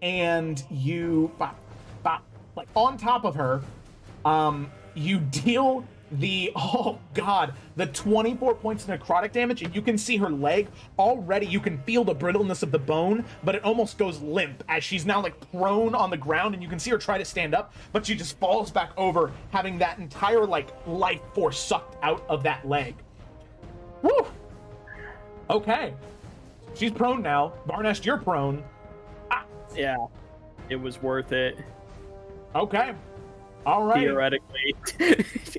and you on top of her, you deal the 24 points of necrotic damage, and you can see her leg already. You can feel the brittleness of the bone, but it almost goes limp as she's now prone on the ground, and you can see her try to stand up, but she just falls back over, having that entire life force sucked out of that leg. Woo! Okay, she's prone now. Varnest, you're prone. Yeah, it was worth it. Okay. All right. Theoretically,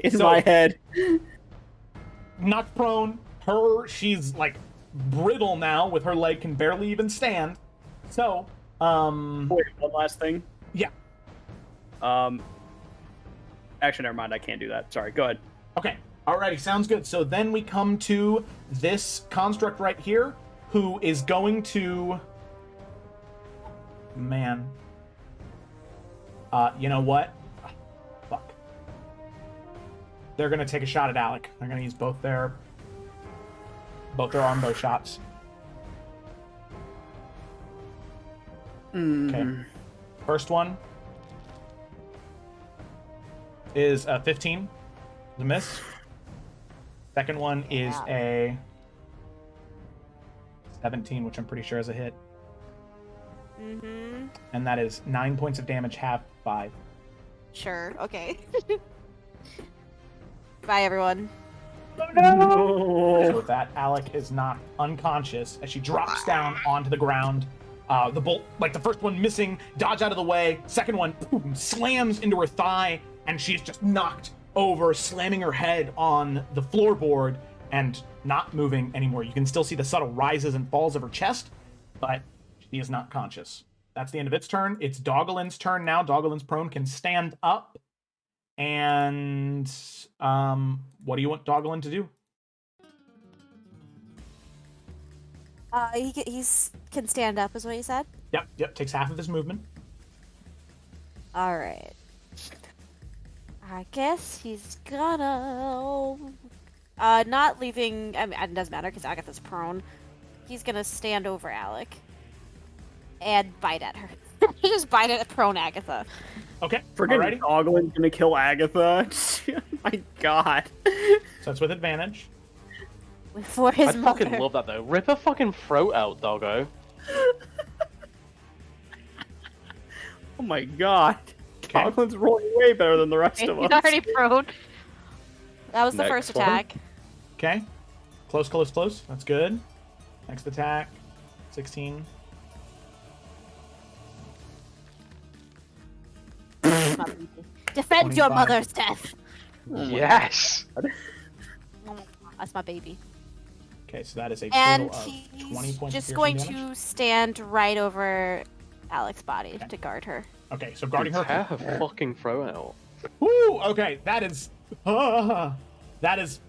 in my head. Knocked prone. She's brittle now, with her leg can barely even stand. So, Wait, one last thing. Yeah. Actually, never mind. I can't do that. Sorry. Go ahead. Okay. Alrighty, sounds good. So then we come to this construct right here, who is going to... Man. You know what? Fuck. They're gonna take a shot at Alec. They're gonna use both their armbow shots. Okay. First one is a 15. The miss. Second one is a 17, which I'm pretty sure is a hit. Mm-hmm. And that is 9 points of damage, half 5. Sure. Okay. Bye, everyone. So with that, Alec is knocked unconscious as she drops down onto the ground. The bolt, the first one missing, dodge out of the way. Second one, boom, slams into her thigh, and she's just knocked over, slamming her head on the floorboard and not moving anymore. You can still see the subtle rises and falls of her chest, but she is not conscious. That's the end of its turn. It's Doggolin's turn now. Doggolin's prone, can stand up. And what do you want Doggolin to do? He's can stand up, is what you said? Yep, takes half of his movement. Alright. I guess he's gonna... not leaving... I mean, it doesn't matter, because Agatha's prone. He's gonna stand over Alec. And bite at her. He just bite it at prone Agatha. Okay, Forgetting alrighty. Oglin's gonna kill Agatha. My God. So that's with advantage. For his I mother. fucking love that though. Rip her fucking throat out, doggo. Oh my God. Okay. Oglin's rolling way better than the rest He's of us. already prone. That was the Next first one. attack. Okay. Close, close, close. That's good. Next attack. 16. Defend your 25. mother's death. Yes. That's my baby. Okay, so that is a And total of 20 he's points of just piercing going damage. to stand right over Alex's body to guard her. Okay, so guarding her. Tear her fucking throat out. Woo! Okay, that is. That is.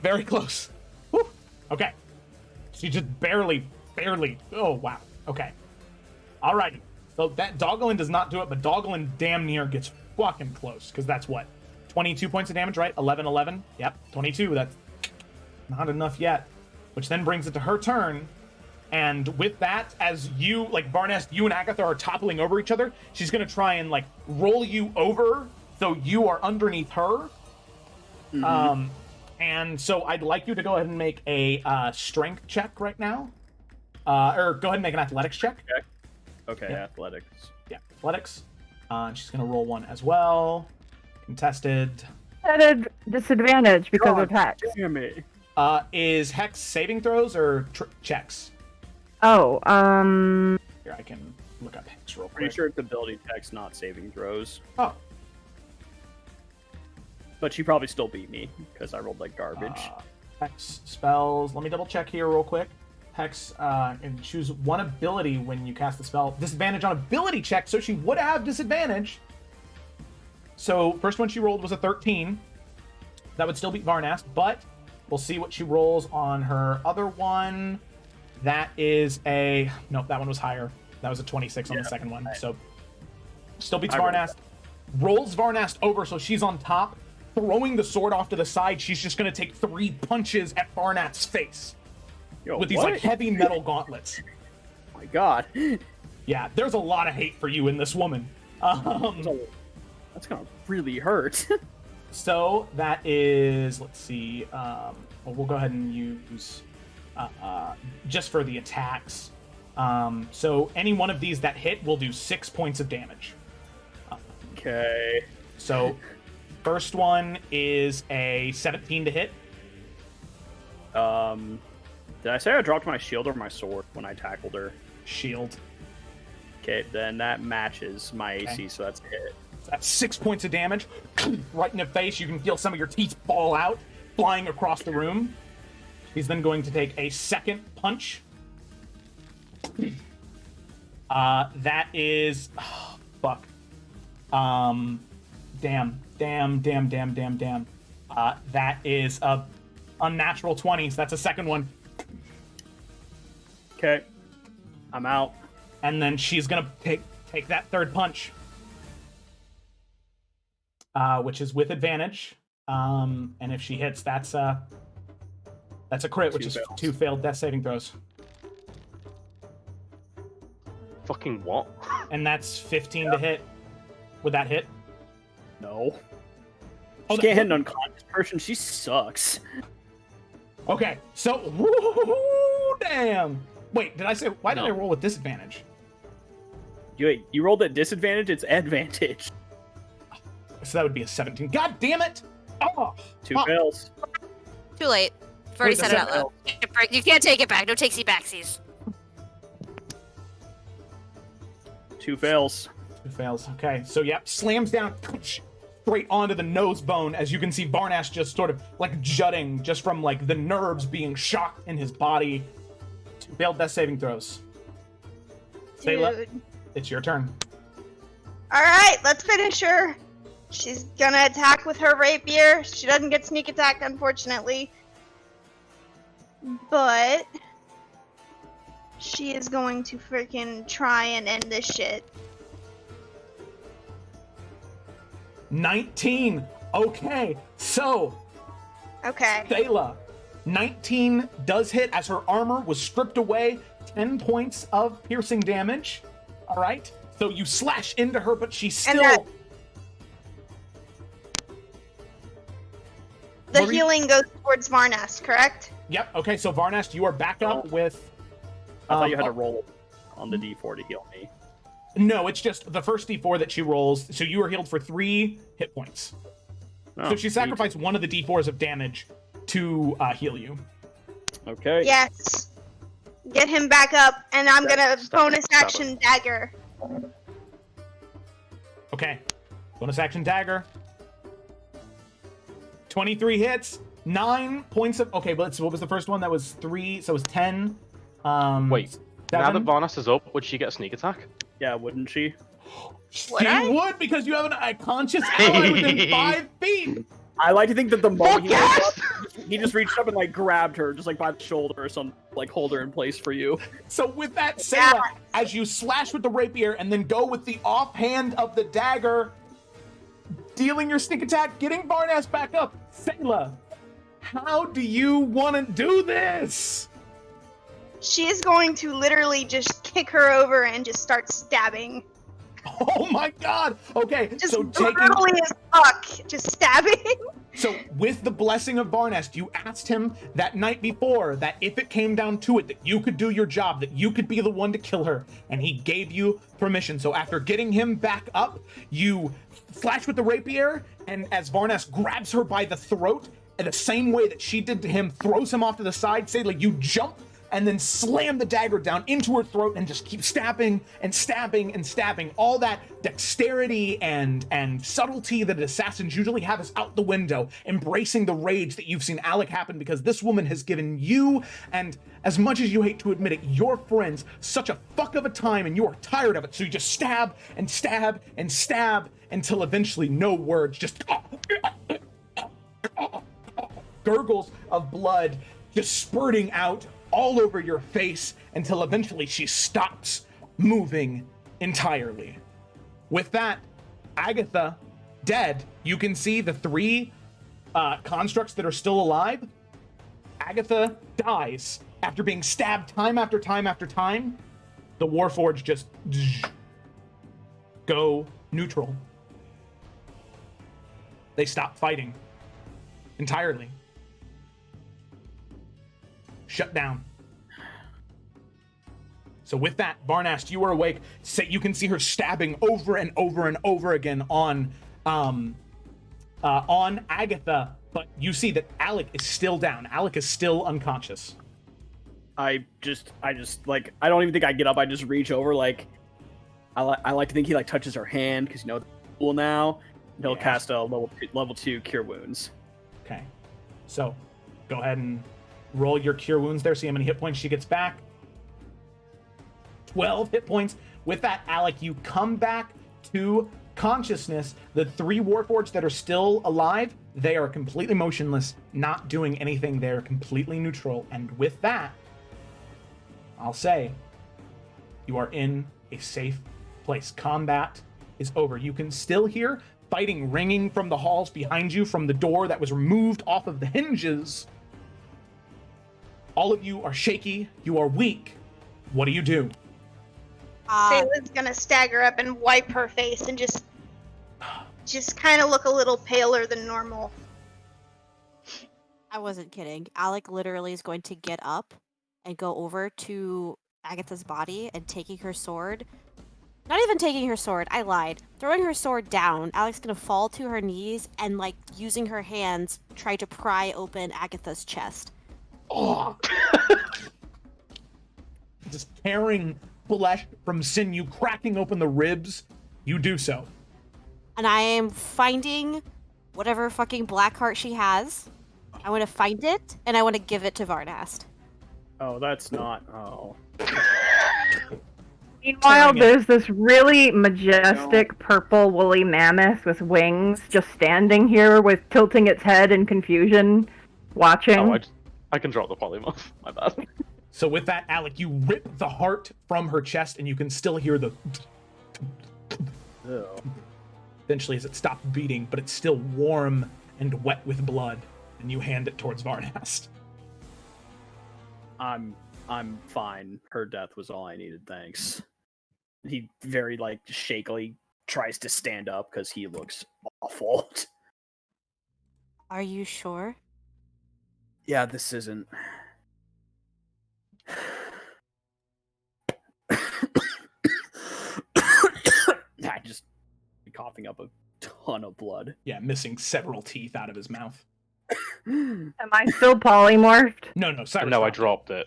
Very close. Woo! Okay. She just barely. Oh, wow. Okay. Alrighty. So that Doglin does not do it, but Doglin damn near gets fucking close, because that's what? 22 points of damage, right? 11. Yep, 22. That's not enough yet. Which then brings it to her turn. And with that, as you, like, Varnest, you and Agatha are toppling over each other, she's going to try and, like, roll you over so you are underneath her. Mhm. And so I'd like you to go ahead and make a strength check right now. Or go ahead and make an athletics check. Okay, Yeah. athletics. Yeah, athletics. She's going to roll one as well. Contested. At a disadvantage because God of Hex. Damn it. Is Hex saving throws or checks? Oh, Here, I can look up Hex real quick. Pretty sure it's ability text, not saving throws. Oh. But she probably still beat me because I rolled like garbage. Hex spells. Let me double check here real quick. Hex and choose one ability when you cast the spell. Disadvantage on ability check, so she would have disadvantage. So first one she rolled was a 13. That would still beat Varnast, but we'll see what she rolls on her other one. That is a nope. That one was higher. That was a 26 on the second one. So still beats I rolled Varnast. Rolls Varnast over, so she's on top. Throwing the sword off to the side, she's just going to take 3 punches at Varnast's face Yo, with these what? like heavy metal gauntlets. Oh my God. Yeah, there's a lot of hate for you in this woman. That's gonna really hurt. So that is, let's see. Well, we'll go ahead and use just for the attacks. So any one of these that hit will do 6 points of damage. Okay. So first one is a 17 to hit. Did I say I dropped my shield or my sword when I tackled her? Shield. Okay, then that matches my AC, Okay. so that's a hit. That's 6 points of damage. Right in the face. You can feel some of your teeth fall out, flying across the room. He's then going to take a second punch. That is... Oh, fuck. Damn. That is a unnatural 20, so that's a second one. Okay. I'm out. And then she's gonna take that third punch. Which is with advantage. And if she hits, that's a crit, which 2 is fails. 2 failed death saving throws. Fucking what? And that's 15 to hit. Would that hit? No. Oh, She can't hit an unconscious person. She sucks. Okay, so woo, damn. Wait, did I say why did I roll with disadvantage? You rolled at disadvantage. It's advantage. So that would be a 17. God damn it! Oh, 2 fuck. fails. Too late. I've already Wait, said it out loud. You can't take it back. No takesy backsies. 2 fails. 2 fails. Okay, so yep, slams down straight onto the nose bone, as you can see Varnash just sort of like jutting just from like the nerves being shocked in his body. 2 failed death saving throws. Sayla, Dude. it's your turn. Alright, let's finish her. She's gonna attack with her rapier. She doesn't get sneak attack, unfortunately. But she is going to freaking try and end this shit. 19. Okay, so Okay. Sayla, 19 does hit as her armor was stripped away. 10 points of piercing damage. All right. So you slash into her, but she's still. The healing goes towards Varnast, correct? Yep. Okay. So Varnast, you are back up with. I thought you had to roll on the D4 to heal me. No, it's just the first D4 that she rolls. So you are healed for 3 hit points. Oh, so she sacrificed one of the D4s of damage to heal you. Okay. Yes. Get him back up, and I'm gonna bonus action dagger. Okay. Bonus action dagger. 23 hits. 9 points of. Okay, but what was the first one? That was 3. So it was 10. Wait. 7? Now that Varnast is up, would she get a sneak attack? Yeah, wouldn't she? She would, because you have a conscious ally within 5 feet. I like to think that the moment he just reached up and like grabbed her, just like by the shoulder or something, like hold her in place for you. So with that, Sayla, as you slash with the rapier and then go with the offhand of the dagger, dealing your sneak attack, getting Varnast back up. Sayla, how do you want to do this? She is going to literally just kick her over and just start stabbing. Oh my god! Okay, Just so brutally as fuck, just stabbing. So with the blessing of Varnast, you asked him that night before that if it came down to it, that you could do your job, that you could be the one to kill her, and he gave you permission. So after getting him back up, you slash with the rapier, and as Varnast grabs her by the throat, in the same way that she did to him, throws him off to the side, say like you jump and then slam the dagger down into her throat and just keep stabbing and stabbing and stabbing. All that dexterity and subtlety that assassins usually have is out the window, embracing the rage that you've seen Alec happen because this woman has given you, and as much as you hate to admit it, your friends such a fuck of a time, and you are tired of it, so you just stab and stab and stab until eventually no words, just gurgles of blood just spurting out all over your face until eventually she stops moving entirely. With that, Agatha dead. You can see the 3 constructs that are still alive. Agatha dies after being stabbed time after time after time. The Warforged just go neutral. They stop fighting entirely. Shut down. So with that, Varnast, you are awake. You can see her stabbing over and over and over again on Agatha, but you see that Alec is still down. Alec is still unconscious. I just like, I don't even think I get up. I just reach over, like, I like to think he like touches her hand because you know it's cool now. And he'll cast a level 2 Cure Wounds. Okay, so go ahead and roll your Cure Wounds there. See how many hit points she gets back. 12 hit points. With that, Alec, you come back to consciousness. The 3 Warforged that are still alive, they are completely motionless, not doing anything. They're completely neutral. And with that, I'll say, you are in a safe place. Combat is over. You can still hear fighting ringing from the halls behind you, from the door that was removed off of the hinges. All of you are shaky. You are weak. What do you do? Sayla's gonna stagger up and wipe her face and just kind of look a little paler than normal. I wasn't kidding. Alec literally is going to get up and go over to Agatha's body and taking her sword. Not even taking her sword, I lied. Throwing her sword down, Alec's gonna fall to her knees and, like, using her hands, try to pry open Agatha's chest. Oh. Just tearing flesh from sinew, cracking open the ribs. You do so. And I am finding whatever fucking black heart she has. I want to find it, and I want to give it to Varnast. Oh, that's not. Oh. Meanwhile, there's this really majestic purple woolly mammoth with wings just standing here with tilting its head in confusion, watching. Oh, I can drop the polymorph. My bad. So with that, Alec, you rip the heart from her chest, and you can still hear the... Eventually, as it stops beating, but it's still warm and wet with blood, and you hand it towards Varnast. I'm I'm fine. Her death was all I needed, thanks. He very, like, shakily tries to stand up because he looks awful. Are you sure? Yeah, this isn't... I just coughing up a ton of blood. Yeah, missing several teeth out of his mouth. Am I still polymorphed? No, Cyrus. No, I dropped it.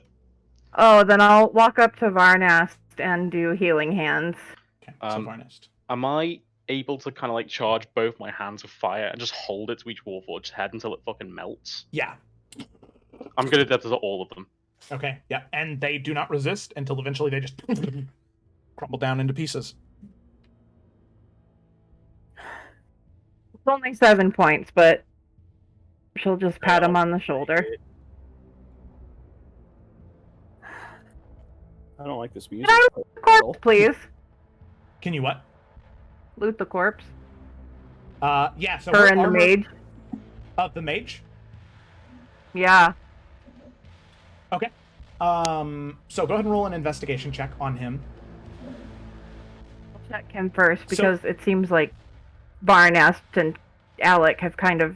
Oh, then I'll walk up to Varnast and do healing hands. Okay, so Varnast. Am I able to kind of like charge both my hands with fire and just hold it to each Warforged head until it fucking melts? Yeah. I'm gonna do that to all of them. Okay, yeah, and they do not resist until eventually they just crumble down into pieces. It's only 7 points, but she'll just pat him on the shoulder. I don't like this music. Can I loot the corpse, please? Can you what? Loot the corpse. Yeah, so Her and the mage. Of the mage? Yeah. Okay. So go ahead and roll an investigation check on him. I'll check him first, because it seems like Varnast and Alec have kind of,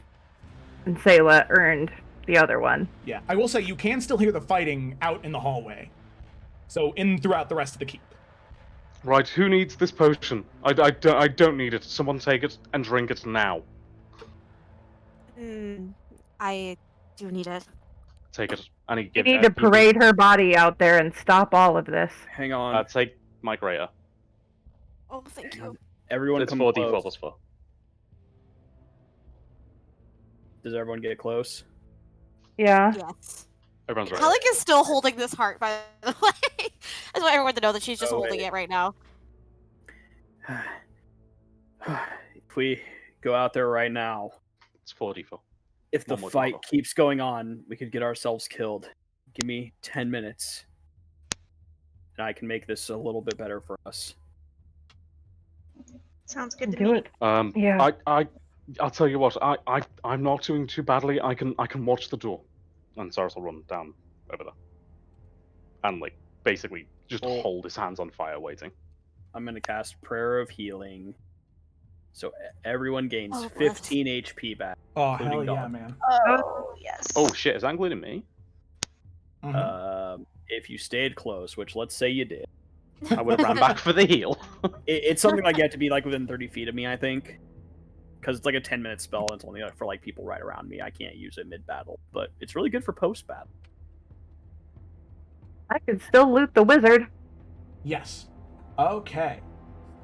and Sayla earned the other one. Yeah, I will say you can still hear the fighting out in the hallway. So throughout the rest of the keep. Right, who needs this potion? I don't need it. Someone take it and drink it now. I do need it. Take it. I need You need to parade her body out there and stop all of this. Hang on. Take my greater. Oh, thank you. Everyone It's come 4d4 close. plus 4. Does everyone get close? Yeah. Yes. Everyone's right. Alec is still holding this heart, by the way. I just want everyone to know that she's just holding wait. it right now. If we go out there right now, It's 4d4. if the One more fight toggle. keeps going on, we could get ourselves killed. Give me 10 minutes, and I can make this a little bit better for us. Sounds good to Do me. it. Yeah. I'll tell you what. I'm not doing too badly. I can watch the door, and Cyrus will run down over there, and like basically just hold his hands on fire, waiting. I'm gonna cast Prayer of Healing, so everyone gains Oh, bless. 15 HP back. Oh, including hell yeah, Dog. man. Oh, yes. Oh shit! Is that including me? If you stayed close, which let's say you did, I would have ran back for the heal. it's something like you have to be like within 30 feet of me, I think, because it's like a 10-minute spell. And it's only like for like people right around me. I can't use it mid-battle, but it's really good for post-battle. I could still loot the wizard. Yes. Okay.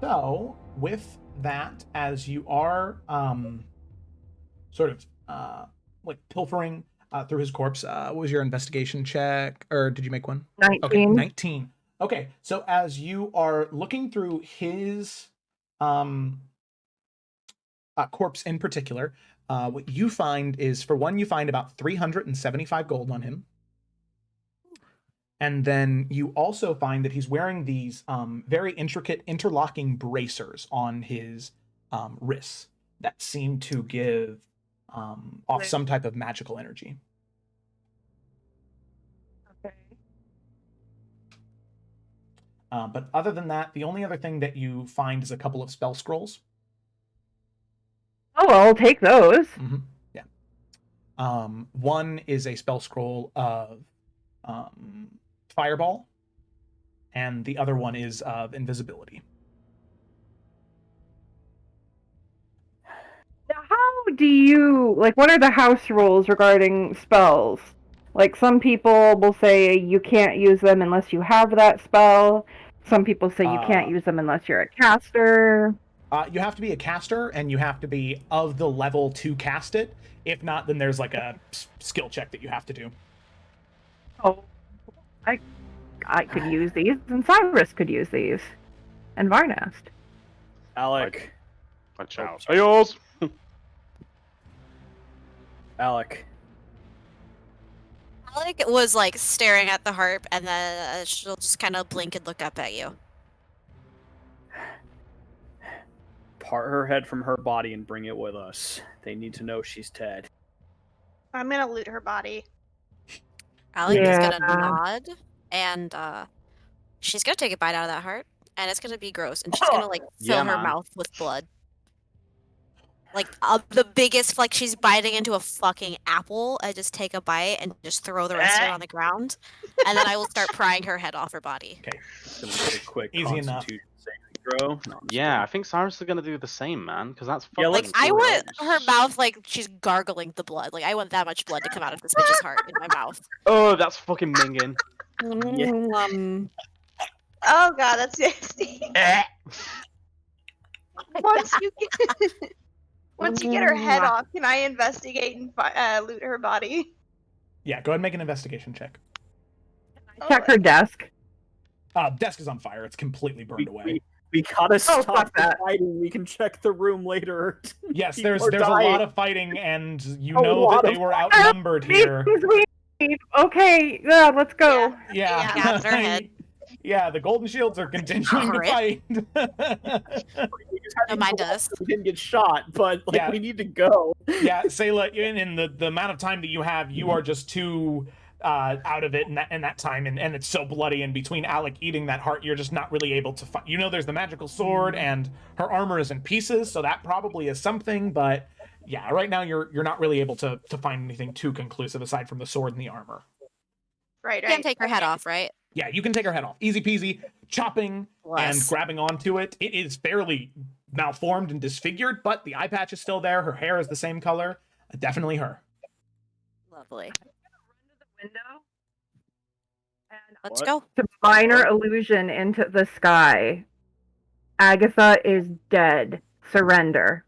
So, with that, as you are sort of like pilfering through his corpse, what was your investigation check? Or did you make one? 19. Okay, 19. Okay, so as you are looking through his corpse in particular, what you find is, for one, you find about 375 gold on him. And then you also find that he's wearing these very intricate interlocking bracers on his wrists that seem to give off some type of magical energy. Okay. But other than that, the only other thing that you find is a couple of spell scrolls. Oh, I'll take those. Mm-hmm. Yeah. One is a spell scroll of Fireball, and the other one is of Invisibility. Now, how do you, like, what are the house rules regarding spells? Like, some people will say you can't use them unless you have that spell. Some people say you can't use them unless you're a caster. You have to be a caster, and you have to be of the level to cast it. If not, then there's like a skill check that you have to do. Oh, I could use these, and Cyrus could use these, and Varnast. Alec. Watch out. Are yours? Alec. Alec was like staring at the harp, and then she'll just kind of blink and look up at you. Part her head from her body and bring it with us. They need to know she's dead. I'm gonna loot her body. Alec is Yeah. gonna nod and she's gonna take a bite out of that heart, and it's gonna be gross, and she's gonna like fill Yeah, her man. mouth with blood. Like the biggest, like she's biting into a fucking apple. I just take a bite and just throw the rest of it on the ground, and then I will start prying her head off her body. Okay. It's gonna be a quick Easy enough. Constitution saving throw. No, I'm just Yeah, I kidding. think Cyrus is gonna do the same, man, because that's Yeah, fucking. let's I do want her mouth like she's gargling the blood. Like I want that much blood to come out of this bitch's heart in my mouth. Oh, that's fucking minging. Oh god, that's nasty. Once you get her head off, can I investigate and loot her body? Yeah, go ahead and make an investigation check. Check her desk. Desk is on fire. It's completely burned away. We gotta stop fuck that. fighting. We can check the room later. Yes, People there's are a dying. lot of fighting, and you A know that lot they of were outnumbered here. Okay, yeah, let's go. Yeah. Yeah, it's her head. Yeah, the Golden Shields are continuing to Rip. fight. We just had No, to mine go does. so we didn't get shot, but like Yeah. we need to go. Yeah, Sayla, in the amount of time that you have, you are just too out of it in that time, and it's so bloody. And between Alec eating that heart, you're just not really able to fight. You know, there's the magical sword, and her armor is in pieces, so that probably is something. But yeah, right now you're not really able to find anything too conclusive aside from the sword and the armor. Right, You can't take her head off, right? Yeah, you can take her head off, easy peasy. Chopping and Bless. grabbing onto it. It is fairly malformed and disfigured, but the eye patch is still there. Her hair is the same color. Definitely her. Lovely. Window. Let's What? go. To minor illusion into the sky. Agatha is dead. Surrender.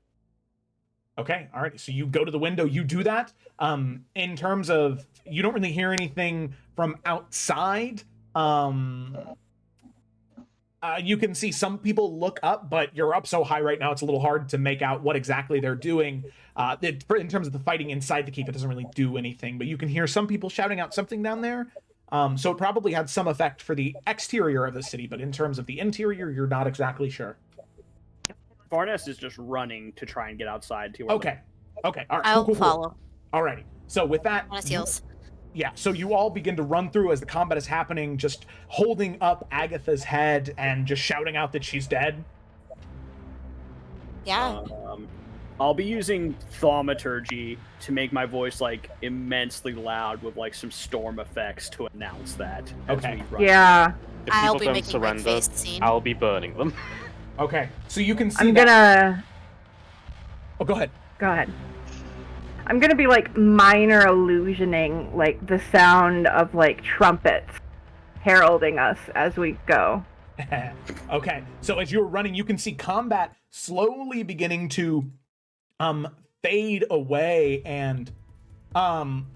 Okay, all right. So you go to the window, you do that. In terms of, you don't really hear anything from outside. You can see some people look up, but you're up so high right now, it's a little hard to make out what exactly they're doing. In terms of the fighting inside the keep, it doesn't really do anything, but you can hear some people shouting out something down there. So it probably had some effect for the exterior of the city, but in terms of the interior, you're not exactly sure. Varnes is just running to try and get outside to where Okay. Okay. All right. I'll cool. follow. Alrighty. So with that, On his heels. yeah. So you all begin to run through as the combat is happening, just holding up Agatha's head and just shouting out that she's dead. Yeah. I'll be using thaumaturgy to make my voice like immensely loud with like some storm effects to announce that. as Okay. we run. Yeah. If I'll people be don't making surrender, red-faced scene. I'll be burning them. Okay. So you can see I'm that. gonna Oh, go ahead. go ahead. I'm gonna be like minor illusioning like the sound of like trumpets heralding us as we go. Okay. So as you're running, you can see combat slowly beginning to fade away and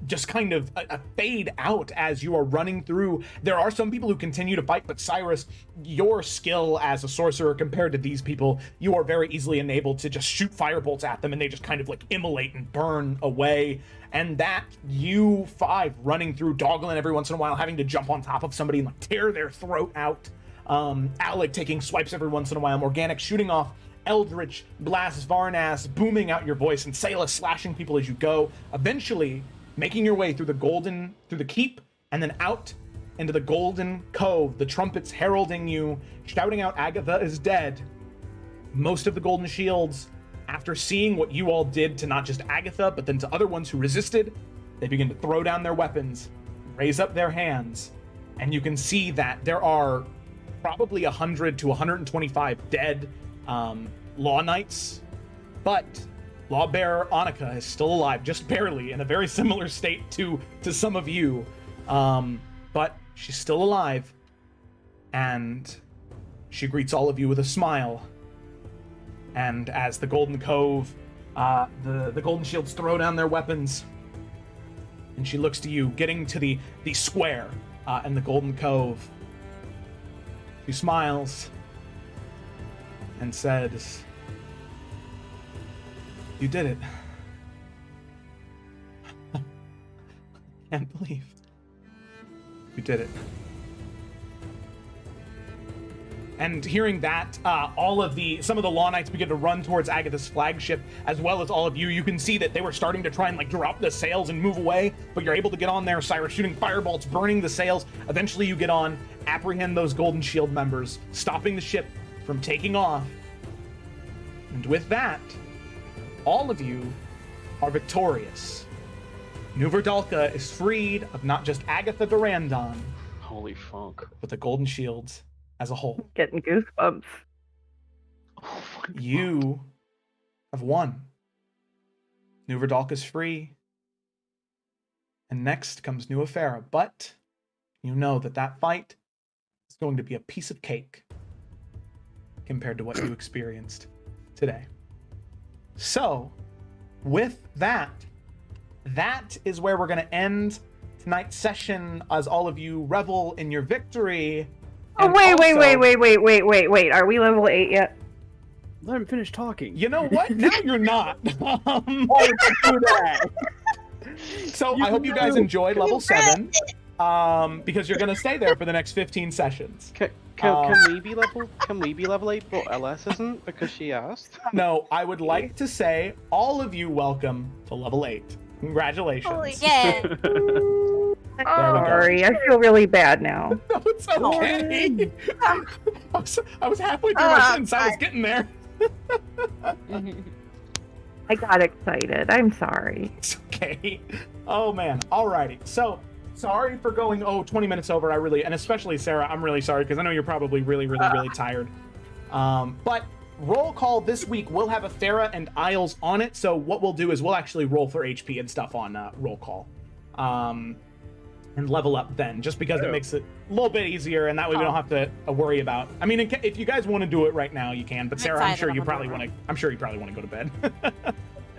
just kind of fade out as you are running through. There are some people who continue to fight, but Cyrus, your skill as a sorcerer compared to these people, you are very easily enabled to just shoot firebolts at them and they just kind of like immolate and burn away. And that you five running through, Doglin every once in a while having to jump on top of somebody and like tear their throat out. Alec taking swipes every once in a while, Morganic shooting off Eldritch blasts, Varnas booming out your voice, and Sayla slashing people as you go, eventually making your way through the keep, and then out into the Golden Cove, the trumpets heralding you, shouting out Agatha is dead. Most of the Golden Shields, after seeing what you all did to not just Agatha, but then to other ones who resisted, they begin to throw down their weapons, raise up their hands, and you can see that there are probably 100 to 125 dead Law Knights, but Lawbearer Annika is still alive, just barely, in a very similar state to some of you. But she's still alive, and she greets all of you with a smile. And as the Golden Cove, the Golden Shields throw down their weapons, and she looks to you, getting to the square in the Golden Cove. She smiles and says, "You did it. Can't believe you did it." And hearing that, some of the Law Knights begin to run towards Agatha's flagship, as well as all of you. You can see that they were starting to try and like drop the sails and move away, but you're able to get on there. Cyrus shooting firebolts, burning the sails. Eventually you get on, apprehend those Golden Shield members, stopping the ship from taking off. And with that, all of you are victorious. New Verdalka is freed of not just Agatha Durandon, Holy fuck. but the Golden Shields as a whole. Getting goosebumps. Oh my You have won. New Verdalka is free. And next comes New Efera. But you know that fight is going to be a piece of cake compared to what you experienced today. So, with that is where we're going to end tonight's session as all of you revel in your victory. Oh, And wait. also- Are we level 8 yet? Let him finish talking. You know what? Now you're not. Why would you do that? So I hope you guys enjoyed level 7, because you're gonna stay there for the next 15 sessions. Can we be level 8, but LS isn't because she asked? No, I would like to say all of you welcome to level 8. Congratulations. Holy Yay! Sorry, I feel really bad now. No, it's okay. I was halfway through my sentence. I was getting there. I got excited. I'm sorry. It's okay. Oh man. Alrighty. So sorry for going 20 minutes over. And especially Sarah, I'm really sorry because I know you're probably really tired. But roll call this week will have Efera and Isles on it. So what we'll do is we'll actually roll for HP and stuff on roll call. And level up then, just because it makes it a little bit easier, and that way we don't have to worry about. I mean, if you guys want to do it right now, you can. But Sarah, I'm sure you probably want to go to bed.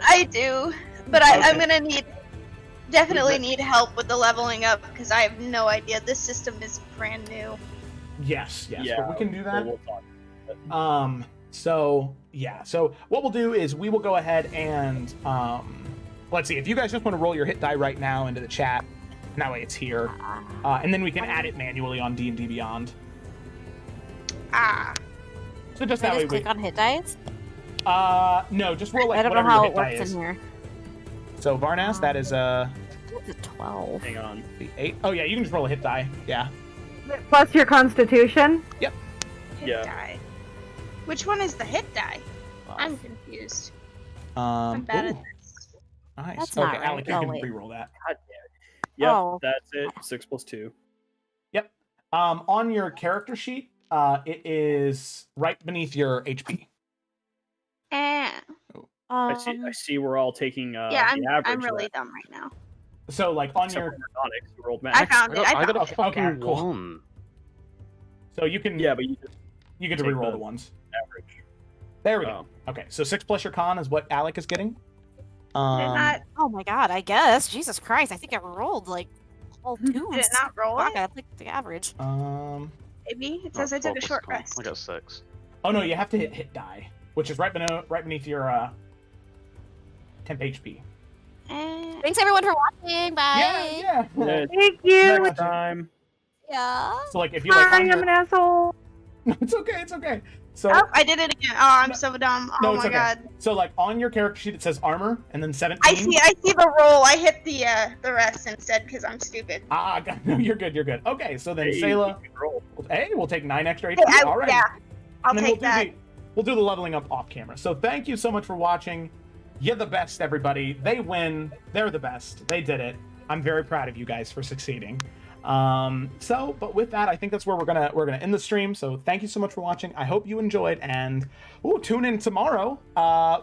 I do, but I'm gonna definitely need help with the leveling up because I have no idea. This system is brand new. Yes, Yeah, but we can do that. We'll talk. So what we'll do is we will go ahead and let's see if you guys just want to roll your hit die right now into the chat. And that way it's here, and then we can add it manually on D&D Beyond. So just Can that I way just click on hit dice? no, just roll like I don't know whatever how your it hit die works is. in here. So Varnas, that is It's a 12. Hang on. the 8. Oh yeah, you can just roll a hit die. Yeah. Plus your constitution? Hit Yeah. die. Which one is the hit die? I'm confused. I'm bad at this. Nice. That's okay, not right. Alec, you Oh, can wait. re-roll that. God damn it. Yep, Oh. that's it. 6 + 2. Yep. On your character sheet, it is right beneath your HP. Eh. I see we're all taking Yeah, the average. I'm really dumb right now. So like on Except your for Morgonics, who rolled I max. found it. I got a Okay, fucking cool. 1. So you can Yeah, but you just you get to take re-roll the- the ones. average. There we go. Okay, so 6 plus your con is what Alec is getting. Did it not? Oh my god, I guess. Jesus Christ, I think I rolled like all 2s. Did it not roll Fuck, it? I think the average. Maybe it says I took a short rest. I got 6. Oh no, you have to hit die, which is right beneath your temp HP. Eh. Thanks everyone for watching. Bye. Yeah. Yeah, Thank you. next time. Yeah. So like if you like Sorry, on I'm your... an asshole. it's okay. So Oh, I did it again. Oh, I'm so dumb. no, Oh it's my okay. god. So like on your character sheet it says armor and then 17. I see the roll. I hit the rest instead because I'm stupid. No, you're good. Okay, so then Hey, Sayla, you can roll. hey, we'll take 9 extra HP. Hey, All right. Yeah, I'll And then take that. We'll do the leveling up off camera. So thank you so much for watching. You're the best, everybody. They win. They're the best. They did it. I'm very proud of you guys for succeeding. But with that, I think that's where we're gonna end the stream. So thank you so much for watching. I hope you enjoyed, and tune in tomorrow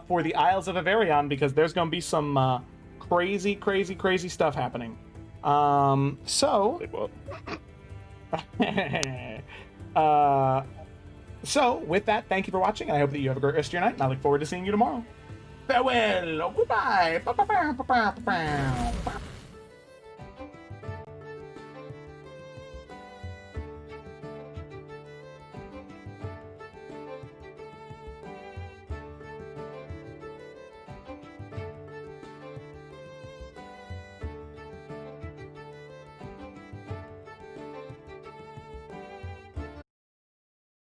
for the Isles of Averion because there's gonna be some crazy stuff happening. So with that, thank you for watching. I hope that you have a great rest of your night, and I look forward to seeing you tomorrow. Farewell. Goodbye.